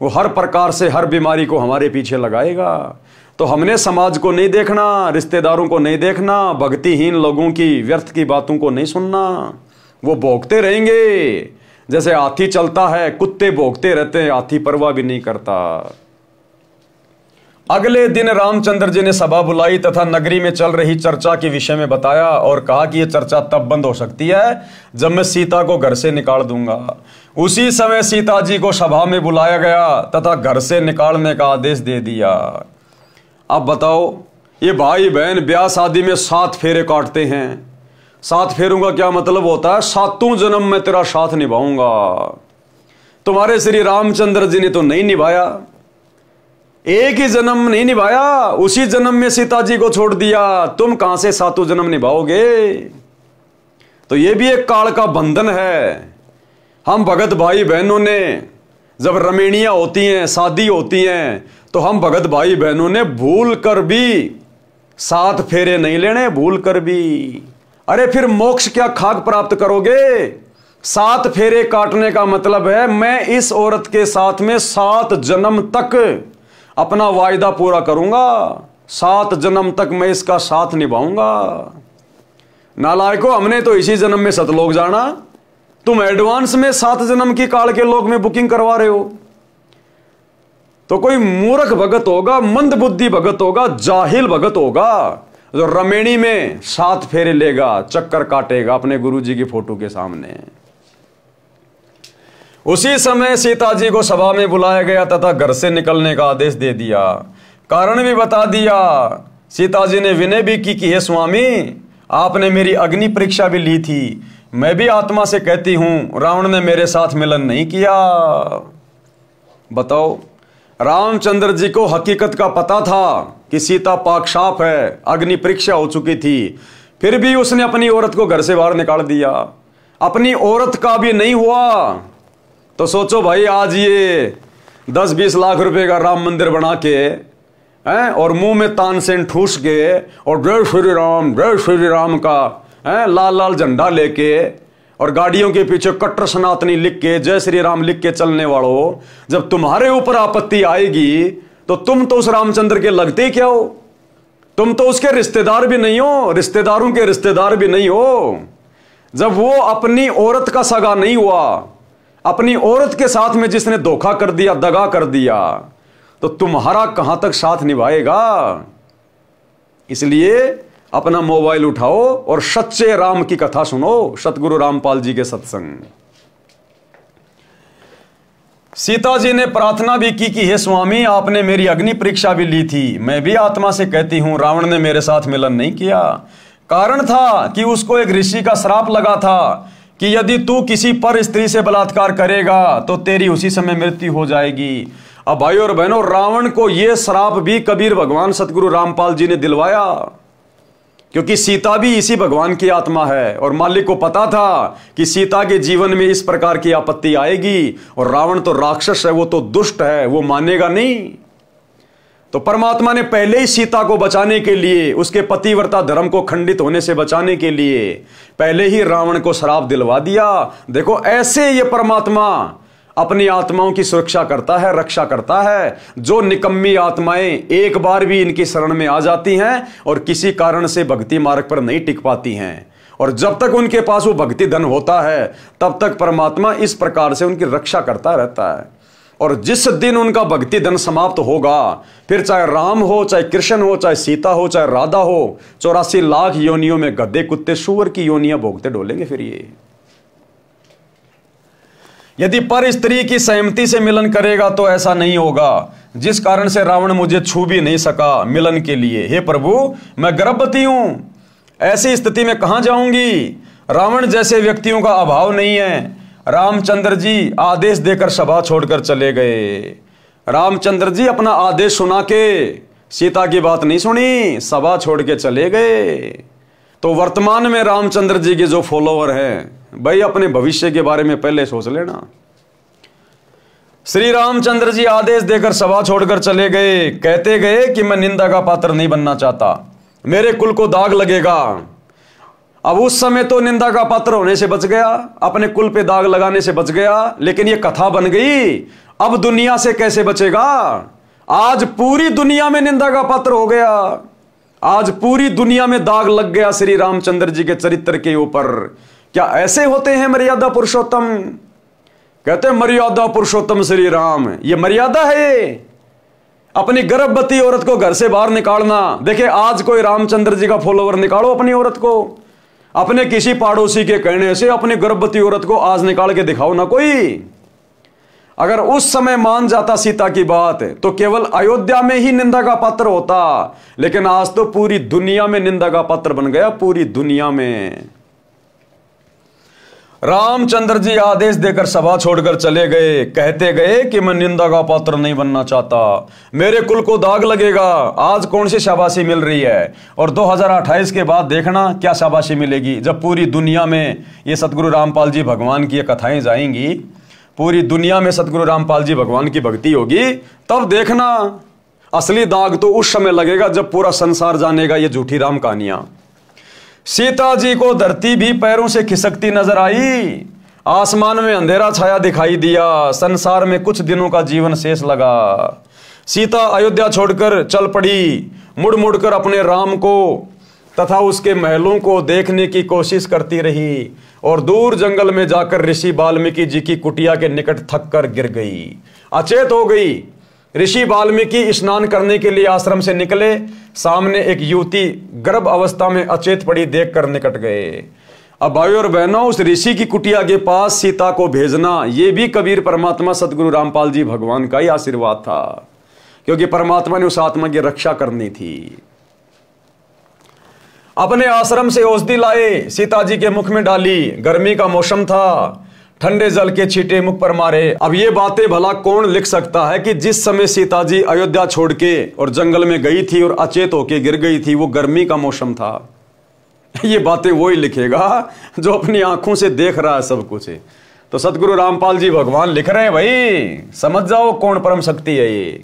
वो हर प्रकार से हर बीमारी को हमारे पीछे लगाएगा। तो हमने समाज को नहीं देखना, रिश्तेदारों को नहीं देखना, भक्तिहीन लोगों की व्यर्थ की बातों को नहीं सुनना। वो भोगते रहेंगे जैसे हाथी चलता है, कुत्ते भोगते रहते हैं, हाथी परवाह भी नहीं करता। अगले दिन रामचंद्र जी ने सभा बुलाई तथा नगरी में चल रही चर्चा के विषय में बताया और कहा कि यह चर्चा तब बंद हो सकती है जब मैं सीता को घर से निकाल दूंगा। उसी समय सीता जी को सभा में बुलाया गया तथा घर से निकालने का आदेश दे दिया। अब बताओ, ये भाई बहन ब्याह शादी में 7 फेरे काटते हैं। 7 फेरों का क्या मतलब होता है? 7 जन्म में तेरा साथ निभाऊंगा। तुम्हारे श्री रामचंद्र जी ने तो नहीं निभाया, एक ही जन्म नहीं निभाया, उसी जन्म में सीता जी को छोड़ दिया। तुम कहां से 7 जन्म निभाओगे? तो यह भी एक काल का बंधन है। हम भगत भाई बहनों ने जब रमणीयां होती हैं, शादी होती हैं, तो हम भगत भाई बहनों ने भूल कर भी 7 फेरे नहीं लेने, भूल कर भी। अरे फिर मोक्ष क्या खाक प्राप्त करोगे? 7 फेरे काटने का मतलब है मैं इस औरत के साथ में 7 जन्म तक अपना वायदा पूरा करूंगा, 7 जन्म तक मैं इसका साथ निभाऊंगा। नालायकों, हमने तो इसी जन्म में सतलोक जाना, तुम एडवांस में 7 जन्म की काल के लोक में बुकिंग करवा रहे हो। तो कोई मूर्ख भगत होगा, मंद बुद्धि भगत होगा, जाहिल भगत होगा जो रमेणी में 7 फेरे लेगा, चक्कर काटेगा अपने गुरुजी की फोटो के सामने। उसी समय सीता जी को सभा में बुलाया गया तथा घर से निकलने का आदेश दे दिया। कारण भी बता दिया। सीता जी ने विनय भी की कि हे स्वामी, आपने मेरी अग्नि परीक्षा भी ली थी, मैं भी आत्मा से कहती हूं रावण ने मेरे साथ मिलन नहीं किया। बताओ, रामचंद्र जी को हकीकत का पता था कि सीता पाकशाप है, अग्नि परीक्षा हो चुकी थी, फिर भी उसने अपनी औरत को घर से बाहर निकाल दिया। अपनी औरत का भी नहीं हुआ तो सोचो भाई, आज ये 10-20 लाख रुपए का राम मंदिर बना के हैं, और मुंह में तानसेन ठूस के और जय श्री राम का लाल लाल झंडा लेके और गाड़ियों के पीछे कट्टर सनातनी लिख के जय श्री राम लिख के चलने वालों, जब तुम्हारे ऊपर आपत्ति आएगी तो तुम तो उस रामचंद्र के लगते क्या हो? तुम तो उसके रिश्तेदार भी नहीं हो, रिश्तेदारों के रिश्तेदार भी नहीं हो। जब वो अपनी औरत का सगा नहीं हुआ, अपनी औरत के साथ में जिसने धोखा कर दिया, दगा कर दिया, तो तुम्हारा कहां तक साथ निभाएगा? इसलिए अपना मोबाइल उठाओ और सच्चे राम की कथा सुनो, सतगुरु रामपाल जी के सत्संग। सीता जी ने प्रार्थना भी की कि हे स्वामी, आपने मेरी अग्नि परीक्षा भी ली थी। मैं भी आत्मा से कहती हूं, रावण ने मेरे साथ मिलन नहीं किया। कारण था कि उसको एक ऋषि का श्राप लगा था कि यदि तू किसी पर स्त्री से बलात्कार करेगा तो तेरी उसी समय मृत्यु हो जाएगी। अब भाइयों और बहनों, रावण को यह श्राप भी कबीर भगवान सतगुरु रामपाल जी ने दिलवाया, क्योंकि सीता भी इसी भगवान की आत्मा है और मालिक को पता था कि सीता के जीवन में इस प्रकार की आपत्ति आएगी। और रावण तो राक्षस है, वो तो दुष्ट है, वो मानेगा नहीं। तो परमात्मा ने पहले ही सीता को बचाने के लिए, उसके पतिव्रता धर्म को खंडित होने से बचाने के लिए पहले ही रावण को श्राप दिलवा दिया। देखो, ऐसे ये परमात्मा अपनी आत्माओं की सुरक्षा करता है, रक्षा करता है। जो निकम्मी आत्माएं एक बार भी इनकी शरण में आ जाती हैं और किसी कारण से भक्ति मार्ग पर नहीं टिक पाती हैं, और जब तक उनके पास वो भक्ति धन होता है तब तक परमात्मा इस प्रकार से उनकी रक्षा करता रहता है। और जिस दिन उनका भक्ति धन समाप्त होगा, फिर चाहे राम हो, चाहे कृष्ण हो, चाहे सीता हो, चाहे राधा हो, 84 लाख योनियों में गधे कुत्ते सूअर की योनियां भोगते डोलेंगे। फिर ये यदि पर स्त्री की सहमति से मिलन करेगा तो ऐसा नहीं होगा, जिस कारण से रावण मुझे छू भी नहीं सका मिलन के लिए। हे प्रभु, मैं गर्भवती हूं, ऐसी स्थिति में कहां जाऊंगी? रावण जैसे व्यक्तियों का अभाव नहीं है। रामचंद्र जी आदेश देकर सभा छोड़कर चले गए। रामचंद्र जी अपना आदेश सुना के सीता की बात नहीं सुनी, सभा छोड़ के चले गए। तो वर्तमान में रामचंद्र जी के जो फॉलोवर हैं, भाई अपने भविष्य के बारे में पहले सोच लेना। श्री रामचंद्र जी आदेश देकर सभा छोड़कर चले गए। कहते गए कि मैं निंदा का पात्र नहीं बनना चाहता, मेरे कुल को दाग लगेगा। अब उस समय तो निंदा का पात्र होने से बच गया, अपने कुल पे दाग लगाने से बच गया, लेकिन ये कथा बन गई। अब दुनिया से कैसे बचेगा? आज पूरी दुनिया में निंदा का पात्र हो गया, आज पूरी दुनिया में दाग लग गया श्री रामचंद्र जी के चरित्र के ऊपर। क्या ऐसे होते हैं मर्यादा पुरुषोत्तम? कहते हैं मर्यादा पुरुषोत्तम श्री राम। ये मर्यादा है अपनी गर्भवती औरत को घर से बाहर निकालना। देखिए, आज कोई रामचंद्र जी का फॉलोवर निकालो अपनी औरत को, अपने किसी पड़ोसी के कहने से अपनी गर्भवती औरत को आज निकाल के दिखाओ ना कोई। अगर उस समय मान जाता सीता की बात तो केवल अयोध्या में ही निंदा का पात्र होता, लेकिन आज तो पूरी दुनिया में निंदा का पात्र बन गया, पूरी दुनिया में। रामचंद्र जी आदेश देकर सभा छोड़कर चले गए। कहते गए कि मैं निंदा का पात्र नहीं बनना चाहता, मेरे कुल को दाग लगेगा। आज कौन सी शाबाशी मिल रही है? और 2028 के बाद देखना क्या शाबाशी मिलेगी, जब पूरी दुनिया में ये सतगुरु रामपाल जी भगवान की ये कथाएं जाएंगी, पूरी दुनिया में सतगुरु रामपाल जी भगवान की भक्ति होगी, तब देखना असली दाग तो उस समय लगेगा जब पूरा संसार जानेगा ये झूठी राम कहानियां। सीता जी को धरती भी पैरों से खिसकती नजर आई, आसमान में अंधेरा छाया दिखाई दिया, संसार में कुछ दिनों का जीवन शेष लगा। सीता अयोध्या छोड़कर चल पड़ी, मुड़ मुड़कर अपने राम को तथा उसके महलों को देखने की कोशिश करती रही, और दूर जंगल में जाकर ऋषि वाल्मीकि जी की कुटिया के निकट थक कर गिर गई, अचेत हो गई। ऋषि वाल्मीकि स्नान करने के लिए आश्रम से निकले, सामने एक युवती गर्भ अवस्था में अचेत पड़ी देखकर निकट गए। अब भाइयों और बहनों, उस ऋषि की कुटिया के पास सीता को भेजना ये भी कबीर परमात्मा सतगुरु रामपाल जी भगवान का ही आशीर्वाद था, क्योंकि परमात्मा ने उस आत्मा की रक्षा करनी थी। अपने आश्रम से औषधि लाए, सीता जी के मुख में डाली। गर्मी का मौसम था, ठंडे जल के छींटे मुख पर मारे। अब ये बातें भला कौन लिख सकता है कि जिस समय सीता जी अयोध्या छोड़ के और जंगल में गई थी और अचेत होके गिर गई थी, वो गर्मी का मौसम था। ये बातें वही लिखेगा जो अपनी आंखों से देख रहा है सब कुछ। तो सतगुरु रामपाल जी भगवान लिख रहे हैं, भाई समझ जाओ कौन परम शक्ति है ये।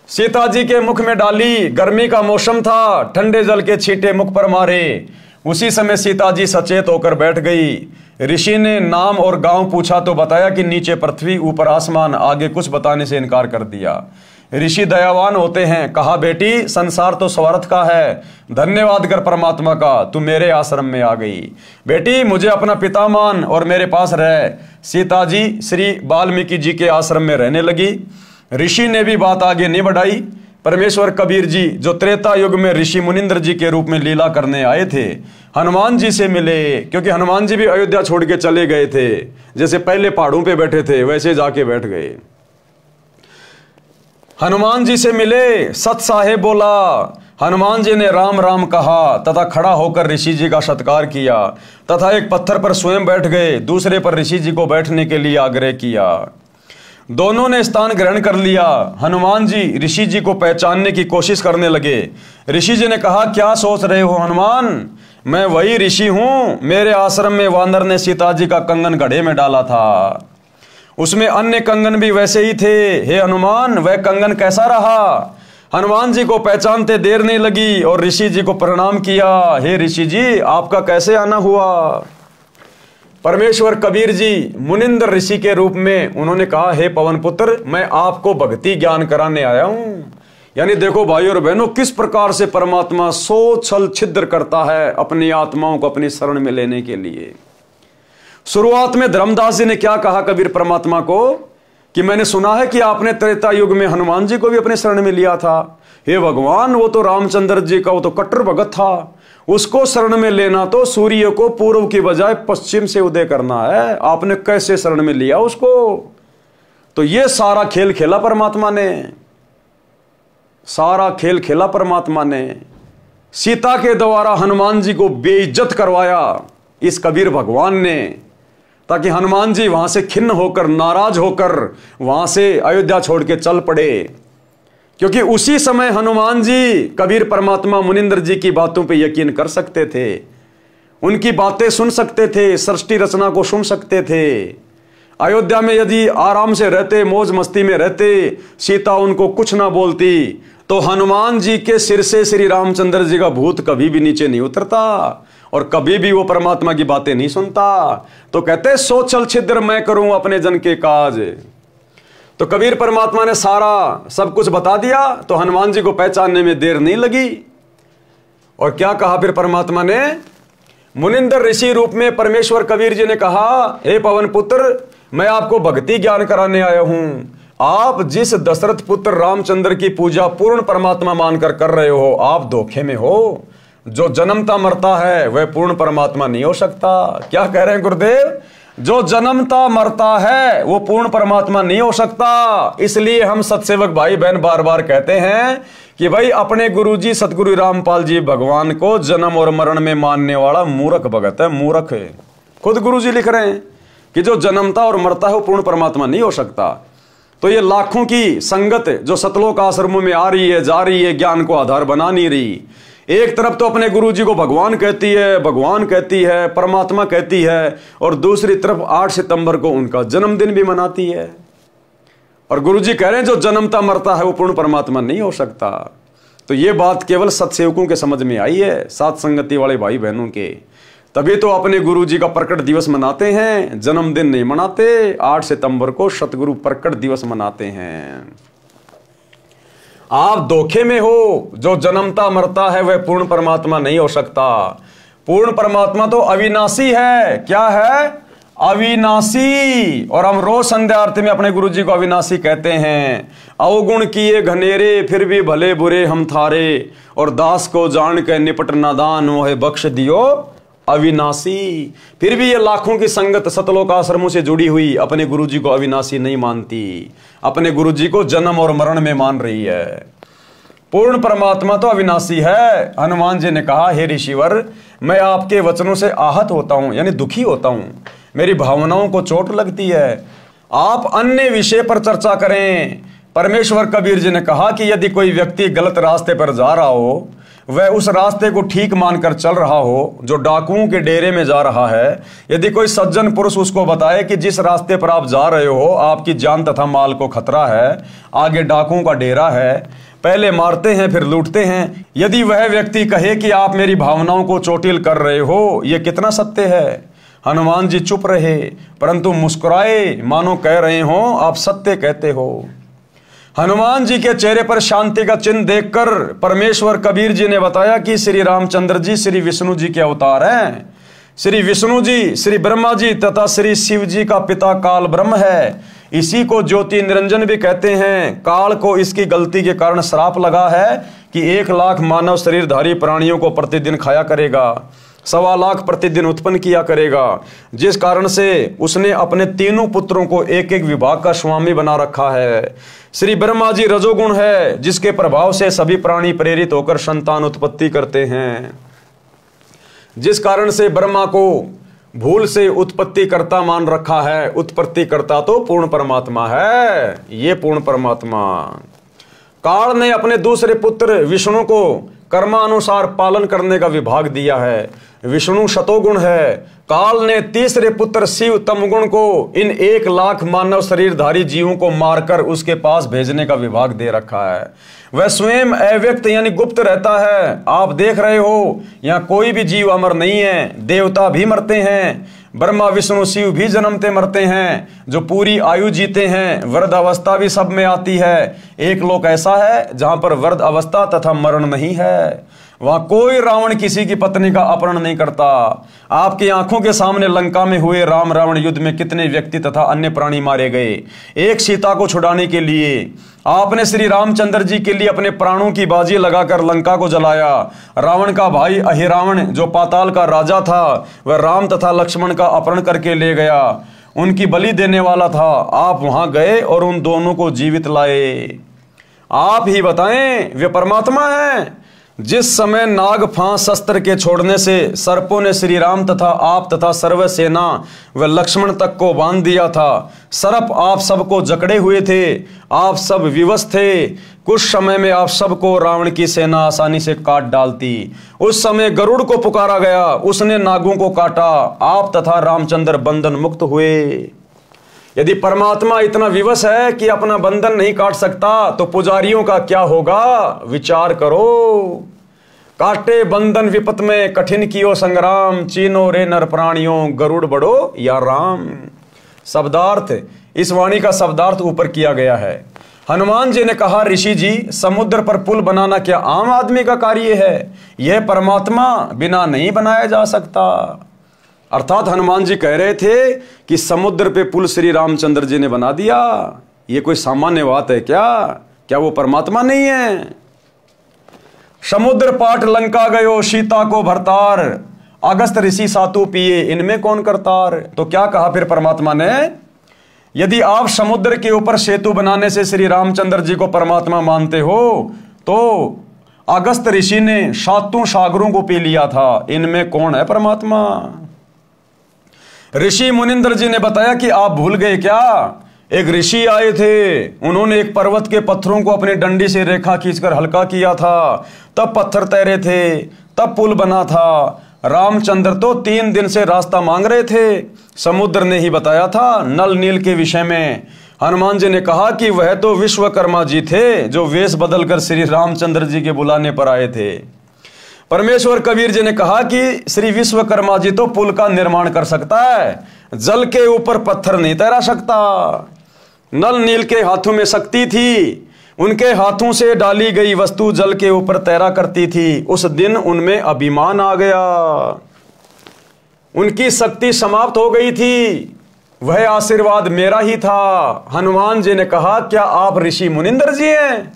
सीता जी के मुख में डाली। गर्मी का मौसम था, ठंडे जल के छींटे मुख पर मारे। उसी समय सीता जी सचेत होकर बैठ गई। ऋषि ने नाम और गांव पूछा तो बताया कि नीचे पृथ्वी ऊपर आसमान। आगे कुछ बताने से इनकार कर दिया। ऋषि दयावान होते हैं। कहा बेटी संसार तो स्वार्थ का है, धन्यवाद कर परमात्मा का, तू मेरे आश्रम में आ गई। बेटी मुझे अपना पिता मान और मेरे पास रह। सीता जी श्री वाल्मीकि जी के आश्रम में रहने लगी। ऋषि ने भी बात आगे नहीं बढ़ाई। परमेश्वर कबीर जी जो त्रेता युग में ऋषि मुनिंद्र जी के रूप में लीला करने आए थे, हनुमान जी से मिले। क्योंकि हनुमान जी भी अयोध्या छोड़ के चले गए थे। जैसे पहले पहाड़ों पे बैठे थे वैसे जाके बैठ गए। हनुमान जी से मिले, सत साहेब बोला। हनुमान जी ने राम राम कहा तथा खड़ा होकर ऋषि जी का सत्कार किया तथा एक पत्थर पर स्वयं बैठ गए। दूसरे पर ऋषि जी को बैठने के लिए आग्रह किया। दोनों ने स्थान ग्रहण कर लिया। हनुमान जी ऋषि जी को पहचानने की कोशिश करने लगे। ऋषि जी ने कहा क्या सोच रहे हो हनुमान? मैं वही ऋषि हूं। मेरे आश्रम में वानर ने सीता जी का कंगन घड़े में डाला था। उसमें अन्य कंगन भी वैसे ही थे। हे हनुमान वह कंगन कैसा रहा? हनुमान जी को पहचानते देर नहीं लगी और ऋषि जी को प्रणाम किया। हे ऋषि जी आपका कैसे आना हुआ? परमेश्वर कबीर जी मुनिंद्र ऋषि के रूप में उन्होंने कहा हे पवन पुत्र मैं आपको भक्ति ज्ञान कराने आया हूं। यानी देखो भाइयों और बहनों किस प्रकार से परमात्मा सो छल छिद्र करता है अपनी आत्माओं को अपनी शरण में लेने के लिए। शुरुआत में धर्मदास जी ने क्या कहा कबीर परमात्मा को कि मैंने सुना है कि आपने त्रेता युग में हनुमान जी को भी अपने शरण में लिया था। हे भगवान वो तो रामचंद्र जी का वो तो कट्टर भगत था, उसको शरण में लेना तो सूर्य को पूर्व की बजाय पश्चिम से उदय करना है। आपने कैसे शरण में लिया उसको? तो ये सारा खेल खेला परमात्मा ने, सारा खेल खेला परमात्मा ने। सीता के द्वारा हनुमान जी को बेइज्जत करवाया इस कबीर भगवान ने, ताकि हनुमान जी वहां से खिन्न होकर नाराज होकर वहां से अयोध्या छोड़ के चल पड़े। क्योंकि उसी समय हनुमान जी कबीर परमात्मा मुनिंद्र जी की बातों पे यकीन कर सकते थे, उनकी बातें सुन सकते थे, सृष्टि रचना को सुन सकते थे। अयोध्या में यदि आराम से रहते, मौज मस्ती में रहते, सीता उनको कुछ ना बोलती, तो हनुमान जी के सिर से श्री रामचंद्र जी का भूत कभी भी नीचे नहीं उतरता और कभी भी वो परमात्मा की बातें नहीं सुनता। तो कहते सो छल छिद्र मैं करूं अपने जन के काज। तो कबीर परमात्मा ने सारा सब कुछ बता दिया तो हनुमान जी को पहचानने में देर नहीं लगी। और क्या कहा फिर परमात्मा ने? मुनिंद्र ऋषि रूप में परमेश्वर कबीर जी ने कहा हे पवन पुत्र मैं आपको भक्ति ज्ञान कराने आया हूं। आप जिस दशरथ पुत्र रामचंद्र की पूजा पूर्ण परमात्मा मानकर कर रहे हो, आप धोखे में हो। जो जन्मता मरता है वह पूर्ण परमात्मा नहीं हो सकता। क्या कह रहे हैं गुरुदेव? जो जन्मता मरता है वो पूर्ण परमात्मा नहीं हो सकता। इसलिए हम सत्सेवक भाई बहन बार बार कहते हैं कि भाई अपने गुरुजी सतगुरु रामपाल जी भगवान को जन्म और मरण में मानने वाला मूर्ख भगत है, मूर्ख है। खुद गुरुजी लिख रहे हैं कि जो जन्मता और मरता है वो पूर्ण परमात्मा नहीं हो सकता। तो ये लाखों की संगत जो सतलोक आश्रमों में आ रही है, जा रही है, ज्ञान को आधार बना नहीं रही। एक तरफ तो अपने गुरुजी को भगवान कहती है, भगवान कहती है, परमात्मा कहती है, और दूसरी तरफ 8 सितंबर को उनका जन्मदिन भी मनाती है। और गुरुजी कह रहे हैं जो जन्मता मरता है वो पूर्ण परमात्मा नहीं हो सकता। तो ये बात केवल सत्सेवकों के समझ में आई है, साथ संगति वाले भाई बहनों के। तभी तो अपने गुरुजी का प्रकट दिवस मनाते हैं, जन्मदिन नहीं मनाते। 8 सितंबर को सतगुरु प्रकट दिवस मनाते हैं। आप धोखे में हो। जो जन्मता मरता है वह पूर्ण परमात्मा नहीं हो सकता। पूर्ण परमात्मा तो अविनाशी है। क्या है? अविनाशी। और हम रोज संध्या आरती में अपने गुरुजी को अविनाशी कहते हैं। अवगुण किए घनेरे फिर भी भले बुरे हम थारे, और दास को जान के निपट नादान वह बख्श दियो अविनाशी। फिर भी ये लाखों की संगत सतलोक आश्रमों से जुड़ी हुई अपने गुरुजी को अविनाशी नहीं मानती, अपने गुरुजी को जन्म और मरण में मान रही है। पूर्ण परमात्मा तो अविनाशी है। हनुमान जी ने कहा हे ऋषिवर मैं आपके वचनों से आहत होता हूं, यानी दुखी होता हूं, मेरी भावनाओं को चोट लगती है। आप अन्य विषय पर चर्चा करें। परमेश्वर कबीर जी ने कहा कि यदि कोई व्यक्ति गलत रास्ते पर जा रहा हो, वह उस रास्ते को ठीक मानकर चल रहा हो जो डाकुओं के डेरे में जा रहा है, यदि कोई सज्जन पुरुष उसको बताए कि जिस रास्ते पर आप जा रहे हो आपकी जान तथा माल को खतरा है, आगे डाकुओं का डेरा है, पहले मारते हैं फिर लूटते हैं, यदि वह व्यक्ति कहे कि आप मेरी भावनाओं को चोटिल कर रहे हो, यह कितना सत्य है। हनुमान जी चुप रहे परंतु मुस्कुराए, मानो कह रहे हो आप सत्य कहते हो। हनुमान जी के चेहरे पर शांति का चिन्ह देखकर परमेश्वर कबीर जी ने बताया कि श्री रामचंद्र जी श्री विष्णु जी के अवतार हैं। श्री विष्णु जी श्री ब्रह्मा जी तथा श्री शिव जी का पिता काल ब्रह्म है। इसी को ज्योति निरंजन भी कहते हैं। काल को इसकी गलती के कारण श्राप लगा है कि 1 लाख मानव शरीरधारी प्राणियों को प्रतिदिन खाया करेगा, 1.25 लाख प्रतिदिन उत्पन्न किया करेगा, जिस कारण से उसने अपने तीनों पुत्रों को एक एक विभाग का स्वामी बना रखा है। श्री ब्रह्मा जी रजोगुण है, जिसके प्रभाव से सभी प्राणी प्रेरित होकर संतान उत्पत्ति करते हैं, जिस कारण से ब्रह्मा को भूल से उत्पत्ति कर्ता मान रखा है। उत्पत्ति कर्ता तो पूर्ण परमात्मा है, ये पूर्ण परमात्मा। काल ने अपने दूसरे पुत्र विष्णु को कर्मानुसार पालन करने का विभाग दिया है। विष्णु शतोगुण है, काल ने तीसरे पुत्र शिव तमगुण को इन 1 लाख मानव शरीरधारी जीवों को मारकर उसके पास भेजने का विभाग दे रखा है। वह स्वयं अव्यक्त यानी गुप्त रहता है। आप देख रहे हो यहाँ कोई भी जीव अमर नहीं है, देवता भी मरते हैं, ब्रह्मा विष्णु शिव भी जन्मते मरते हैं, जो पूरी आयु जीते हैं। वृद्ध अवस्था भी सब में आती है। एक लोक ऐसा है जहां पर वृद्ध अवस्था तथा मरण नहीं है। वहां कोई रावण किसी की पत्नी का अपहरण नहीं करता। आपकी आंखों के सामने लंका में हुए राम रावण युद्ध में कितने व्यक्ति तथा अन्य प्राणी मारे गए एक सीता को छुड़ाने के लिए। आपने श्री रामचंद्र जी के लिए अपने प्राणों की बाजी लगाकर लंका को जलाया। रावण का भाई अहिरावण जो पाताल का राजा था, वह राम तथा लक्ष्मण का अपहरण करके ले गया, उनकी बलि देने वाला था। आप वहां गए और उन दोनों को जीवित लाए। आप ही बताएं, वे परमात्मा हैं। जिस समय नाग फांस शस्त्र के छोड़ने से सर्पों ने श्री राम तथा आप तथा सर्व सेना व लक्ष्मण तक को बांध दिया था, सर्प आप सबको जकड़े हुए थे, आप सब विवश थे। कुछ समय में आप सबको रावण की सेना आसानी से काट डालती। उस समय गरुड़ को पुकारा गया, उसने नागों को काटा, आप तथा रामचंद्र बंधन मुक्त हुए। यदि परमात्मा इतना विवश है कि अपना बंधन नहीं काट सकता, तो पुजारियों का क्या होगा, विचार करो। काटे बंधन विपत में कठिन कियो संग्राम, चीनो रे नर प्राणियों गरुड़ बड़ो या राम। शब्दार्थ, इस वाणी का शब्दार्थ ऊपर किया गया है। हनुमान जी ने कहा, ऋषि जी समुद्र पर पुल बनाना क्या आम आदमी का कार्य है? यह परमात्मा बिना नहीं बनाया जा सकता। अर्थात हनुमान जी कह रहे थे कि समुद्र पे पुल श्री रामचंद्र जी ने बना दिया, ये कोई सामान्य बात है क्या? क्या वो परमात्मा नहीं है? समुद्र पाट लंका गयो सीता को भरतार, अगस्त ऋषि सातु पिए इनमें कौन करतार। तो क्या कहा फिर परमात्मा ने, यदि आप समुद्र के ऊपर सेतु बनाने से श्री रामचंद्र जी को परमात्मा मानते हो, तो अगस्त ऋषि ने 7 सागरों को पी लिया था, इनमें कौन है परमात्मा? ऋषि मुनिंद्र जी ने बताया कि आप भूल गए क्या? एक ऋषि आए थे, उन्होंने एक पर्वत के पत्थरों को अपनी डंडी से रेखा खींचकर हल्का किया था, तब पत्थर तैरे थे, तब पुल बना था। रामचंद्र तो 3 दिन से रास्ता मांग रहे थे, समुद्र ने ही बताया था नल नील के विषय में। हनुमान जी ने कहा कि वह तो विश्वकर्मा जी थे जो वेश बदलकर श्री रामचंद्र जी के बुलाने पर आए थे। परमेश्वर कबीर जी ने कहा कि श्री विश्वकर्मा जी तो पुल का निर्माण कर सकता है, जल के ऊपर पत्थर नहीं तैरा सकता। नल नील के हाथों में शक्ति थी, उनके हाथों से डाली गई वस्तु जल के ऊपर तैरा करती थी। उस दिन उनमें अभिमान आ गया, उनकी शक्ति समाप्त हो गई थी, वह आशीर्वाद मेरा ही था। हनुमान जी ने कहा, क्या आप ऋषि मुनिंद्र जी हैं?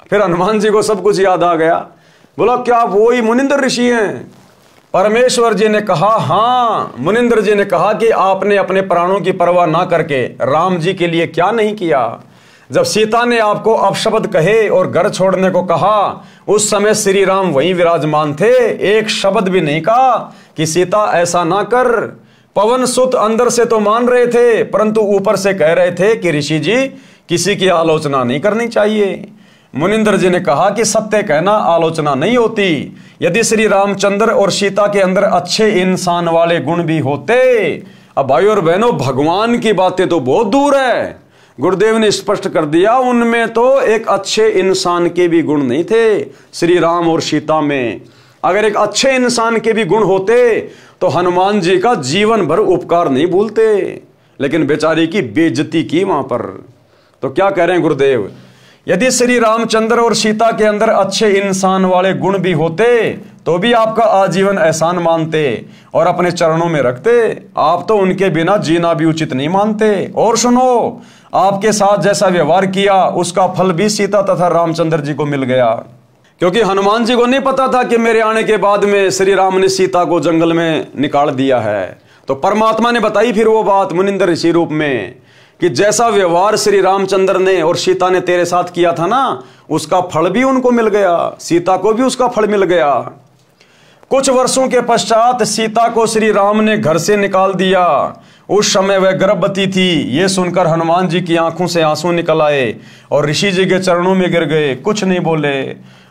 फिर हनुमान जी को सब कुछ याद आ गया, बोला क्या आप वही मुनिंद्र ऋषि हैं? परमेश्वर जी ने कहा, हाँ। मुनिंद्र जी ने कहा कि आपने अपने प्राणों की परवाह ना करके राम जी के लिए क्या नहीं किया? जब सीता ने आपको अपशब्द कहे और घर छोड़ने को कहा, उस समय श्री राम वहीं विराजमान थे, एक शब्द भी नहीं कहा कि सीता ऐसा ना कर। पवन सुत अंदर से तो मान रहे थे, परंतु ऊपर से कह रहे थे कि ऋषि जी किसी की आलोचना नहीं करनी चाहिए। मुनिंदर जी ने कहा कि सत्य कहना आलोचना नहीं होती। यदि श्री रामचंद्र और सीता के अंदर अच्छे इंसान वाले गुण भी होते, अब भाइयों और बहनों भगवान की बातें तो बहुत दूर है, गुरुदेव ने स्पष्ट कर दिया उनमें तो एक अच्छे इंसान के भी गुण नहीं थे श्री राम और सीता में। अगर एक अच्छे इंसान के भी गुण होते तो हनुमान जी का जीवन भर उपकार नहीं भूलते, लेकिन बेचारी की बेइज्जती की वहां पर। तो क्या कह रहे हैं गुरुदेव, यदि श्री रामचंद्र और सीता के अंदर अच्छे इंसान वाले गुण भी होते तो भी आपका आजीवन एहसान मानते और अपने चरणों में रखते। आप तो उनके बिना जीना भी उचित नहीं मानते। और सुनो, आपके साथ जैसा व्यवहार किया उसका फल भी सीता तथा रामचंद्र जी को मिल गया, क्योंकि हनुमान जी को नहीं पता था कि मेरे आने के बाद में श्री राम ने सीता को जंगल में निकाल दिया है। तो परमात्मा ने बताई फिर वो बात मुनिंदर ऋषि रूप में कि जैसा व्यवहार श्री रामचंद्र ने और सीता ने तेरे साथ किया था ना, उसका फल भी उनको मिल गया, सीता को भी उसका फल मिल गया। कुछ वर्षों के पश्चात सीता को श्री राम ने घर से निकाल दिया। उस समय वह गर्भवती थी। यह सुनकर हनुमान जी की आंखों से आंसू निकल आए और ऋषि जी के चरणों में गिर गए, कुछ नहीं बोले।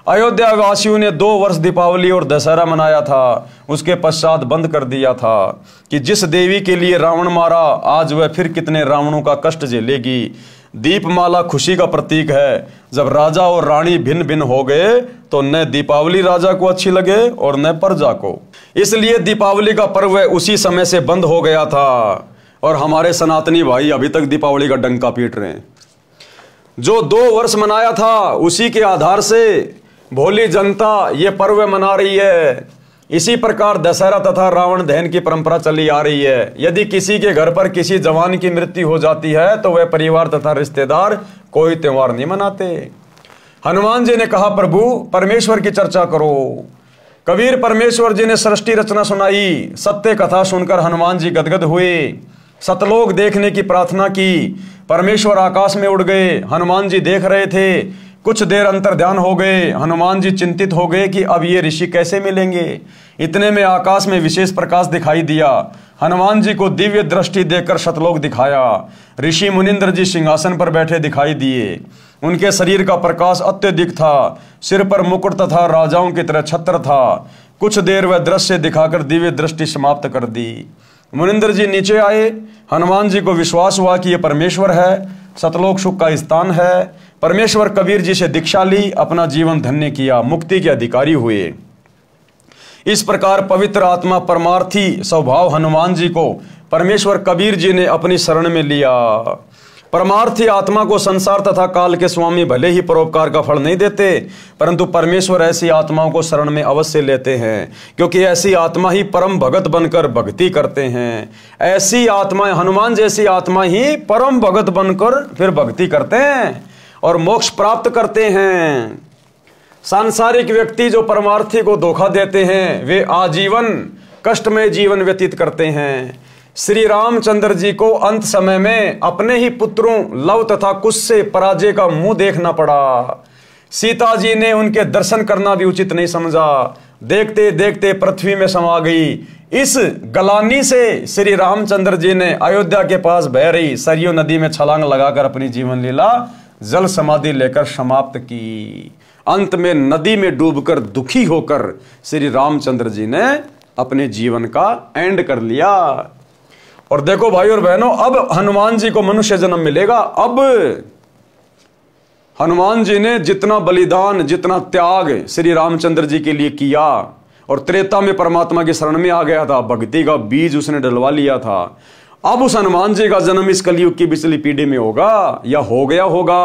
अयोध्या वासियों ने 2 वर्ष दीपावली और दशहरा मनाया था, उसके पश्चात बंद कर दिया था कि जिस देवी के लिए रावण मारा, आज वह फिर कितने रावणों का कष्ट झेलेगी। दीपमाला खुशी का प्रतीक है। जब राजा और रानी भिन्न भिन्न हो गए तो न दीपावली राजा को अच्छी लगे और न प्रजा को, इसलिए दीपावली का पर्व उसी समय से बंद हो गया था। और हमारे सनातनी भाई अभी तक दीपावली का डंका पीट रहे हैं। जो 2 वर्ष मनाया था उसी के आधार से भोली जनता ये पर्व मना रही है। इसी प्रकार दशहरा तथा रावण दहन की परंपरा चली आ रही है। यदि किसी के घर पर किसी जवान की मृत्यु हो जाती है तो वह परिवार तथा रिश्तेदार कोई त्योहार नहीं मनाते। हनुमान जी ने कहा, प्रभु परमेश्वर की चर्चा करो। कबीर परमेश्वर जी ने सृष्टि रचना सुनाई। सत्य कथा सुनकर हनुमान जी गदगद हुए। सतलोक देखने की प्रार्थना की। परमेश्वर आकाश में उड़ गए। हनुमान जी देख रहे थे। कुछ देर अंतर ध्यान हो गए। हनुमान जी चिंतित हो गए कि अब ये ऋषि कैसे मिलेंगे। इतने में आकाश में विशेष प्रकाश दिखाई दिया। हनुमान जी को दिव्य दृष्टि देकर सतलोक दिखाया। ऋषि मुनिंद्र जी सिंहासन पर बैठे दिखाई दिए। उनके शरीर का प्रकाश अत्यधिक था। सिर पर मुकुट तथा राजाओं की तरह छत्र था। कुछ देर वह दृश्य दिखाकर दिव्य दृष्टि समाप्त कर दी। मुनिंद्र जी नीचे आए। हनुमान जी को विश्वास हुआ कि यह परमेश्वर है, सतलोक सुख का स्थान है। परमेश्वर कबीर जी से दीक्षा ली, अपना जीवन धन्य किया, मुक्ति के अधिकारी हुए। इस प्रकार पवित्र आत्मा परमार्थी स्वभाव हनुमान जी को परमेश्वर कबीर जी ने अपनी शरण में लिया। परमार्थी आत्मा को संसार तथा काल के स्वामी भले ही परोपकार का फल नहीं देते, परंतु परमेश्वर ऐसी आत्माओं को शरण में अवश्य लेते हैं, क्योंकि ऐसी आत्मा ही परम भगत बनकर भक्ति करते हैं। ऐसी आत्मा, हनुमान जैसी आत्मा ही परम भगत बनकर फिर भक्ति करते हैं और मोक्ष प्राप्त करते हैं। सांसारिक व्यक्ति जो परमार्थी को धोखा देते हैं वे आजीवन कष्टमय जीवन व्यतीत करते हैं। श्री रामचंद्र जी को अंत समय में अपने ही पुत्रों लव तथा कुश से पराजय का मुंह देखना पड़ा। सीता जी ने उनके दर्शन करना भी उचित नहीं समझा। देखते देखते पृथ्वी में समा गई। इस गलानी से श्री रामचंद्र जी ने अयोध्या के पास बह रही सरयू नदी में छलांग लगाकर अपनी जीवन लीला जल समाधि लेकर समाप्त की। अंत में नदी में डूबकर दुखी होकर श्री रामचंद्र जी ने अपने जीवन का एंड कर लिया। और देखो भाई और बहनों, अब हनुमान जी को मनुष्य जन्म मिलेगा। अब हनुमान जी ने जितना बलिदान, जितना त्याग श्री रामचंद्र जी के लिए किया और त्रेता में परमात्मा की शरण में आ गया था, भक्ति का बीज उसने डलवा लिया था। अब उस हनुमान जी का जन्म इस कलयुग की पिछली पीढ़ी में होगा या हो गया होगा।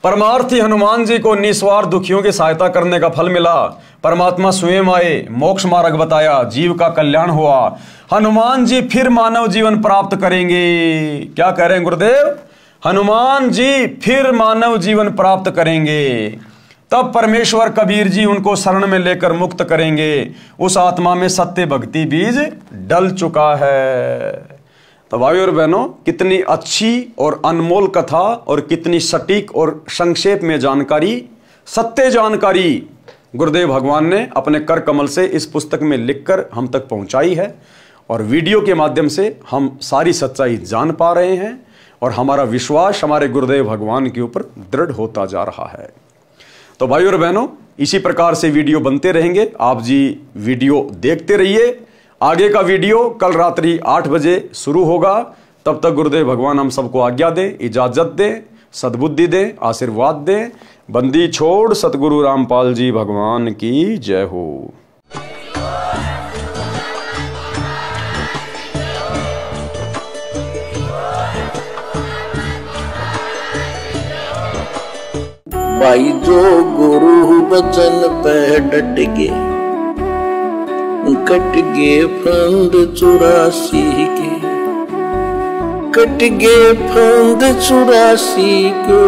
परमार्थी हनुमान जी को निस्वार्थ दुखियों की सहायता करने का फल मिला। परमात्मा स्वयं आए, मोक्ष मार्ग बताया, जीव का कल्याण हुआ। हनुमान जी फिर मानव जीवन प्राप्त करेंगे। क्या कह रहे हैं गुरुदेव? हनुमान जी फिर मानव जीवन प्राप्त करेंगे। तब परमेश्वर कबीर जी उनको शरण में लेकर मुक्त करेंगे। उस आत्मा में सत्य भक्ति बीज डल चुका है। तो भाई और बहनों, कितनी अच्छी और अनमोल कथा और कितनी सटीक और संक्षेप में जानकारी, सत्य जानकारी गुरुदेव भगवान ने अपने कर कमल से इस पुस्तक में लिखकर हम तक पहुंचाई है। और वीडियो के माध्यम से हम सारी सच्चाई जान पा रहे हैं और हमारा विश्वास हमारे गुरुदेव भगवान के ऊपर दृढ़ होता जा रहा है। तो भाइयों और बहनों, इसी प्रकार से वीडियो बनते रहेंगे, आप जी वीडियो देखते रहिए। आगे का वीडियो कल रात्रि 8 बजे शुरू होगा। तब तक गुरुदेव भगवान हम सबको आज्ञा दें, इजाजत दें, सद्बुद्धि दें, आशीर्वाद दें। बंदी छोड़ सतगुरु रामपाल जी भगवान की जय हो। भाई जो गुरु बचन पे डट गे, कट गे फंद 84 के, कट गे फंद 84 के,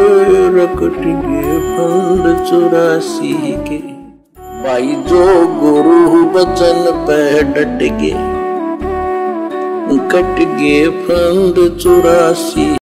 कट गे फंद 84 के। भाई जो गुरु बचन पे डट गे, कट गे फंद 84